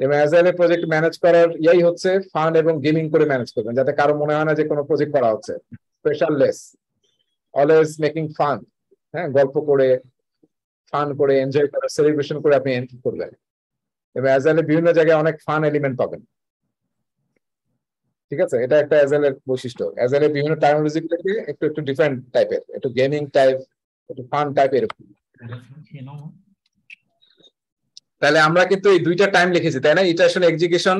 এবং অ্যাজাইলে প্রজেক্ট ম্যানেজ করার ইয়াই হচ্ছে ফান এবং গেমিং করে ম্যানেজ করবেন, যাতে কারো মনে হয় না যে কোনো প্রজেক্ট করা হচ্ছে। প্রেশারলেস, অলওয়েজ মেকিং ফান, হ্যাঁ, গল্প করে, ফান করে, এনজয় করে, সেলিব্রেশন করে আপনি এন্ট্রি করবেন। এবং অ্যাজাইলে বিভিন্ন জায়গায় অনেক ফান এলিমেন্ট পাবেন। ঠিক আছে, এটা একটা অ্যাজাইলের বৈশিষ্ট্য। অ্যাজাইলের বিভিন্ন টার্মিনোলজি থেকে একটু একটু ডিফারেন্ট টাইপের, একটু গেমিং টাইপ, একটু ফান টাইপের। তাহলে আমরা কিন্তু এই দুইটা টাইম লিখেছি, তাই না? ইটারেশন এক্সিকিউশন,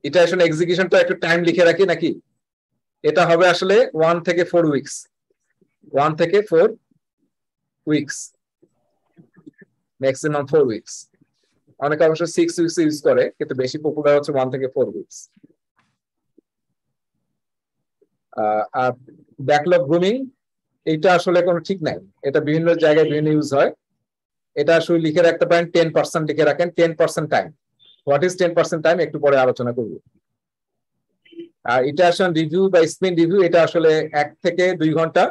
ইটারেশন এক্সিকিউশনটা একটু টাইম লিখে রাখি নাকি? এটা হবে আসলে 1 থেকে 4 উইকস, 1 থেকে 4 উইকস, ম্যাক্সিমাম 4 উইকস। অনেকে অবশ্য 6 উইকস ইউজ করে, কিন্তু বেশি পপুলার হচ্ছে 1 থেকে 4 উইকস। আর ব্যাকলগ গ্রুমিং, এটা আসলে কোনো ঠিক নাই, এটা বিভিন্ন জায়গায় বিভিন্ন ইউজ হয়। এটা আসলে লিখে রাখতে পারেন 10% লিখে রাখেন, 10% টাইম। হোয়াট ইজ 10% টাইম একটু পরে আলোচনা করব। আর ইটারেশন রিভিউ বা স্পিন রিভিউ, এটা আসলে 1 থেকে 2 ঘন্টা,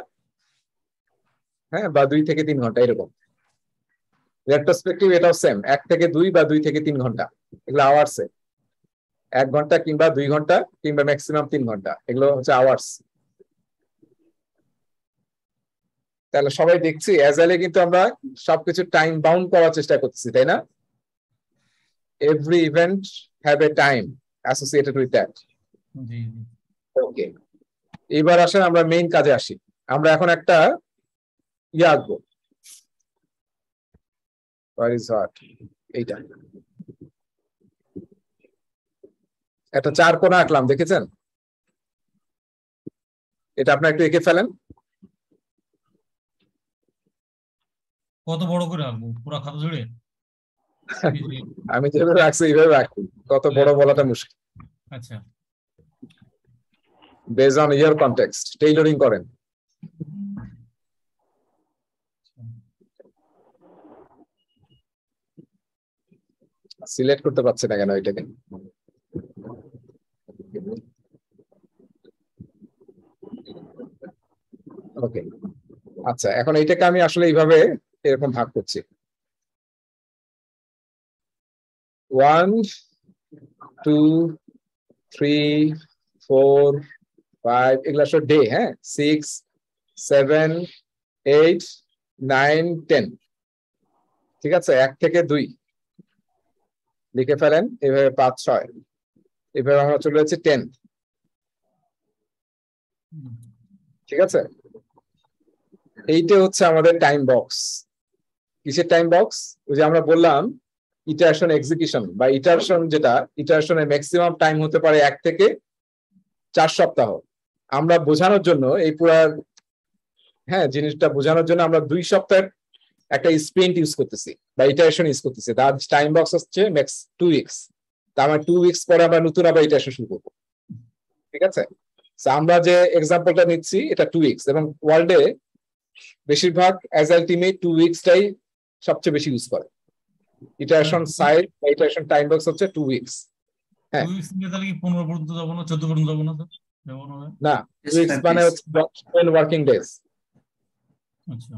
হ্যাঁ, বা 2 থেকে 3 ঘন্টা এরকম। রেট্রোস্পেক্টিভ এটাও সেম, 1 থেকে 2 বা 2 থেকে 3 ঘন্টা, এগুলো আওয়ার্সে। 1 ঘন্টা কিংবা 2 ঘন্টা কিংবা ম্যাক্সিমাম 3 ঘন্টা, এগুলো হচ্ছে আওয়ার্স। তাহলে সবাই দেখছি অ্যাজাইলে কিন্তু আমরা সবকিছু টাইম বাউন্ড করার চেষ্টা করতেছি, তাই না? Every event have a time associated with that. জি জি। ওকে, এবার আসেন আমরা মেইন কাজে আসি। আমরা এখন একটা আঁকবো, এইটা একটা 4 কোণা আঁকলাম, দেখেছেন? এটা আপনার একটু এঁকে ফেলেন। কত বড় করে আঁকবো, পুরো খাতা জুড়ে? আমি যেভাবে রাখছি এইভাবে রাখি, কত বড় বলাটা মুশকিল। আচ্ছা, base on your context tailoring করেন। সিলেক্ট করতে পারছি না কেন এটাকে? ওকে, আচ্ছা, এখন এইটাকে আমি আসলে এইভাবে এরকম ভাগ করছি। 1 2 3 4 5, এগুলা সব ডে, হ্যাঁ। 6 7 8 9 10, ঠিক আছে। 1 থেকে 2 লিখে ফেলেন, এভাবে 5 6, এভাবে আমরা চলে যাচ্ছি 10, ঠিক আছে। এইটা হচ্ছে আমাদের টাইম বক্স। কিসের টাইম বক্স? ওই যে আমরা বললাম ইটারেশন এক্সিকিউশন বা ইটারেশন, যেটা ইটারেশনের ম্যাক্সিমাম টাইম হতে পারে 1 থেকে 4 সপ্তাহ। আমরা বোঝানোর জন্য এই পুরো, হ্যাঁ, জিনিসটা বোঝানোর জন্য আমরা 2 সপ্তাহের একটা স্প্রিন্ট ইউজ করতেছি বা ইটারেশন ইউজ করতেছি। তার টাইম বক্স হচ্ছে ম্যাক্স 2 উইকস। তার মানে 2 উইকস পরে আমরা নতুন আবার ইটারেশন শুরু করবো, ঠিক আছে। আমরা যে এক্সাম্পলটা নিচ্ছি এটা 2 উইকস, এবং ওয়ার্ল্ডে বেশিরভাগ অ্যাজাইল টিমে 2 উইকসটাই সবচেয়ে বেশি ইউজ করে। ইটারেশন সাইজ বা ইটারেশন টাইম বক্স হচ্ছে 2 উইকস। হ্যাঁ, 2 উইকস নিয়ে তাহলে কি 15 পর্যন্ত যাবো না, 14 পর্যন্ত যাবো না? যেমন হবে না, 2 উইকস মানে হচ্ছে 10 ওয়ার্কিং ডেজ। আচ্ছা,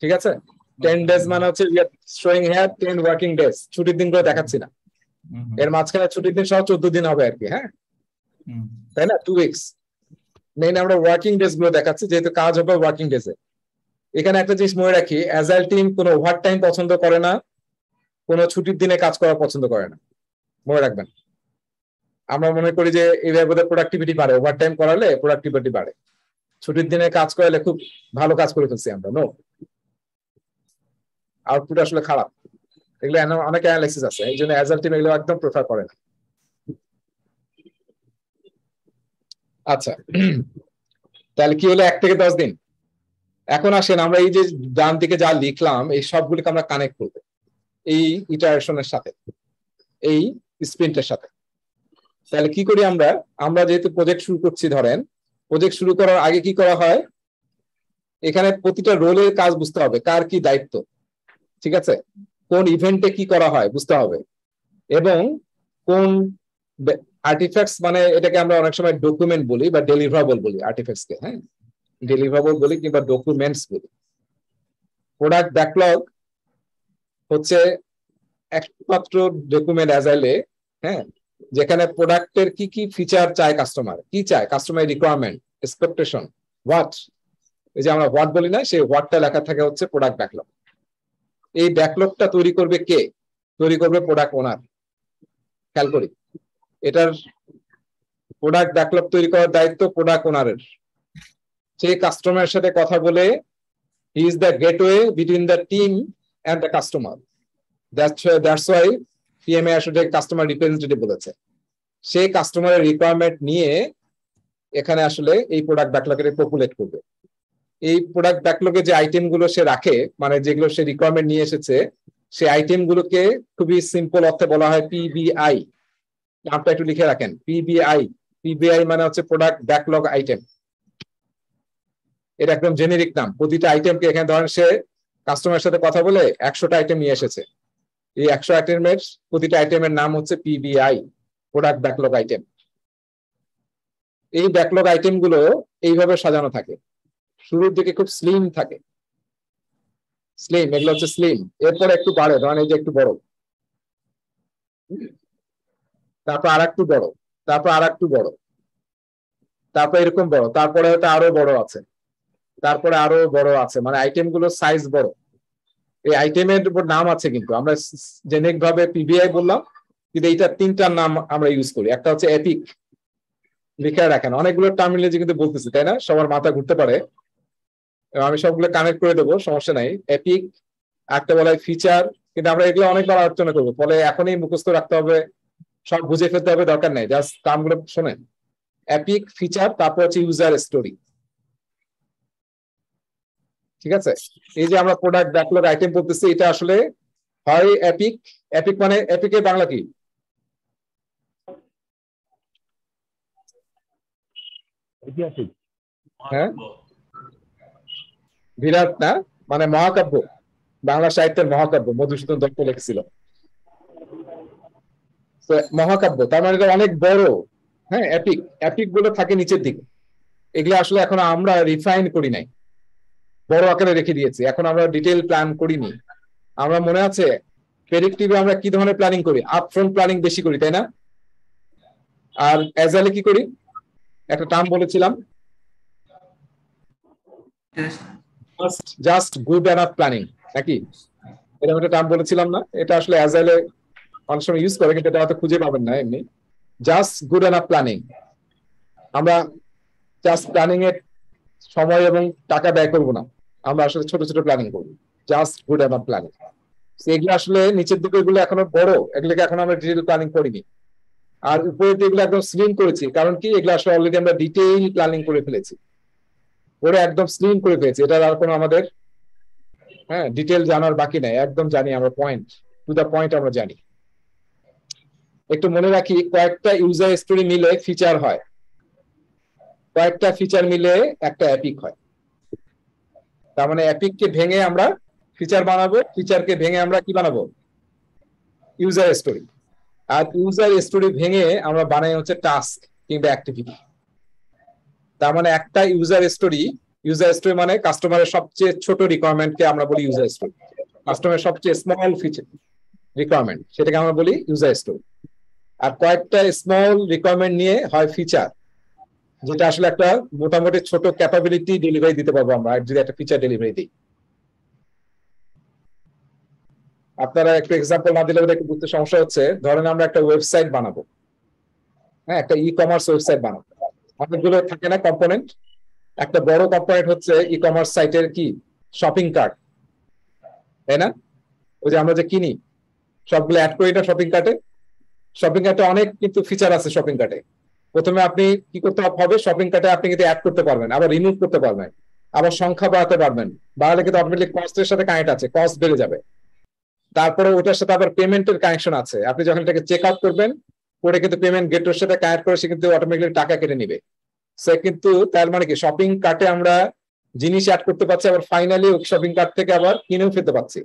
ঠিক আছে, 10 ডেজ মানে হচ্ছে we are showing here 10 working days, ছুটির দিনগুলো দেখাচ্ছি না। এর মাঝখানে ছুটির দিন সহ 14 দিন হবে আর কি, হ্যাঁ, তাই না? 2 উইকস মেইন আমরা ওয়ার্কিং ডেজ গুলো দেখাচ্ছি, যেহেতু কাজ হবে ওয়ার্কিং ডেজে। এখানে একটা জিনিস মনে রাখি, অ্যাজাইল টিম কোনো ওভারটাইম পছন্দ করে না, কোনো ছুটির দিনে কাজ করা পছন্দ করে না, মনে রাখবেন। আমরা মনে করি যে এইভাবে প্রোডাক্টিভিটি বাড়ে, ওভারটাইম করালে প্রোডাক্টিভিটি বাড়ে, ছুটির দিনে কাজ করালে খুব ভালো কাজ করে ফেলছি আমরা। নো, আউটপুট আসলে খারাপ। এগুলো অনেক অ্যানালাইসিস আছে, এই জন্য অ্যাজাইল টিম এগুলো একদম প্রেফার করে না। আচ্ছা, তাহলে কি হলো 1 থেকে 10 দিন। এখন আসেন আমরা এই যে ডান দিকে যা লিখলাম এই সবগুলোকে আমরা কানেক্ট করবো এই ইটারেশনের সাথে, এই স্প্রিন্টের সাথে। তাহলে কি করি আমরা যেহেতু প্রজেক্ট শুরু করছি, ধরেন প্রজেক্ট শুরু করার আগে কি করা হয়, এখানে প্রতিটা রোলের কাজ বুঝতে হবে, কার কি দায়িত্ব, ঠিক আছে, কোন ইভেন্টে কি করা হয় বুঝতে হবে, এবং কোন আর্টিফ্যাক্টস, মানে এটাকে আমরা অনেক সময় ডকুমেন্ট বলি বা ডেলিভারেবল বলি, আর্টিফ্যাক্টস কে, হ্যাঁ ডেলিভারেবল বলি কিংবা ডকুমেন্টস বলি। প্রোডাক্ট ব্যাকলগ হচ্ছে একমাত্র ডকুমেন্ট অ্যাজাইলে, হ্যাঁ, যেখানে প্রোডাক্টের কি কি ফিচার চায় কাস্টমার, কি চায় কাস্টমার, রিকোয়ারমেন্ট, এক্সপেকটেশন, হোয়াট, এই যে আমরা হোয়াট বলি না, সেই হোয়াটটা লেখা থাকে হচ্ছে প্রোডাক্ট ব্যাকলগ। এই ব্যাকলগটা তৈরি করবে কে? তৈরি করবে প্রোডাক্ট ওনার। খেয়াল করি, এটার প্রোডাক্ট ব্যাকলগ তৈরি করার দায়িত্ব প্রোডাক্ট ওনারের। সেই কাস্টমারের সাথে কথা বলে, he is the gateway between the team and the customer. That's why PMA আসলে কাস্টমার রিপ্রেজেন্টেটিভ বলেছে। সেই কাস্টমারের রিকোয়ারমেন্ট নিয়ে এখানে আসলে এই প্রোডাক্ট ব্যাকলগের পপুলেট করবে। এই প্রোডাক্ট ব্যাকলগে যে আইটেম গুলো সে রাখে, মানে যেগুলো সে রিকোয়ারমেন্ট নিয়ে এসেছে, সেই আইটেম গুলোকে খুবই সিম্পল অর্থে বলা হয় পিবিআই। নামটা একটু লিখে রাখেন, পিবিআই। পিবিআই মানে হচ্ছে প্রোডাক্ট ব্যাকলগ আইটেম। এটা একদম জেনেরিক নাম। প্রতিটা আইটেমকে, এখানে ধরেন সে কাস্টমারের সাথে কথা বলে 100টা আইটেম নিয়ে এসেছে, এই 100 আইটেমের প্রতিটা আইটেমের নাম হচ্ছে পিবিআই, প্রোডাক্ট ব্যাকলগ আইটেম। এই ব্যাকলগ আইটেম গুলো এইভাবে সাজানো থাকে, শুরুর দিকে খুব স্লিম থাকে, স্লিম, এগুলো হচ্ছে স্লিম। এরপরে একটু বাড়ে, ধরেন এই যে একটু বড়, তারপর আর একটু বড়, তারপর আর একটু বড়, তারপর এরকম বড়, তারপরে হয়তো আরো বড় আছে, তারপরে আরো বড় আছে, মানে আইটেম গুলো সাইজ বড়। এই আইটেমের উপর নাম আছে, কিন্তু আমরা জেনেরিক ভাবে পিবিআই বললাম, কিন্তু এইটা 3টার নাম আমরা ইউজ করি। একটা হচ্ছে এপিক, লিখে রাখেন, অনেকগুলো টার্মিনোলজি কিন্তু বলতেছি, তাই না, সবার মাথা ঘুরতে পারে, আমি সবগুলো কানেক্ট করে দেবো, সমস্যা নাই। এপিক, একটা বলা হয় ফিচার, কিন্তু আমরা এগুলো অনেকবার আলোচনা করবো, ফলে এখনই মুখস্থ রাখতে হবে, সব বুঝে ফেলতে হবে দরকার নাই, জাস্ট টার্মগুলো শোনেন। এপিক, ফিচার, তারপর হচ্ছে ইউজার স্টোরি, ঠিক আছে। এই যে আমরা প্রোডাক্ট ব্যাকলগ আইটেম বলতেছি, এটা আসলে হয় এপিক। এপিক মানে, এপিকের বাংলা কি? ঐতিহাসিক। হ্যাঁ, বিরাট না, মানে মহাকাব্য, বাংলা সাহিত্যের মহাকাব্য, মধুসূদন দত্ত লিখেছিল মহাকাব্য, তার মানে এটা অনেক বড়। হ্যাঁ, এপিক, এপিক গুলো থাকে নিচের দিকে, এগুলো আসলে এখন আমরা রিফাইন করি নাই, বড় আকারে রেখে দিয়েছি, এখন আমরা ডিটেইল প্ল্যান করিনি। আমরা মনে আছে প্রেডিক্টিভে আমরা কি ধরনের প্ল্যানিং করি? আপফ্রন্ট প্ল্যানিং বেশি করি, তাই না? আর অ্যাজাইলে কি করি? একটা টার্ম বলেছিলাম, জাস্ট গুড এনাফ প্ল্যানিং, নাকি এরকম একটা টার্ম বলেছিলাম না? এটা আসলে অ্যাজাইলে অনেক সময় ইউজ করে, কিন্তু এটা হয়তো খুঁজে পাবেন না এমনি। জাস্ট গুড এনাফ প্ল্যানিং, আমরা জাস্ট প্ল্যানিং এর সময় এবং টাকা ব্যয় করবো না, আমরা আসলে ছোট ছোট প্ল্যানিং করবো, জাস্ট গুড এনাফ প্ল্যানিং। এগুলো আসলে নিচের দিকে, এগুলো এখনো বড়, এগুলোকে এখন আমরা ডিটেইল প্ল্যানিং করিনি। আর উপরের দিকে এগুলো একদম স্লিম করেছি, কারণ কি, এগুলো আসলে অলরেডি আমরা ডিটেইল প্ল্যানিং করে ফেলেছি, ওরা একদম স্লিম করে ফেলেছি, এটা আর কোনো আমাদের ডিটেইল জানার বাকি নাই, একদম জানি আমরা, পয়েন্ট টু দা পয়েন্ট আমরা জানি। একটু মনে রাখি, কয়েকটা ইউজার স্টোরি মিলে ফিচার হয়, কয়েকটা ফিচার মিলে একটা এপিক হয়। তার মানে এপিককে ভেঙে আমরা ফিচার বানাবো, ফিচারকে ভেঙে আমরা কি বানাবো? User story. আর ইউজার স্টোরি ভেঙে আমরা বানাই হচ্ছে টাস্ক কিংবা অ্যাক্টিভিটি। তার মানে একটা ইউজার স্টোরি মানে কাস্টমারের সবচেয়ে ছোট রিকোয়ারমেন্টকে আমরা বলি ইউজার স্টোরি, কাস্টমারের সবচেয়ে স্মল ফিচার রিকোয়ারমেন্ট, সেটাকে আমরা বলি ইউজার স্টোরি। আর কয়েকটা স্মল রিকোয়ারমেন্ট নিয়ে হয় ফিচার, যেটা আসলে একটা মোটামুটি ছোট ক্যাপাবিলিটি ডেলিভারি দিতে পারবো আমরা যদি একটা ফিচার ডেলিভারি দিই। আপনারা একটু এক্সাম্পল না দিলে একটু বুঝতে সমস্যা হচ্ছে। ধরেন আমরা একটা ওয়েবসাইট বানাবো, হ্যাঁ, একটা ই কমার্স ওয়েবসাইট বানাবো, অনেকগুলো থাকে না কম্পোনেন্ট। একটা বড় কম্পোনেন্ট হচ্ছে ই কমার্স সাইটের কি, শপিং কার্ট, তাই না? ওই যে আমরা যে কিনি সবগুলো অ্যাড করি না শপিং কার্টে, শপিং কার্টে অনেক কিন্তু ফিচার আছে। শপিং কার্টে প্রথমে আপনি কি করতে হবে, শপিং কার্টে আপনি কিন্তু অ্যাড করতে পারবেন, আবার রিমুভ করতে পারবেন, আবার সংখ্যা বাড়াতে পারবেন, বাড়ালে কিন্তু অটোমেটিক কস্টের সাথে কানেক্ট আছে, কস্ট বেড়ে যাবে। তারপরে ওটার সাথে আবার পেমেন্টের কানেকশন আছে, আপনি যখন এটাকে চেক আউট করবেন, করে কিন্তু পেমেন্ট গেটওয়ের সাথে কানেক্ট করে সে কিন্তু অটোমেটিক্যালি টাকা কেটে নিবে। সে কিন্তু তার মানে কি, শপিং কার্টে আমরা জিনিস অ্যাড করতে পারছি, আবার ফাইনালি ওই শপিং কার্ট থেকে আবার কিনেও ফেলতে পারছি,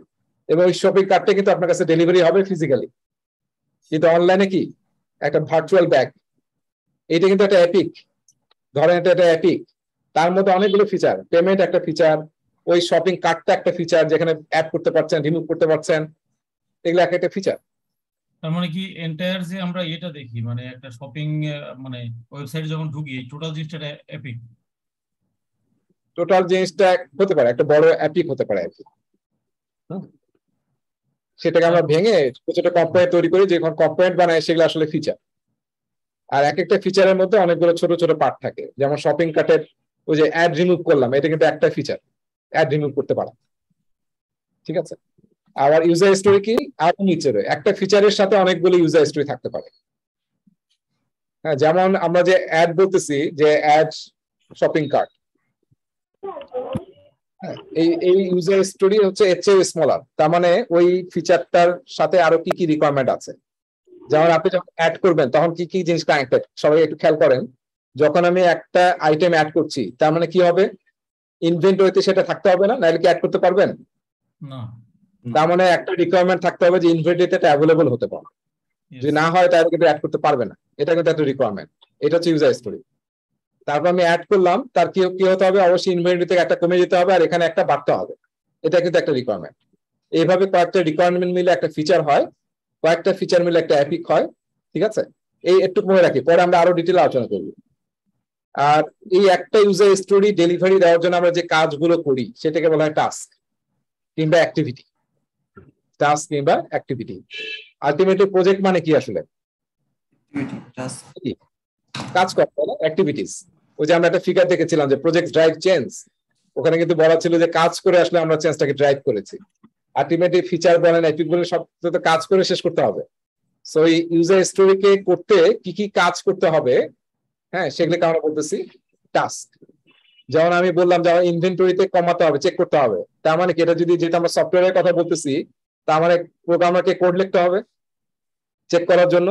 এবং ওই শপিং কার্টটা কিন্তু আপনার কাছে ডেলিভারি হবে ফিজিক্যালি। কিন্তু অনলাইনে কি একটা ভার্চুয়াল ব্যাগ, এটা কিন্তু একটা এপিক, ধরেন এটা একটা এপিক, তার মধ্যে অনেকগুলো ফিচার, পেমেন্ট একটা ফিচার, ওই শপিং কার্টটা একটা ফিচার যেখানে অ্যাড করতে পারছেন, রিমুভ করতে পারছেন, এগুলো একটা ফিচার। তার মানে কি এন্টায়ার যে আমরা এটা দেখি, মানে একটা শপিং মানে ওয়েবসাইট যখন ঢুকি টোটাল জিনিসটা এপিক। টোটাল জিনিসটা হতে পারে একটা বড় এপিক হতে পারে আর কি। সেটাকে আমরা ভেঙে ছোট ছোট কম্পোনেন্ট তৈরি করি, যখন কম্পোনেন্ট বানাই সেগুলো আসলে ফিচার। আর এক একটা ফিচারের মধ্যে অনেকগুলো ছোট ছোট পার্ট থাকে, যেমন শপিং কার্টের ওই যে অ্যাড রিমুভ করলাম, এটা কিন্তু একটা ফিচার, অ্যাড রিমুভ করতে পারা, ঠিক আছে। আবার ইউজার স্টোরি কি আরো নিচে একটা ফিচারের সাথে অনেকগুলো ইউজার স্টোরি থাকতে পারে। হ্যাঁ, যেমন আমরা যে অ্যাড বলতেছি, যে অ্যাড শপিং কার্ট, এই ইউজার স্টোরি হচ্ছে এর চেয়ে স্মলার, তার মানে ওই ফিচারটার সাথে আরো কি কি রিকোয়ারমেন্ট আছে। যেমন আপনি যখন অ্যাড করবেন তখন কি কি জিনিস কানেক্টেড, সবাই একটু খেয়াল করেন। যখন আমি একটা আইটেম অ্যাড করছি, তার মানে কি হবে, ইনভেন্টরিতে সেটা থাকতে হবে না, নাহলে কি অ্যাড করতে পারবেন না। তার মানে একটা রিকোয়ারমেন্ট থাকতে হবে যে ইনভেন্টরিতে এটা অ্যাভেলেবল হতে পারে, যদি না হয় তাহলে কিন্তু অ্যাড করতে পারবে না, এটা কিন্তু একটা রিকোয়ারমেন্ট। এটা হচ্ছে ইউজার স্টোরি। তারপর আমি অ্যাড করলাম, তার কি কি হতে হবে, অবশ্যই ইনভেন্টরি থেকে একটা কমে যেতে হবে আর এখানে একটা বাড়তে হবে, এটা কিন্তু একটা রিকোয়ারমেন্ট। এইভাবে কয়েকটা রিকোয়ারমেন্ট মিলে একটা ফিচার হয়, কয়েকটা ফিচার মিলে একটা এপিক হয়, ঠিক আছে। এই একটু মনে রাখি, পরে আমরা আরো ডিটেল আলোচনা করব। আর এই একটা ইউজার স্টোরি ডেলিভারি দেওয়ার জন্য আমরা যে কাজগুলো করি সেটাকে বলা হয় টাস্ক কিংবা অ্যাক্টিভিটি। টাস্ক কিংবা অ্যাক্টিভিটি। আলটিমেটলি প্রজেক্ট মানে কি আসলে, কাজ করা, অ্যাক্টিভিটিস। ওই যে আমরা একটা ফিগার দেখেছিলাম যে প্রজেক্ট ড্রাইভ চেঞ্জ, ওখানে কিন্তু বলা ছিল যে কাজ করে আসলে আমরা চেঞ্জটাকে ড্রাইভ করেছি। আলটিমেটলি ফিচার বলেন এপিক বলেন সব তো কাজ করে শেষ করতে হবে। সো এই ইউজার স্টোরিকে করতে কি কি কাজ করতে হবে, হ্যাঁ, সেগুলোকে আমরা বলতেছি টাস্ক। যেমন আমি বললাম যে ইনভেন্টরিতে কমাতে হবে, চেক করতে হবে, তার মানে কি, এটা যদি যেটা আমরা সফটওয়্যারের কথা বলতেছি, তার মানে প্রোগ্রামারকে কোড লিখতে হবে চেক করার জন্য,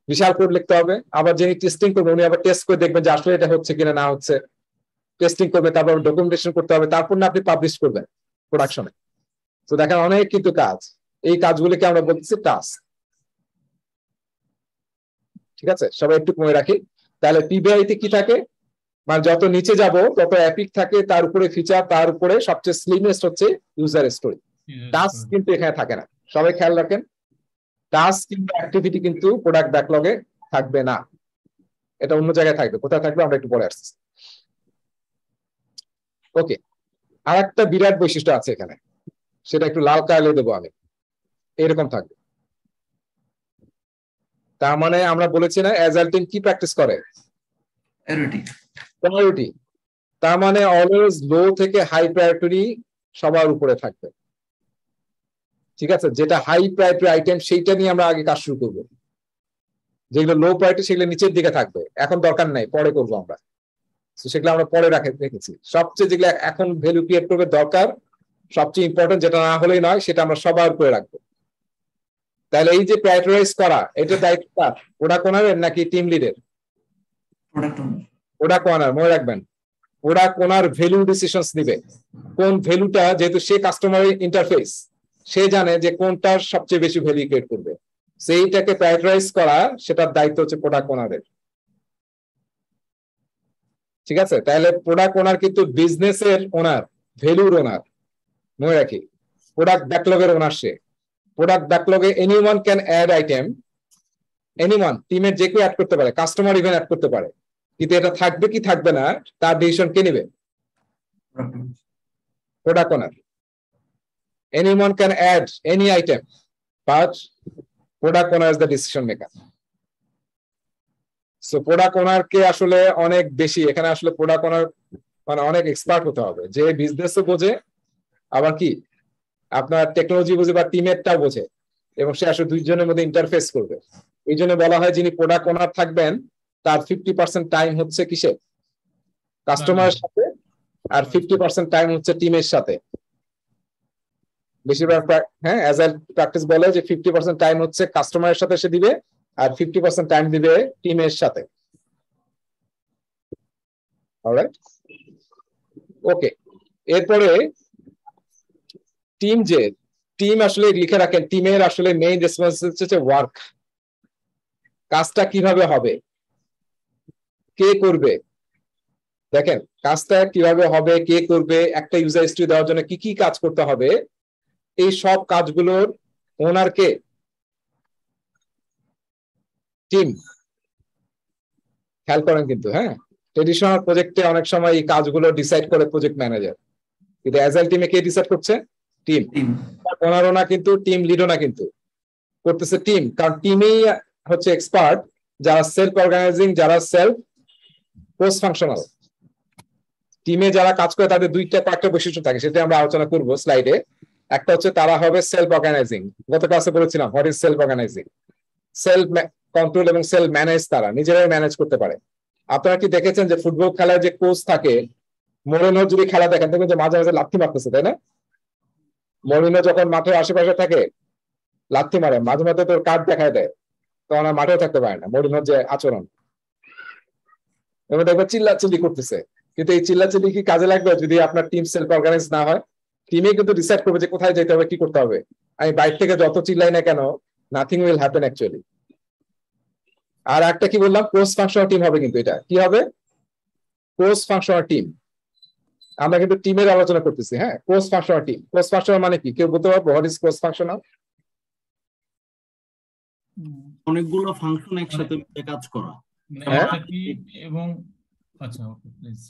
বিশাল কোড লিখতে হবে। আবার যিনি টেস্টিং করবেন উনি আবার টেস্ট করে দেখবেন যে আসলে এটা হচ্ছে কিনা না হচ্ছে, টেস্টিং করবে, তারপর ডকুমেন্টেশন করতে হবে, তারপর না আপনি পাবলিশ করবেন প্রোডাকশনে। তো দেখেন অনেক কিন্তু কাজ, এই কাজগুলিকে আমরা বলতেছি টাস্ক, ঠিক আছে। সবাই একটু মনে রাখি। তাহলে পিবিআইতে কি থাকে, মানে যত নিচে যাব তত এপিক থাকে, তার উপরে ফিচার, তার উপরে সবচেয়ে স্লিমেস্ট হচ্ছে ইউজার স্টোরি। টাস্ক কিন্তু এখানে থাকে না, সবাই খেয়াল রাখেন। টাস্ক কিংবা অ্যাক্টিভিটি কিন্তু প্রোডাক্ট ব্যাকলগে থাকবে না, এটা অন্য জায়গায় থাকবে। কোথায় থাকবে আমরা একটু পরে আসছি। ওকে, আর একটা বিরাট বৈশিষ্ট্য আছে এখানে, সেটা একটু লাল কালে দেবো আমি, এরকম থাকবে। তার মানে আমরা বলেছি না অ্যাজাইল টিম কি প্র্যাকটিস করে, প্রায়োরিটি। তার মানে অলওয়েজ লো থেকে হাই প্রায়োরিটি সবার উপরে থাকবে, ঠিক আছে। যেটা হাই প্রায়োরিটি আইটেম সেইটা নিয়ে আমরা আগে কাজ শুরু করবো, যেগুলো লো প্রায়োরিটি সেগুলো নিচের দিকে থাকবে, এখন দরকার নাই, পরে করবো আমরা, সেগুলো আমরা পরে রেখেছি। সবচেয়ে যেগুলো এখন ভ্যালু ক্রিয়েট করবে দরকার, সবচেয়ে ইম্পর্টেন্ট, যেটা না হলেই নয়, সেটা আমরা সবার উপরে রাখবো। তাহলে এই যে প্রায়োরিটাইজ করা, এটা দায়িত্ব প্রোডাক্ট ওনারের নাকি টিম লিডের? প্রোডাক্ট ওনার, মনে রাখবেন। প্রোডাক্ট ওনার ভ্যালু ডিসিশনস নিবে, কোন ভ্যালুটা, যেহেতু সে কাস্টমার ইন্টারফেস, সে জানে যে কোনটার সবচেয়ে বেশি ভ্যালু ক্রিয়েট করবে, সেইটাকে প্রায়োরিটাইজ করা, সেটার দায়িত্ব হচ্ছে প্রোডাক্ট ওনারের, ঠিক আছে। তাহলে প্রোডাক্ট ওনার কিন্তু বিজনেসের ওনার, ভ্যালুর ওনার, মনে রাখি। প্রোডাক্ট ব্যাকলগের ওনার সে। প্রোডাক্ট ব্যাকলগে anyone can add item, anyone, টিমের যে কেউ অ্যাড করতে পারে, কাস্টমার ইভেন অ্যাড করতে পারে, কিন্তু এটা থাকবে কি থাকবে না তার ডিসিশন কে নেবে? Product owner. Anyone can add any item, but product owner is the decision maker. So product ওনারকে আসলে অনেক বেশি এখানে আসলে প্রোডাক্ট ওনার মানে অনেক এক্সপার্ট হতে হবে, যে বিজনেসও বোঝে, আবার কি আপনার টেকনোলজি বোঝে বা টিমেরটাও বোঝে, এবং সে আসলে দুইজনের মধ্যে ইন্টারফেস করবে। এই জন্য বলা হয় যিনি প্রোডাক্ট ওনার থাকবেন তার 50% টাইম হচ্ছে কিসে? কাস্টমারের সাথে, আর 50% টাইম হচ্ছে টিমের সাথে। বেশিরভাগ হ্যাঁ অ্যাজাইল প্র্যাকটিস বলে যে 50% টাইম হচ্ছে কাস্টমারের সাথে সে দিবে, আর 50% টাইম দিবে টিমের সাথে। অলরাইট, ওকে, এরপরে টিম আসলে লিখে রাখেন, টিমের আসলে মেইন রেসপন্সিবিলিটি হচ্ছে ওয়ার্ক। কাজটা কিভাবে হবে, কে করবে, দেখেন কাজটা কিভাবে হবে, কে করবে, একটা ইউজার হিস্ট্রি দেওয়ার জন্য কি কি কাজ করতে হবে, এই সব কাজগুলোর ওনার কে? টিম। খেয়াল করেন কিন্তু, হ্যাঁ, ট্রেডিশনাল প্রজেক্টে অনেক সময় এই কাজগুলো ডিসাইড করে প্রজেক্ট ম্যানেজার, কিন্তু অ্যাজাইল টিমে কে ডিসাইড করছে? টিম। টিম। ওনারও না কিন্তু, টিম লিডও না কিন্তু, করতেছে টিম। কারণ টিমেই হচ্ছে এক্সপার্ট যারা সেলফ অর্গানাইজিং, যারা সেলফ পোস্ট ফাংশনাল। টিমে যারা কাজ করে তাদের কয়েকটা বৈশিষ্ট্য থাকে, সেটা আমরা আলোচনা করবো স্লাইডে। একটা হচ্ছে তারা হবে সেলফ অর্গানাইজিং। গত ক্লাসে বলেছিলাম what is self organising. Self control এবং সেলফ ম্যানেজ, তারা নিজেরাই ম্যানেজ করতে পারে। আপনারা কি দেখেছেন যে ফুটবল খেলায় যে কোচ থাকে, মরিনো যদি খেলা দেখেন দেখবেন যে মাঝে মাঝে লাথি মারতেছে, তাই না? মরিনো যখন মাঠের আশেপাশে থাকে লাথি মারে, মাঝে মাঝে তোর কার্ড দেখায় দেয়, তখন আর মাঠেও থাকতে পারে না। মরিনোর যে আচরণ, এবং দেখবে চিল্লাচিল্লি করতেছে, কিন্তু এই চিল্লাচিল্লি কি কাজে লাগবে যদি আপনার টিম সেলফ অর্গানাইজ না হয়? টিমে কিন্তু ডিসাইড করবে যে কোথায় যেতে হবে, কি করতে হবে। আমি বাইরে থেকে যত চিল্লাই না কেন, নাথিং উইল হ্যাপেন অ্যাকচুয়ালি। আর একটা কি বললাম, ক্রস ফাংশনাল টিম হবে, কিন্তু এটা কি হবে? Cross functional team. আমরা কিন্তু টিমের আলোচনা করতেছি, হ্যাঁ। Cross functional team, cross functional মানে কি কেউ বলতে পারবো? What is cross functional? অনেকগুলো ফাংশন একসাথে মিলে কাজ করা। হ্যাঁ। একটা টিম এবং আচ্ছা okay please.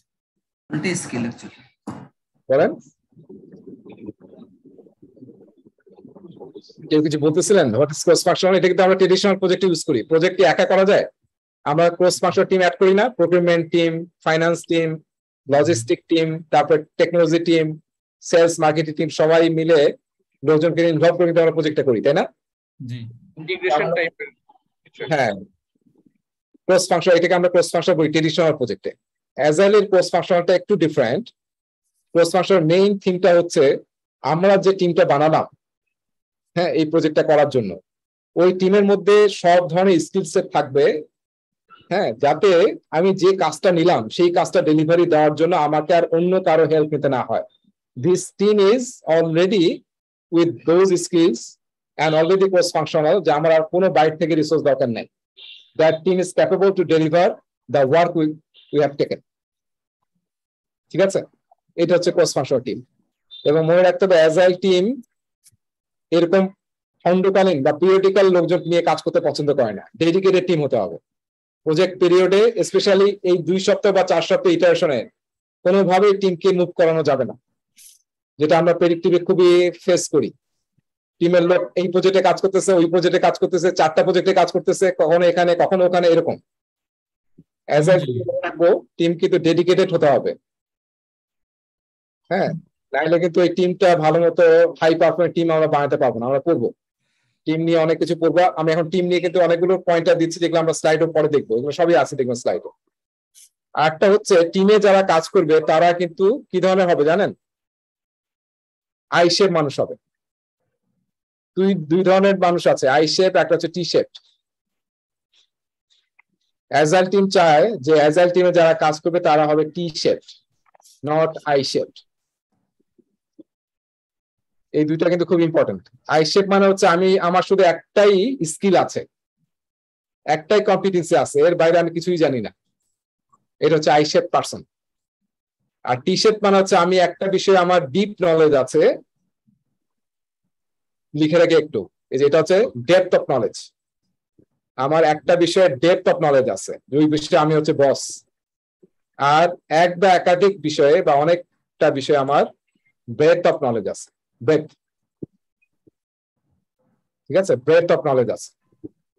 Multi skill actually. বলেন, কেউ কিছু বলতেছিলেন? What is cross functional? এটা কিন্তু আমরা ট্রেডিশনাল প্রজেক্টে ইউজ করি। প্রজেক্ট কি একা করা যায়? আমরা ক্রস ফাংশনাল টিম অ্যাড করি না? Procurement team, finance team, logistic team, তারপর technology team, sales marketing team, সবাই মিলে লোকজনকে ইনভলভ করে কিন্তু আমরা প্রজেক্টটা করি, তাই না? জি। ইন্টিগ্রেশন টাইপের কিছু একটা। হ্যাঁ, ক্রস ফাংশনাল, এটাকে আমরা ক্রস ফাংশনাল বলি ট্রেডিশনাল প্রজেক্টে। অ্যাজাইলের ক্রস ফাংশনালটা একটু ডিফারেন্ট। ক্রস ফাংশনাল মেইন থিমটা হচ্ছে আমরা যে টিমটা বানালাম, হ্যাঁ, এই প্রজেক্টটা করার জন্য, ওই টিমের মধ্যে সব ধরনের স্কিল সেট থাকবে, হ্যাঁ, যাতে আমি যে কাজটা নিলাম সেই কাজটা ডেলিভারি দেওয়ার জন্য আমাকে আর অন্য কারো হেল্প নিতে না হয়। This team is already with those skills and already cross functional, যে আমার আর কোনো বাইরে থেকে রিসোর্স দরকার নেই। That team is capable to deliver the work we have taken. ঠিক আছে, এটা হচ্ছে ক্রস ফাংশনাল টিম। এবং মনে রাখতে হবে অ্যাজাইল টিম এরকম খণ্ডকালীন বা পিরিয়ডিক্যাল লোকজন নিয়ে কাজ করতে পছন্দ করে না, ডেডিকেটেড টিম হতে হবে। প্রজেক্ট পিরিয়ডে স্পেশালি এই 2 সপ্তাহ বা 4 সপ্তাহ ইটারেশনে কোনোভাবেই টিমকে মুভ করানো যাবে না, যেটা আমরা প্রেডিক্টিভে খুবই ফেস করি। টিমের লোক এই প্রজেক্টে কাজ করতেছে, ওই প্রজেক্টে কাজ করতেছে, 4টা প্রজেক্টে কাজ করতেছে, কখনো এখানে কখনো ওখানে, এরকম। অ্যাজ আ রাখবো টিম কিন্তু ডেডিকেটেড হতে হবে, হ্যাঁ, নাইলে কিন্তু এই টিমটা ভালো মতো হাই পারফরমেন্স টিম আমরা বানাতে পারবো না। আমরা করবো টিম নিয়ে অনেক কিছু করবো। আমি এখন টিম নিয়ে কিন্তু অনেকগুলো পয়েন্টার দিচ্ছি, যেগুলো আমরা স্লাইডও পরে দেখবো, এগুলো সবই আছে দেখবেন স্লাইডে। আরেকটা হচ্ছে টিমে যারা কাজ করবে তারা কিন্তু কি ধরনের হবে জানেন? আই শেপ মানুষ হবে। দুই ধরনের মানুষ আছে, আই শেপ, একটা হচ্ছে টি শেপ। অ্যাজাইল টিম চায় যে অ্যাজাইল টিমে যারা কাজ করবে তারা হবে টি শেপ, নট আই শেপ। এই দুইটা কিন্তু খুব ইম্পর্টেন্ট। আই শেপ মানে হচ্ছে আমার শুধু একটাই স্কিল আছে, একটাই কম্পিটেন্সি আছে, এর বাইরে আমি কিছুই জানি না, এটা হচ্ছে আই শেপ পারসন। আর টি শেপ মানে হচ্ছে আমি একটা বিষয়ে আমার ডিপ নলেজ আছে, লিখে রাখি একটু, এই যে এটা হচ্ছে ডেপথ অফ নলেজ। আমার একটা বিষয়ে ডেপথ অফ নলেজ আছে, ওই বিষয়ে আমি হচ্ছে বস। আর এক বা একাধিক বিষয়ে বা অনেকটা বিষয়ে আমার ব্রেথ অফ নলেজ আছে, ব্রেথ। ঠিক আছে, ব্রেথ অফ নলেজ আছে,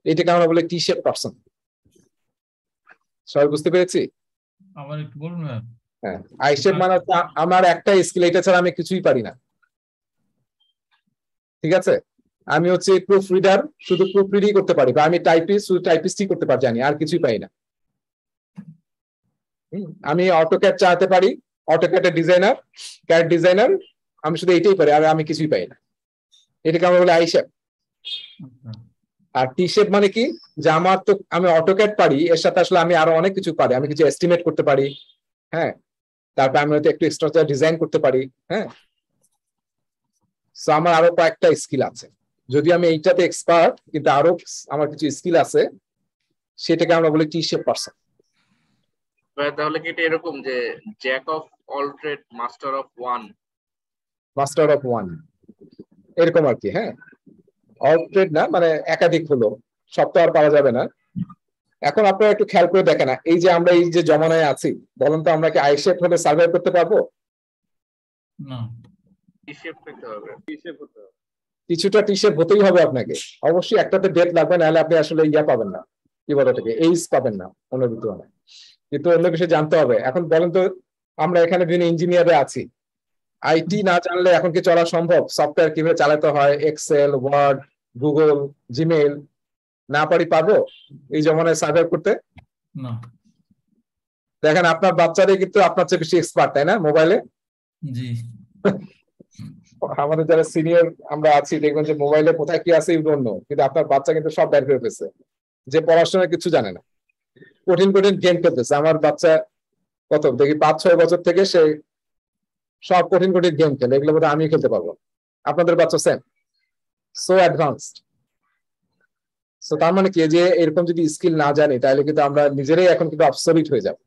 এটাকে আমরা বলি টি শেপ পারসন। সবাই বুঝতে পেরেছি? আবার একটু বলুন না। হ্যাঁ, আই শেপ মানে হচ্ছে আমার একটা স্কিল, এটা ছাড়া আমি কিছুই পারি না। ঠিক আছে, আমি হচ্ছে প্রুফ রিডার, শুধু প্রুফ রিডই করতে পারি, বা আমি টাইপিস্ট, শুধু টাইপিস্টই করতে পারি, জানি আর কিছুই পাই না। আমি অটোক্যাড চালাতে পারি, অটোক্যাডের ডিজাইনার, ক্যাড ডিজাইনার, আমি শুধু এইটাই পারি, আর আমি কিছুই পাই না। এটাকে আমরা বলি আই শেপ। আর টি শেপ মানে কি, যে আমি অটোক্যাড পারি, এর সাথে আসলে আমি আরো অনেক কিছু পারি। আমি কিছু এস্টিমেট করতে পারি, হ্যাঁ, তারপর আমি হয়তো একটু এক্সট্রা ডিজাইন করতে পারি। হ্যাঁ, সো আমার আরো কয়েকটা স্কিল আছে। যদি আমি এইটাতে এক্সপার্ট, কিন্তু আরো আমার কিছু স্কিল আছে, সেটাকে আমরা বলি টি শেপ পারসন। তাহলে কি এটা এরকম যে Jack of all trade master of one? Master of one এরকম আর কি। হ্যাঁ, অল ট্রেড না, মানে একাধিক হলো, সব তো আর পাওয়া যাবে না। এখন আপনারা একটু খেয়াল করে দেখেন না, এই যে আমরা এই যে জমানায় আছি, বলেন তো আমরা কি আই শেপ হলে সার্ভাইভ করতে পারবো? না, টি শেপ পেতে হবে, টি শেপ হতে হবে, কিছুটা টি শেপ হতেই হবে আপনাকে, অবশ্যই একটাতে ডেট লাগবে, নাহলে আপনি আসলে ইয়া পাবেন না, কি বলে ওটাকে, এইজ পাবেন না অনুভূত হয়। কিন্তু অন্য কিছু জানতে হবে। এখন বলেন তো, আমরা এখানে বিভিন্ন ইঞ্জিনিয়ারে আছি, আইটি না জানলে এখন কি চলা সম্ভব? সফটওয়্যার কিভাবে চালাতে হয়, এক্সেল, ওয়ার্ড, গুগল, জিমেইল না পারবো এই জমানায় সার্ভাইভ করতে? না। দেখেন আপনার বাচ্চারাই কিন্তু আপনার চেয়ে বেশি এক্সপার্ট, তাই না মোবাইলে? জি। আমাদের যারা সিনিয়র আমরা আছি, দেখবেন যে মোবাইলে কোথায় কি আছে অন্য, কিন্তু আপনার বাচ্চা কিন্তু সব বের করে ফেলছে, যে পড়াশোনা কিছু জানে না, কঠিন কঠিন গেম খেলতেছে। আমার বাচ্চা কত দেখি 5-6 বছর থেকে সে সব কঠিন কঠিন গেম খেলে, এগুলো বোধহয় আমি খেলতে পারবো। আপনাদের বাচ্চা সেম, সো অ্যাডভান্সড। সো তার মানে কি, যে এরকম যদি স্কিল না জানি, তাহলে কিন্তু আমরা নিজেরাই এখন কিন্তু অবসলিট হয়ে যাব।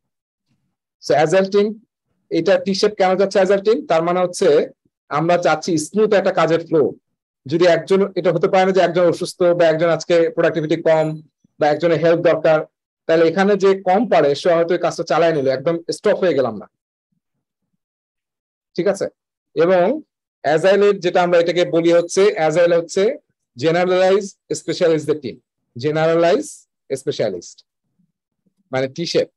সো অ্যাজাইল টিম, এটা টি শেপ কেন যাচ্ছে অ্যাজাইল টিম? তার মানে হচ্ছে আমরা চাচ্ছি স্মুথ একটা কাজের ফ্লো। যদি একজন, এটা হতে পারে না যে একজন অসুস্থ বা একজন আজকে প্রোডাক্টিভিটি কম বা একজনের হেল্প দরকার, তাহলে এখানে যে কম পারে সে হয়তো এই কাজটা চালায় নিল, একদম স্টপ হয়ে গেলাম না, ঠিক আছে? এবং অ্যাজাইলের যেটা আমরা এটাকে বলি হচ্ছে, অ্যাজাইল হচ্ছে জেনারেলাইজ স্পেশালিস্ট এর টিম। জেনারেলাইজ স্পেশালিস্ট মানে T shape,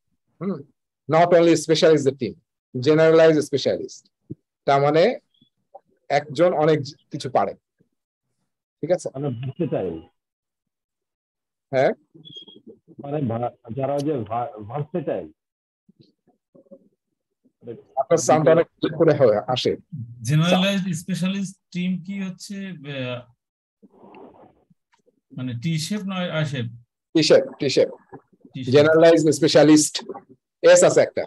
not only specialist এর টিম, জেনারেলাইজ স্পেশালিস্ট। তার মানে একজন অনেক কিছু পারে, ঠিক আছে? মানে ভার্সেটাইল, হ্যাঁ, মানে যারা যে ভার্সেটাইল। আপনার সাউন্ড অনেক করে আসে। জেনারেলাইজড স্পেশালিস্ট টিম কি হচ্ছে, মানে টি শেপ নয় I shape? T shape, T shape, generalise specialists আছে একটা।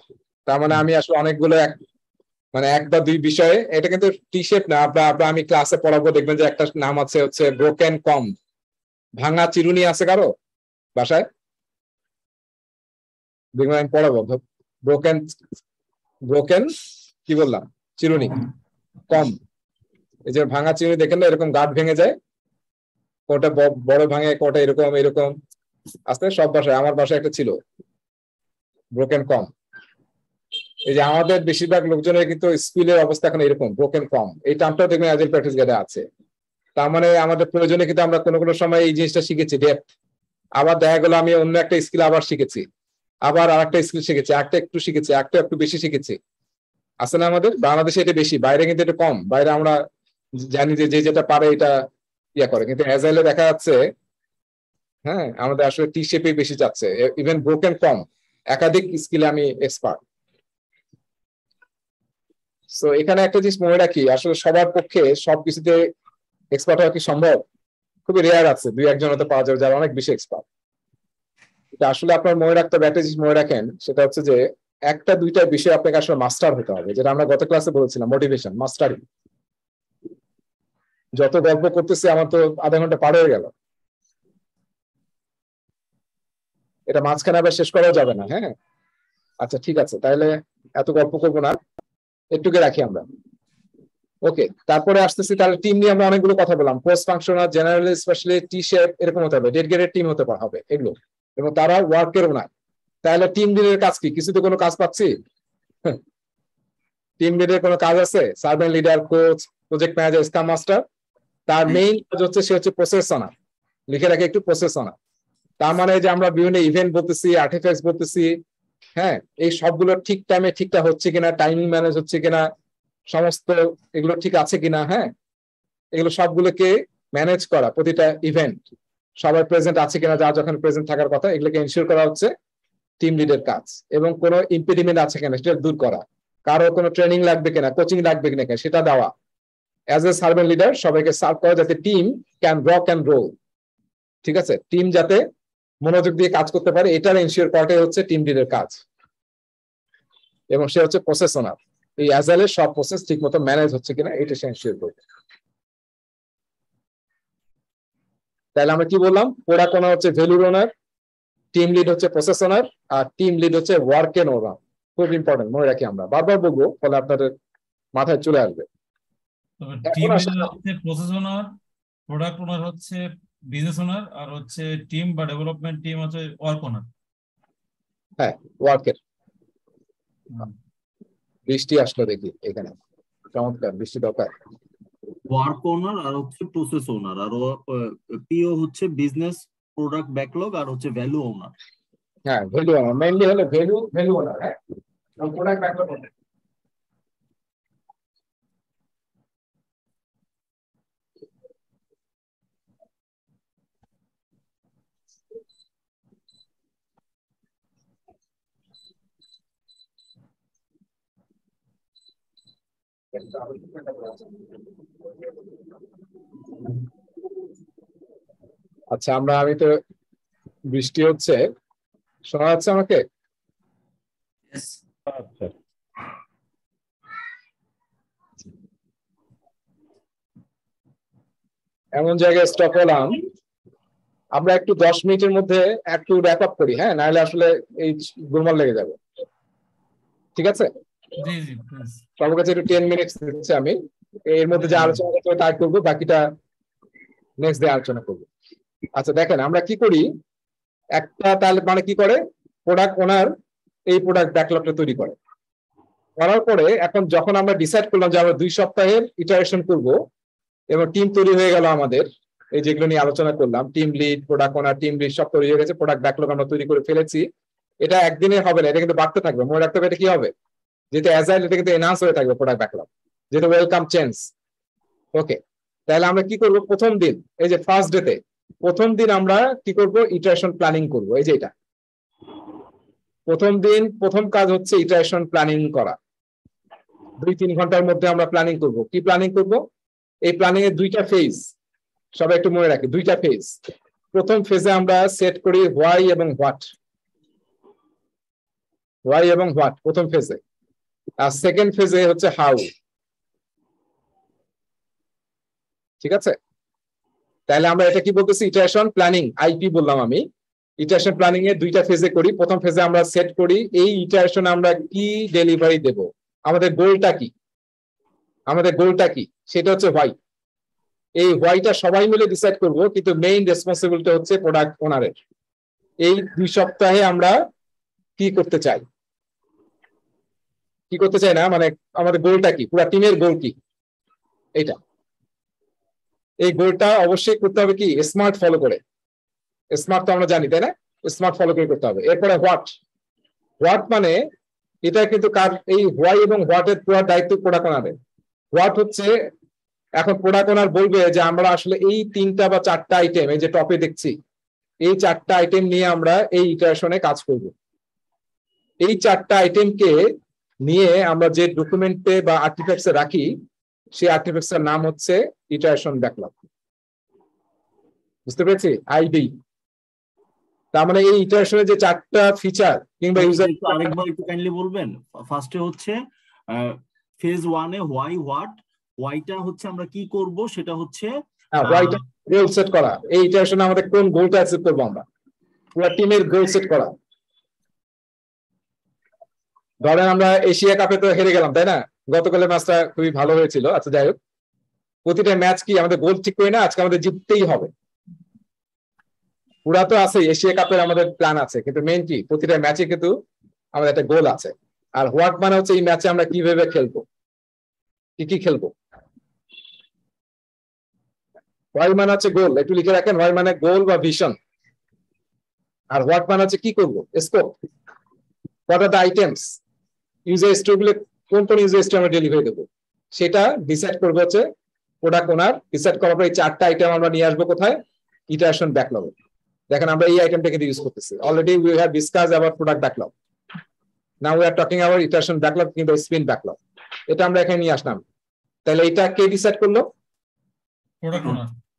তার মানে আমি আসলে অনেকগুলো মানে এক বা দুই বিষয়ে, এটা কিন্তু টি শেপ না। আপনার আমি ক্লাসে পড়াবো, দেখবেন যে একটা নাম আছে হচ্ছে ব্রোকেন কম। ভাঙা চিরুনি আছে কারো বাসায়? দেখবেন আমি পড়াবো ব্রোকেন, ব্রোকেন কি বললাম, চিরুনি কম। এই যে ভাঙা চিরুনি দেখেন না, এরকম গাঁট ভেঙে যায়, কোটা বড় ভাঙে, কোটা এরকম এরকম আসতে। সব বাসায়, আমার বাসায় একটা ছিল ব্রোকেন কম। এই যে আমাদের বেশিরভাগ লোকজনের কিন্তু স্কুলের অবস্থা এখন এরকম, ব্রোকেন কম। এই টার্মটাও দেখবেন অ্যাজাইল প্র্যাকটিস গাইডে আছে। তার মানে আমাদের প্রয়োজনে কিন্তু আমরা কোনো কোনো সময় এই জিনিসটা শিখেছি ডেপথ, আবার দেখা গেল আমি অন্য একটা স্কিল আবার শিখেছি, আবার আরেকটা স্কিল শিখেছি, একটা একটু শিখেছি, একটা একটু বেশি শিখেছি। আছে না আমাদের বাংলাদেশে এটা বেশি, বাইরে কিন্তু এটা কম। বাইরে আমরা জানি যে যে যেটা পারে এটা ইয়া করে, কিন্তু অ্যাজাইলে দেখা যাচ্ছে হ্যাঁ আমাদের আসলে টি শেপে বেশি যাচ্ছে। ইভেন ব্রোকেন কম, একাধিক স্কিলে আমি এক্সপার্ট। সো এখানে একটা জিনিস মনে রাখি, আসলে সবার পক্ষে সবকিছুতে এক্সপার্ট হওয়া কি সম্ভব? খুবই রেয়ার আছে, 2-1 হতে পাওয়া যাবে যারা অনেক বেশি এক্সপার্ট। এটা আসলে আপনার মনে রাখতে হবে, একটা জিনিস মনে রাখেন, সেটা হচ্ছে যে 1-2টা বিষয় আপনাকে আসলে মাস্টার হতে হবে, যেটা আমরা গত ক্লাসে বলেছিলাম, মোটিভেশন মাস্টারিং। যত গল্প করতেছি আমার তো আধা ঘন্টা পার হয়ে গেল, এটা মাঝখানে আবার শেষ করাও যাবে না। হ্যাঁ, আচ্ছা ঠিক আছে, তাহলে এত গল্প করবো না, একটুকে রাখি আমরা। ওকে, তারপরে আসতেছি, তাহলে টিম নিয়ে আমরা অনেকগুলো কথা বললাম, পোস্ট ফাংশনাল, জেনারেল, স্পেশালি, টি শেপ, এরকম হতে হবে, ডেডিকেটেড টিম হতে হবে এগুলো, এবং তারা ওয়ার্কের ওনার। তাহলে টিম লিডের কাজ কি? কিছু তো কোনো কাজ পাচ্ছি? টিম লিডের কোনো কাজ আছে? Servant leader, coach, project manager, scrum master, তার মেইন কাজ হচ্ছে সে হচ্ছে প্রসেস ওনার। লিখে রাখে একটু, প্রসেস ওনার। তার মানে যে আমরা বিভিন্ন ইভেন্ট বলতেছি, আর্টিফ্যাক্টস বলতেছি, হ্যাঁ এই সবগুলো ঠিক টাইমে ঠিকঠাক হচ্ছে কিনা, টাইমিং ম্যানেজ হচ্ছে কিনা, সমস্ত এগুলো ঠিক আছে কিনা, হ্যাঁ এগুলো সবগুলোকে ম্যানেজ করা, প্রতিটা ইভেন্ট সবাই প্রেজেন্ট আছে কিনা, যা যখন প্রেজেন্ট থাকার কথা, এগুলোকে এনশিওর করা হচ্ছে টিম লিডের কাজ। এবং কোনো ইম্পিডিমেন্ট আছে কিনা সেটা দূর করা, কারো কোনো ট্রেনিং লাগবে কিনা, কোচিং লাগবে কিনা সেটা দেওয়া। অ্যাজ এ সার্ভেন্ট লিডার সবাইকে সার্ভ করা, যাতে team can rock and roll, ঠিক আছে? টিম যাতে মনোযোগ দিয়ে কাজ করতে পারে, এটার এনশিওর করাটাই হচ্ছে টিম লিডের কাজ। এবং সে হচ্ছে প্রসেস ওনার। এই অ্যাজাইলের সব প্রসেস ঠিক মতো ম্যানেজ হচ্ছে কিনা এটা সে এনশিওর করবে। তাহলে আমরা কি বললাম, প্রোডাক্ট ওনার হচ্ছে ভ্যালুর ওনার, টিম লিড হচ্ছে প্রসেস ওনার, আর টিম লিড হচ্ছে ওয়ার্কের ওনার। খুব ইম্পর্টেন্ট, মনে রাখি, আমরা বারবার বলবো, ফলে আপনাদের মাথায় চলে আসবে। তবে এখন টিম আসলে লিডার হচ্ছে প্রসেস ওনার, প্রোডাক্ট ওনার হচ্ছে বিজনেস ওনার, আর হচ্ছে টিম বা ডেভেলপমেন্ট টিম হচ্ছে ওয়ার্ক ওনার। হ্যাঁ, ওয়ার্কের। বৃষ্টি আসলো দেখি এখানে, চমৎকার, বৃষ্টি দরকার। ওয়ার্ক ওনার আর হচ্ছে প্রসেস ওনার, আর পিও হচ্ছে বিজনেস প্রোডাক্ট ব্যাকলগ, আর হচ্ছে ভ্যালু ওনার। হ্যাঁ, ভ্যালু ওনার মেইনলি হলো ভ্যালু ওনার। হ্যাঁ, প্রোডাক্ট ব্যাকলগ ওনার। আচ্ছা, আমি তো, বৃষ্টি হচ্ছে, শোনা যাচ্ছে আমাকে? Yes. আচ্ছা, এমন জায়গায় স্টপ হলাম, আমরা একটু 10 মিনিটের মধ্যে একটু র্যাপ আপ করি। হ্যাঁ, নাহলে আসলে এই গোলমাল লেগে যাবে। ঠিক আছে, জি জি প্লিজ। সবার কাছে একটু 10 মিনিট দিচ্ছি আমি। এর মধ্যে যে আলোচনা করতে হবে তাই করবো, বাকিটা নেক্সট ডে আলোচনা করবো। আচ্ছা দেখেন, আমরা কি করি, একটা তাহলে মানে কি করে, প্রোডাক্ট ওনার এই প্রোডাক্ট ব্যাকলগটা তৈরি করে। করার পরে এখন যখন আমরা ডিসাইড করলাম যে আমরা 2 সপ্তাহের ইটারেশন করব, এবং টিম তৈরি হয়ে গেল আমাদের, এই যেগুলো নিয়ে আলোচনা করলাম, টিম লিড, প্রোডাক্ট ওনার, টিম লিড সব তৈরি হয়ে গেছে, প্রোডাক্ট ব্যাকলগ আমরা তৈরি করে ফেলেছি। এটা একদিনে হবে না, এটা কিন্তু বাড়তে থাকবে। মনে রাখতে হবে এটা কি হবে, যেটা অ্যাজাইল, এটা কিন্তু এনহান্স হয়ে থাকবে প্রোডাক্ট ব্যাকলগ, যেটা ওয়েলকাম চেঞ্জ। ওকে, তাহলে আমরা কি করব, প্রথম দিন, এই যে ফার্স্ট ডেতে প্রথম দিন আমরা কি করব, ইটারেশন প্ল্যানিং করব। এই যে এটা প্রথম দিন, প্রথম কাজ হচ্ছে ইটারেশন প্ল্যানিং করা। 2-3 ঘন্টার মধ্যে আমরা প্ল্যানিং করব। কি প্ল্যানিং করব, এই প্ল্যানিং এর 2টা ফেজ, সবাই একটু মনে রাখি, 2টা ফেজ। প্রথম ফেজে আমরা সেট করি হোয়াই এবং হোয়াট, প্রথম ফেজে। আর সেকেন্ড ফেজে হচ্ছে হাউ। ঠিক আছে, তাহলে আমরা এটা কি বলতেছি, ইটারেশন প্ল্যানিং, আইপি বললাম আমি। ইটারেশন প্ল্যানিং এর 2টা ফেজে করি। প্রথম ফেজে আমরা সেট করি এই ইটারেশন আমরা কি ডেলিভারি দেব, আমাদের গোলটা কি, সেটা হচ্ছে হোয়াই। এই হোয়াইটা সবাই মিলে ডিসাইড করব, কিন্তু মেইন রেসপন্সিবিলিটি হচ্ছে প্রোডাক্ট ওনারের। এই 2 সপ্তাহে আমরা কি করতে চাই না, মানে আমাদের গোলটা কি, পুরো টিমের গোল কি, এটা। এই গোলটা অবশ্যই করতে হবে কি, স্মার্ট ফলো করে। স্মার্ট তো আমরা জানি, তাই না? স্মার্ট ফলো করে করতে হবে। এরপরে হোয়াট মানে এটা কিন্তু কার, এই হোয়াই এবং হোয়াটের পুরো দায়িত্ব প্রোডাক্ট ওনারের। হোয়াট হচ্ছে, এখন প্রোডাক্ট ওনার বলবে যে আমরা আসলে এই 3টা বা 4টা আইটেম, এই যে টপে দেখছি, এই 4টা আইটেম নিয়ে আমরা এই ইটারেশনে কাজ করব। এই 4টা আইটেমকে নিয়ে আমরা যে ডকুমেন্টে বা আর্টিফ্যাক্টসে রাখি, সেই আর্টিফ্যাক্টসের নাম হচ্ছে ইটারেশন ব্যাকলগ। বুঝতে পেরেছি, আইডি। তার মানে এই ইটারেশনের যে 4টা ফিচার কিংবা ইউজার, আরেকবার একটু কাইন্ডলি বলবেন। ফার্স্টে হচ্ছে ফেজ 1 এ হোয়াইটা হচ্ছে আমরা কি করব, সেটা হচ্ছে হোয়াইটা গোল সেট করা। এই ইটারেশনে আমাদের কোন গোলটা অ্যাচিভ করবো, আমরা পুরো টিমের গোল সেট করা। ধরেন আমরা এশিয়া কাপে তো হেরে গেলাম, তাই না? গতকালের ম্যাচটা খুবই ভালো হয়েছিল। আচ্ছা যাই হোক, প্রতিটা ম্যাচ কি আমাদের গোল ঠিক করি না, আজকে আমাদের জিততেই হবে। পুরা তো আছে, এশিয়া কাপের আমাদের প্ল্যান আছে, কিন্তু মেইন কি, প্রতিটা ম্যাচে কিন্তু আমাদের একটা গোল আছে। আর হোয়াট মানে হচ্ছে এই ম্যাচে আমরা কিভাবে খেলবো, কি খেলবো। হোয়াই মানে হচ্ছে গোল, একটু লিখে রাখেন, হোয়াই মানে গোল বা ভিশন। আর হোয়াট মানে হচ্ছে কি করবো, scope. What are the items, user স্টোরিগুলো কোন ইউজার স্টোরি আমরা ডেলিভারি দেবো, সেটা ডিসাইড করবো হচ্ছে প্রোডাক্ট ওনার। ডিসাইড করার পর এই 4টা আইটেম আমরা নিয়ে আসবো কোথায়, ইটারেশন ব্যাকলগে। দেখেন আমরা এই আইটেমটাকে ইউজ করতেছি। Already we have discussed about product backlog, now we are talking about iteration backlog কিংবা স্প্রিন্ট ব্যাকলগ। এটা আমরা এখানে নিয়ে আসলাম। তাহলে এটা কে ডিসাইড করলো,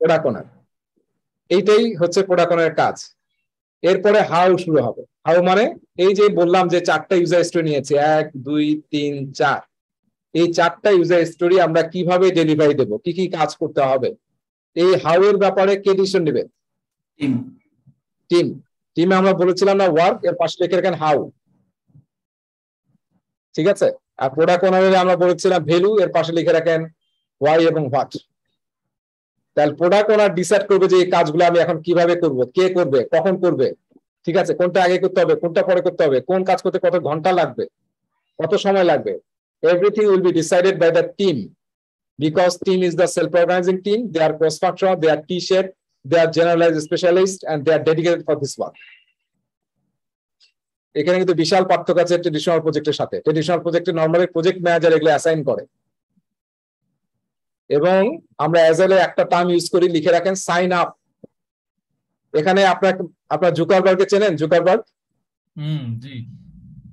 প্রোডাক্ট ওনার। এইটাই হচ্ছে প্রোডাক্ট ওনারের কাজ। এরপরে হাউ শুরু হবে। হাউ মানে এই যে বললাম যে 4টা ইউজার স্টোরি নিয়েছি, 1 2 3 4, এই 4টা ইউজার স্টোরি আমরা কিভাবে ডেলিভারি দেব, কি কি কাজ করতে হবে, এই হাউ এর ব্যাপারে কে ডিসিশন নেবে? টিম। টিমে আমরা বলেছিলাম না ওয়ার্ক, এর পাশে লিখে রাখেন হাউ, ঠিক আছে। আর প্রোডাক্ট ওনারে আমরা বলেছিলাম ভ্যালু, এর পাশে লিখে রাখেন ওয়াই এবং হোয়াট। তাহলে প্রোডাক্ট ওনার ডিসাইড করবে যে এই কাজগুলো আমি এখন কিভাবে করব, কে করবে, কখন করবে, ঠিক আছে, কোনটা আগে করতে হবে, কোনটা পরে করতে হবে, কোন কাজ করতে কত ঘন্টা লাগবে, কত সময় লাগবে। Everything will be decided by the team, because team is the self-organizing team. They are cross-functional, they are T-shaped, they are generalized specialists, and they are dedicated for this work. এখানে কিন্তু বিশাল পার্থক্য আছে ট্রেডিশনাল প্রজেক্টের সাথে। Traditional প্রজেক্টে normally project manager এগুলো assign করে, এবং আমরা অ্যাজাইলে একটা টার্ম ইউজ করি, লিখে রাখেন সাইন আপ। এখানে আপনার জুকারবার্গকে চেনেন? জুকারবার্গ, জি।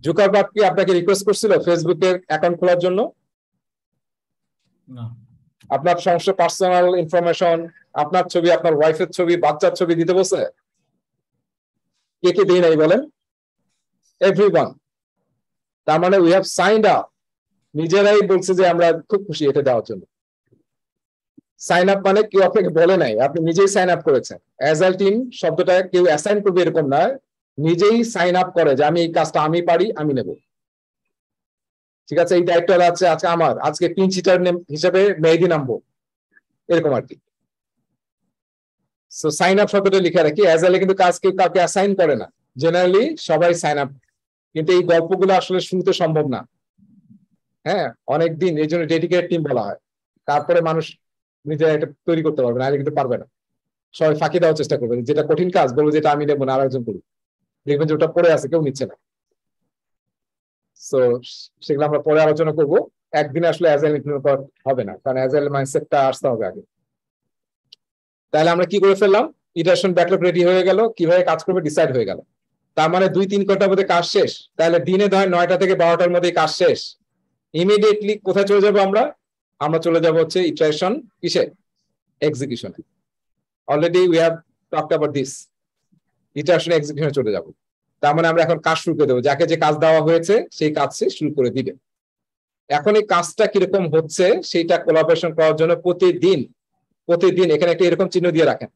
জুকারবার্গ কি আপনাকে রিকোয়েস্ট করছিল ফেসবুকের অ্যাকাউন্ট খোলার জন্য? না। আপনার সমস্ত পার্সোনাল ইনফরমেশন, আপনার ছবি, আপনার ওয়াইফের ছবি, বাচ্চার ছবি দিতে বলছে? কে কে দেই নাই বলেন? এভরিওয়ান। তার মানে উই হ্যাভ সাইন্ড আপ, নিজেরাই বলছে যে আমরা খুব খুশি এটা দেওয়ার জন্য। সাইন আপ মানে কেউ আপনাকে বলে নাই, আপনি নিজেই সাইন আপ করেছেন। অ্যাজাইল টিম শব্দটা কেউ অ্যাসাইন করবে এরকম না, নিজেই সাইন আপ করে যে আমি এই কাজটা আমি পারি, আমি নেব, ঠিক আছে, এই দায়িত্বটা আছে আজকে আমার, আজকে পিন চিটার হিসেবে মেহেদি নামবো, এরকম আর কি। সো সাইন আপ শব্দটা লিখে রাখি। অ্যাজাইলে কিন্তু কাজ কেউ কাউকে অ্যাসাইন করে না, জেনারেলি সবাই সাইন আপ। কিন্তু এই গল্পগুলো আসলে শুনতে সম্ভব না, হ্যাঁ, অনেকদিন, এই জন্য ডেডিকেটেড টিম বলা হয়। তারপরে মানুষ নিজে এটা তৈরি করতে পারবে না, কিন্তু পারবে না, সবাই ফাঁকি দেওয়ার চেষ্টা করবে, যেটা কঠিন কাজ বলবো যেটা আমি নেবো না, আরেকজন করুক, দেখবেন যে ওটা পড়ে আছে, কেউ নিচ্ছে না। সো সেগুলো আমরা পরে আলোচনা করবো, একদিনে আসলে অ্যাজাইল ইমপ্লিমেন্ট করা হবে না, কারণ অ্যাজাইল মাইন্ডসেটটা আসতে হবে আগে। তাহলে আমরা কি করে ফেললাম, ইটারেশন ব্যাকলগ রেডি হয়ে গেল, কিভাবে কাজ করবে ডিসাইড হয়ে গেল। তার মানে 2-3 ঘন্টার মধ্যে কাজ শেষ। তাহলে দিনে ধর 9টা থেকে 12টার মধ্যে কাজ শেষ। ইমিডিয়েটলি কোথায় চলে যাবো আমরা চলে যাবো হচ্ছে ইটারেশন কিসে, এক্সিকিউশনে। Already we have talked about this, iteration এক্সিকিউশনে চলে যাবো। তার মানে আমরা এখন কাজ শুরু করে দেবো, যাকে যে কাজ দেওয়া হয়েছে সেই কাজ সে শুরু করে দিবে। এখন এই কাজটা কিরকম হচ্ছে সেইটা কোলাবোরেশন করার জন্য প্রতিদিন এখানে একটা এরকম চিহ্ন দিয়ে রাখেন,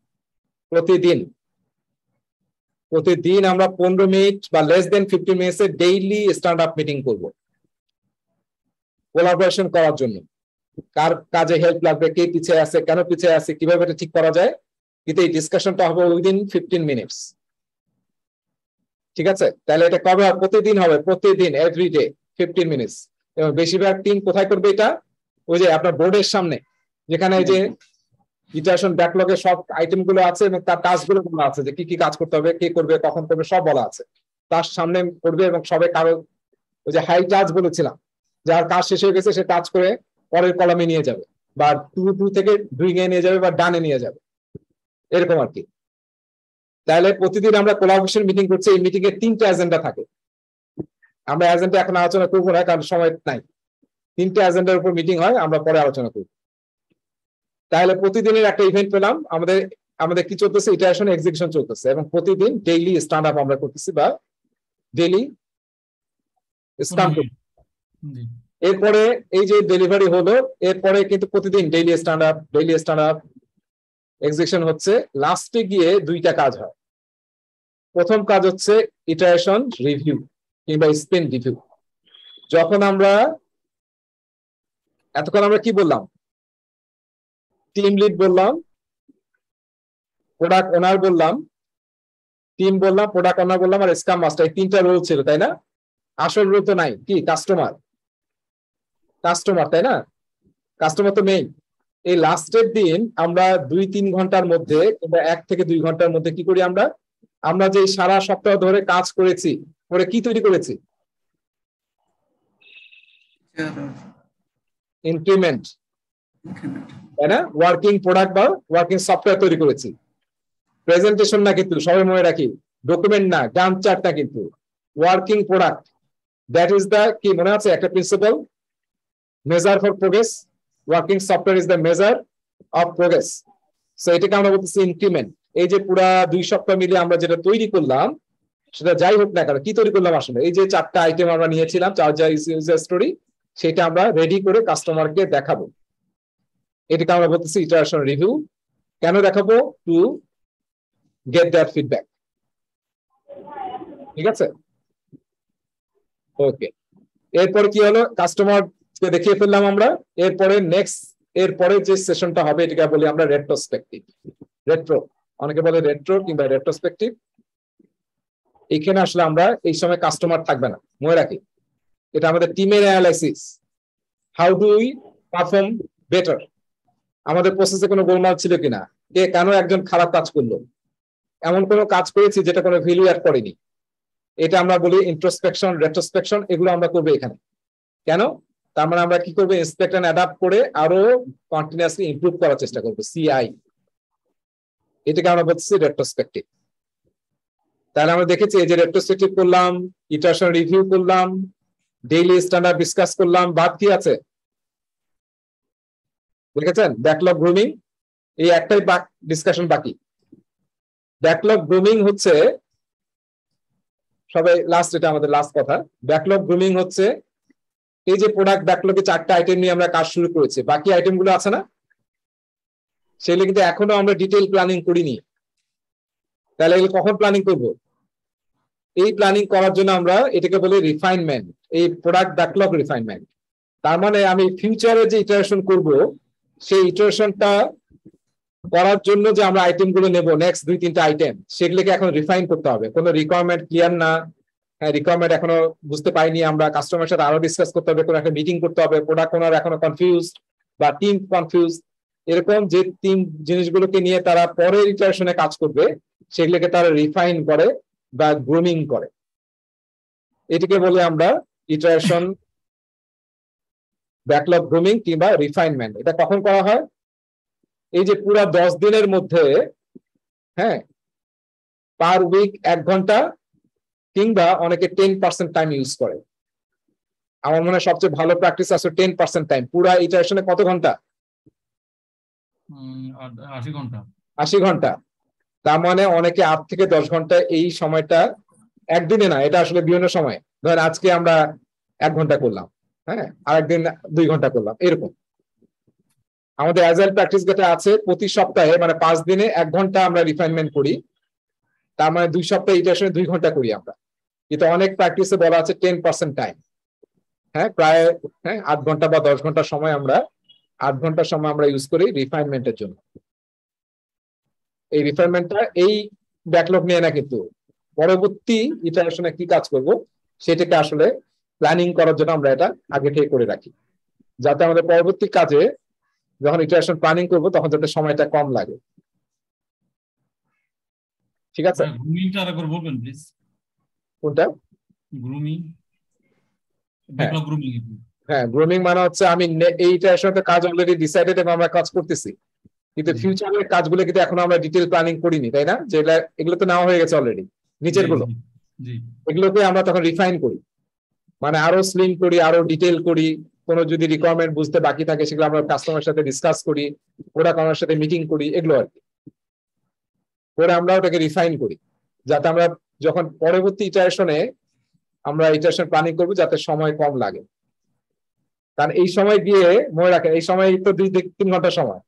প্রতিদিন আমরা 15 মিনিট বা লেস দেন 15 মিনিটসের ডেইলি স্ট্যান্ড আপ মিটিং করবো কোলাবোরেশন করার জন্য। কার কাজে হেল্প লাগবে, কে পিছিয়ে আছে, কেন পিছিয়ে আছে, কিভাবে এটা ঠিক করা যায়, কিন্তু এই ডিসকাশনটা হবে উইদিন 15 মিনিটস, ঠিক আছে। তাহলে এটা কবে হবে? প্রতিদিন হবে, প্রতিদিন, এভরিডে 15 মিনিটস। এবং বেশিরভাগ টিম কোথায় করবে এটা? ওই যে আপনার বোর্ডের সামনে, যেখানে এই যে ইটারেশন ব্যাকলগে সব আইটেম গুলো আছে এবং তার কাজগুলো বলা আছে, যে কি কি কাজ করতে হবে, কে করবে, কখন করবে, সব বলা আছে। তার সামনে করবে এবং সবাই কারো ওই যে হাই টাচ বলেছিলাম, যার কাজ শেষ হয়ে গেছে সে টাচ করে পরের কলামে নিয়ে যাবে, বা 2 থেকে ডুইং এ নিয়ে যাবে, বা ডানে নিয়ে যাবে, এরকম আর কি। তাহলে প্রতিদিন আমরা কোলাবোরেশন মিটিং করছি, এই মিটিং এর 3টা এজেন্ডা থাকে। আমরা এজেন্ডা এখন আলোচনা করবো না, কারণ সময় নাই। 3টা এজেন্ডার উপর মিটিং হয়, আমরা পরে আলোচনা করব। তাহলে প্রতিদিনের একটা ইভেন্ট পেলাম, আমাদের কি চলতেছে, ইটারেশন এক্সিকিউশন চলতেছে, এবং প্রতিদিন ডেইলি স্ট্যান্ড আপ আমরা করতেছি, বা ডেইলি স্ট্যান্ড করতেছি। এরপরে এই যে ডেলিভারি হলো, এরপরে কিন্তু প্রতিদিন ডেইলি স্ট্যান্ড আপ এক্সিকিউশন হচ্ছে। লাস্টে গিয়ে 2টা কাজ হয়। প্রথম কাজ হচ্ছে ইটারেশন রিভিউ কিংবা স্প্রিন্ট রিভিউ। যখন আমরা এতক্ষণ আমরা কি বললাম, টিম লিড বললাম, প্রোডাক্ট ওনার বললাম, টিম বললাম, প্রোডাক্ট ওনার বললাম, আর স্ক্রাম মাস্টার, এই 3টা রোল ছিল, তাই না? আসল রোল তো নাই, কি কাস্টমার, তাই না? কাস্টমার তো মেইন। এই লাস্টের দিন আমরা 2-3 ঘন্টার মধ্যে কিংবা 1 থেকে 2 ঘন্টার মধ্যে কি করি, আমরা যে সারা সপ্তাহ ধরে কাজ করেছি, করে কি তৈরি করেছি? ইনক্রিমেন্ট, তাই না? ওয়ার্কিং প্রোডাক্ট বা ওয়ার্কিং সফটওয়্যার তৈরি করেছি। প্রেজেন্টেশন না কিন্তু, সবাই মনে রাখি, ডকুমেন্ট না, গান চার্ট না, কিন্তু working product. That is the, কি মনে আছে একটা principal, measure for progress. Working software is the measure of progress. So এটাকে আমরা বলতেছি ইনক্রিমেন্ট। এই যে পুরা 2 সপ্তাহ মিলে আমরা যেটা তৈরি করলাম, সেটা যাই হোক না কেন, কি তৈরি করলাম আসলে, এই যে 4টা আইটেম আমরা নিয়েছিলাম, চার্জার ইউজার স্টোরি, সেটা আমরা রেডি করে কাস্টমারকে দেখাবো। এটাকে আমরা বলতেছি ইটারেশন রিভিউ। কেন দেখাবো? To get that feedback. ঠিক আছে, ওকে। এরপরে কি হলো, কাস্টমারকে দেখিয়ে ফেললাম আমরা। এরপরে যে সেশনটা হবে এটাকে বলি আমরা রেট্রোস্পেক্টিভ। রেট্রো, অনেকে বলে রেট্রো কিংবা রেট্রোস্পেক্টিভ। এখানে আসলে আমরা এই সময় কাস্টমার থাকবে না, মনে রাখি এটা আমাদের টিমের analysis. How do we perform better, আমাদের প্রসেসে কোনো গোলমাল ছিল কিনা, কে কেন একজন খারাপ কাজ করলো, এমন কোনো কাজ করেছি যেটা কোনো ভ্যালু অ্যাড করেনি, এটা আমরা বলি ইন্ট্রোস্পেকশন, রেট্রোস্পেকশন। এগুলো আমরা করবো এখানে। কেন? তার মানে আমরা কি করবো, ইন্সপেক্ট এন্ড অ্যাডাপ্ট করে আরো কন্টিনিউয়াসলি ইমপ্রুভ করার চেষ্টা করবো, সিআই। এটাকে আমরা বলছি রেট্রোস্পেক্টিভ। তাহলে আমরা দেখেছি এই যে রেট্রোস্পেক্টিভ করলাম, ইটারেশন রিভিউ করলাম, ডেইলি স্ট্যান্ডার্ড ডিসকাস করলাম, বাদ কি আছে দেখেছেন? ব্যাকলগ গ্রুমিং, এই একটাই ডিসকাশন বাকি। ব্যাকলগ গ্রুমিং হচ্ছে সবাই লাস্ট, এটা আমাদের লাস্ট কথা। ব্যাকলগ গ্রুমিং হচ্ছে এই যে প্রোডাক্ট ব্যাকলগে 4টা আইটেম নিয়ে আমরা কাজ শুরু করেছি, বাকি আইটেম গুলো আছে না, সেগুলো কিন্তু এখনো আমরা ডিটেইল প্ল্যানিং করিনি। তাহলে এগুলো কখন প্ল্যানিং করব? এই প্ল্যানিং করার জন্য আমরা এটাকে বলি রিফাইনমেন্ট, এই প্রোডাক্ট ব্যাকলগ রিফাইনমেন্ট। তার মানে আমি ফিউচারে যে ইটারেশন করব, সেই ইটারেশনটা করার জন্য যে আমরা আইটেম গুলো নেবো, নেক্সট 2-3টা আইটেম, সেগুলোকে এখন রিফাইন করতে হবে। কোনো রিকোয়ারমেন্ট ক্লিয়ার না, হ্যাঁ রিকোয়ারমেন্ট এখনো বুঝতে পাইনি আমরা, কাস্টমারের সাথে আরো ডিসকাস করতে হবে, কোনো একটা মিটিং করতে হবে, প্রোডাক্ট ওনার এখনো কনফিউজড বা টিম কনফিউজ, এরকম যে টিম জিনিসগুলোকে নিয়ে তারা পরের ইটারেশনে কাজ করবে, সেগুলোকে তারা রিফাইন করে বা গ্রুমিং করে। এটিকে বলে আমরা ইটারেশন ব্যাকলগ গ্রুমিং কিংবা রিফাইনমেন্ট। এটা কখন করা হয়? এই যে পুরো 10 দিনের মধ্যে, হ্যাঁ, পার উইক 1 ঘন্টা কিংবা অনেকে 10% টাইম ইউজ করে। আমার মনে হয় সবচেয়ে ভালো প্র্যাকটিস আছে 10% টাইম। পুরা ইটারেশনে কত ঘন্টা? 80 ঘন্টা। 80 ঘন্টা। তার মানে অনেকে 8 থেকে 10 ঘন্টা এই সময়টা একদিনে না, এটা আসলে বিভিন্ন সময়, ধরেন আজকে আমরা 1 ঘন্টা করলাম, হ্যাঁ, আরেকদিন 2 ঘন্টা করলাম, এরকম। আমাদের অ্যাজাইল প্র্যাকটিস যেটা আছে, প্রতি সপ্তাহে মানে 5 দিনে 1 ঘন্টা আমরা রিফাইনমেন্ট করি। তার মানে 2 সপ্তাহে ইটারেশনে 2 ঘন্টা করি আমরা। কিন্তু অনেক প্র্যাকটিসে বলা আছে 10% টাইম, হ্যাঁ, প্রায় 8 ঘন্টা বা 10 ঘন্টা সময় আমরা 8 ঘন্টা সময় আমরা ইউজ করি রিফাইনমেন্টের জন্য। এই রিফাইনমেন্টটা এই ব্যাকলগ নিয়ে না, কিন্তু পরবর্তী ইটারেশনে কি কাজ করব সেটাকে আসলে প্ল্যানিং করার জন্য আমরা এটা আগে থেকে করে রাখি, যাতে আমাদের পরবর্তী কাজে যখন ইটারেশন প্ল্যানিং করব তখন যাতে সময়টা কম লাগে। ঠিক আছে, গ্রুমিংটা আরেকবার বলবেন প্লিজ। কোনটা? Grooming, backlog grooming. হ্যাঁ, গ্রুমিং মানে হচ্ছে আমি এই ইটারেশনে কাজ অলরেডি ডিসাইডেড এবং আমরা কাজ করতেছি, কিন্তু ফিউচারের কাজগুলো কিন্তু এখন আমরা ডিটেইল প্ল্যানিং করিনি, তাই না? যে এগুলো তো নেওয়া হয়ে গেছে অলরেডি, নিচের গুলো, এগুলোকে আমরা তখন রিফাইন করি, মানে আরো স্লিম করি, আরো ডিটেইল করি। কোনো যদি রিকোয়ারমেন্ট বুঝতে বাকি থাকে সেগুলো আমরা কাস্টমারের সাথে ডিসকাস করি, ওরা কারোর সাথে মিটিং করি, এগুলো আর কি করে আমরা ওটাকে রিফাইন করি, যাতে আমরা যখন পরবর্তী ইটারেশনে আমরা ইটারেশন প্ল্যানিং করবো যাতে সময় কম লাগে। কারণ এই সময় গিয়ে মনে রাখেন, এই সময় তো 2-3 ঘন্টা সময়।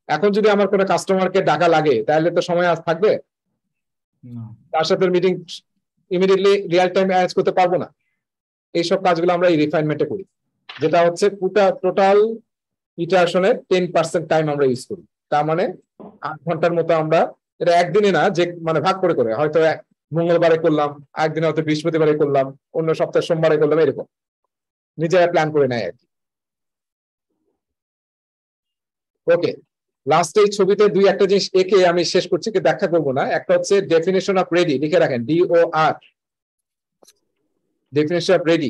এখন যদি আমার কোনো কাস্টমারকে ডাকা লাগে তাহলে তো সময় আজ থাকবে, তার সাথে meeting immediately real time arrange করতে পারবো না। এইসব কাজগুলো আমরা এই রিফাইনমেন্টে করি, যেটা হচ্ছে টোটাল ইটারেশনের 10% টাইম আমরা ইউজ করি। তার মানে 8 ঘন্টার মতো আমরা, এটা একদিনে না, যে মানে ভাগ করে করে, হয়তো মঙ্গলবারে করলাম, একদিনে হয়তো বৃহস্পতিবারে করলাম, অন্য সপ্তাহে সোমবারে করলাম, এরকম নিজেরা প্ল্যান করে নেয় আর কি। ওকে, লাস্ট এই ছবিতে 2-1টা জিনিস একে আমি শেষ করছি, কি ব্যাখ্যা করবো না। একটা হচ্ছে ডেফিনেশন অফ রেডি, লিখে রাখেন DOR, ডেফিনেশন অফ রেডি।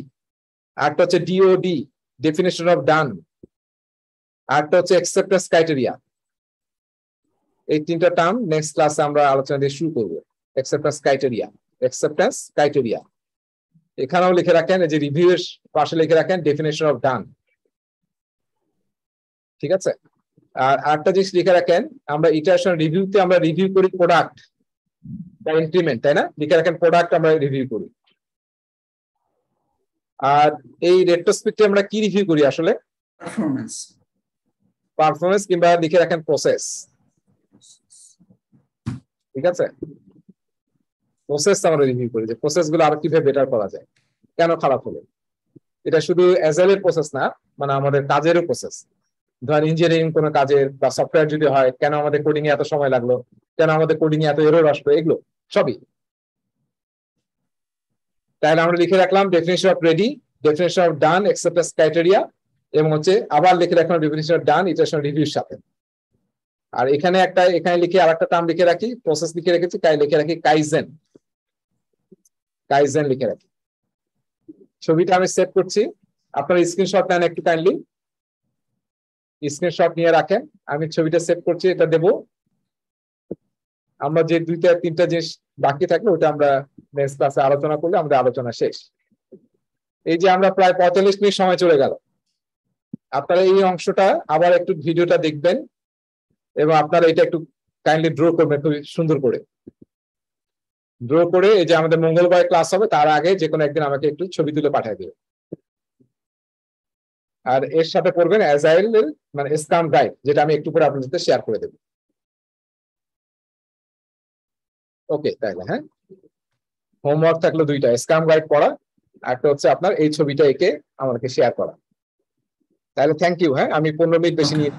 আরেকটা হচ্ছে DOD, ডেফিনেশন অফ ডান। আরেকটা হচ্ছে অ্যাকসেপ্টেন্স ক্রাইটেরিয়া। এই 3টা টার্ম নেক্সট ক্লাসে আমরা আলোচনা দিয়ে শুরু করবো। Acceptance criteria, acceptance criteria. এখানেও লিখে রাখেন, এই যে রিভিউ এর পাশে লিখে রাখেন ডেফিনেশন অফ ডান। ঠিক আছে, আর আরেকটা জিনিস লিখে রাখেন, আমরা ইটারেশন রিভিউতে আমরা রিভিউ করি প্রোডাক্ট, বা ইনক্রিমেন্ট, তাই না? লিখে রাখেন প্রোডাক্ট আমরা রিভিউ করি। আর এই রেট্রোস্পেক্টে আমরা কি রিভিউ করি আসলে? পারফরমেন্স। পারফরমেন্স কিংবা লিখে রাখেন প্রসেস। ঠিক আছে, প্রসেস আমরা রিভিউ করি যে প্রসেস গুলো আরো কিভাবে বেটার করা যায়, কেন খারাপ হলো। এটা শুধু অ্যাজাইলের প্রসেস না, মানে আমাদের কাজেরও প্রসেস। ধর ইঞ্জিনিয়ারিং কোনো কাজের বা সফটওয়্যার যদি হয়, কেন আমাদের কোডিং এ এত সময় লাগলো, কেন আমাদের কোডিং এ এত এরর আসলো, এগুলো সবই। তাহলে আমরা লিখে রাখলাম definition of ready, definition of done, acceptance criteria, এবং হচ্ছে আবার লিখে রাখলাম ডেফিনিশন অফ ডান ইটারেশন রিভিউর সাথে। আর এখানে লিখে আর একটা টার্ম লিখে রাখি, প্রসেস লিখে রেখেছি, লিখে রাখি কাইজেন। কাইজেন লিখে রাখি। ছবিটা আমি সেভ করছি, আপনারা স্ক্রিনশট নেন একটু কাইন্ডলি, স্ক্রিনশট নিয়ে রাখেন। আমি ছবিটা সেভ করছি, এটা দেব। আমরা যে 2-3টা জিনিস বাকি থাকলো ওটা আমরা নেক্সট ক্লাসে আলোচনা করলে আমাদের আলোচনা শেষ। এই যে আমরা প্রায় 45 মিনিট সময় চলে গেল। আপনারা এই অংশটা আবার একটু ভিডিওটা দেখবেন এবং আপনারা এটা একটু কাইন্ডলি ড্র করবেন খুব সুন্দর করে। ড্র করে এই যে আমাদের মঙ্গলবার ক্লাস হবে তার আগে যে কোনো একদিন আমাকে একটু ছবি তুলে পাঠিয়ে দেবেন। আর এর সাথে পড়বেন অ্যাজাইল মানে স্ক্রাম গাইড, যেটা আমি একটু পরে আপনাদের সাথে শেয়ার করে দেব। ওকে, তাহলে হ্যাঁ, হোমওয়ার্ক থাকলো 2টা, স্ক্রাম গাইড পড়া, আর একটা হচ্ছে আপনার এই ছবিটা এঁকে আমাকে শেয়ার করা। তাহলে থ্যাংক ইউ। হ্যাঁ, আমি 15 মিনিট বেশি নিয়ে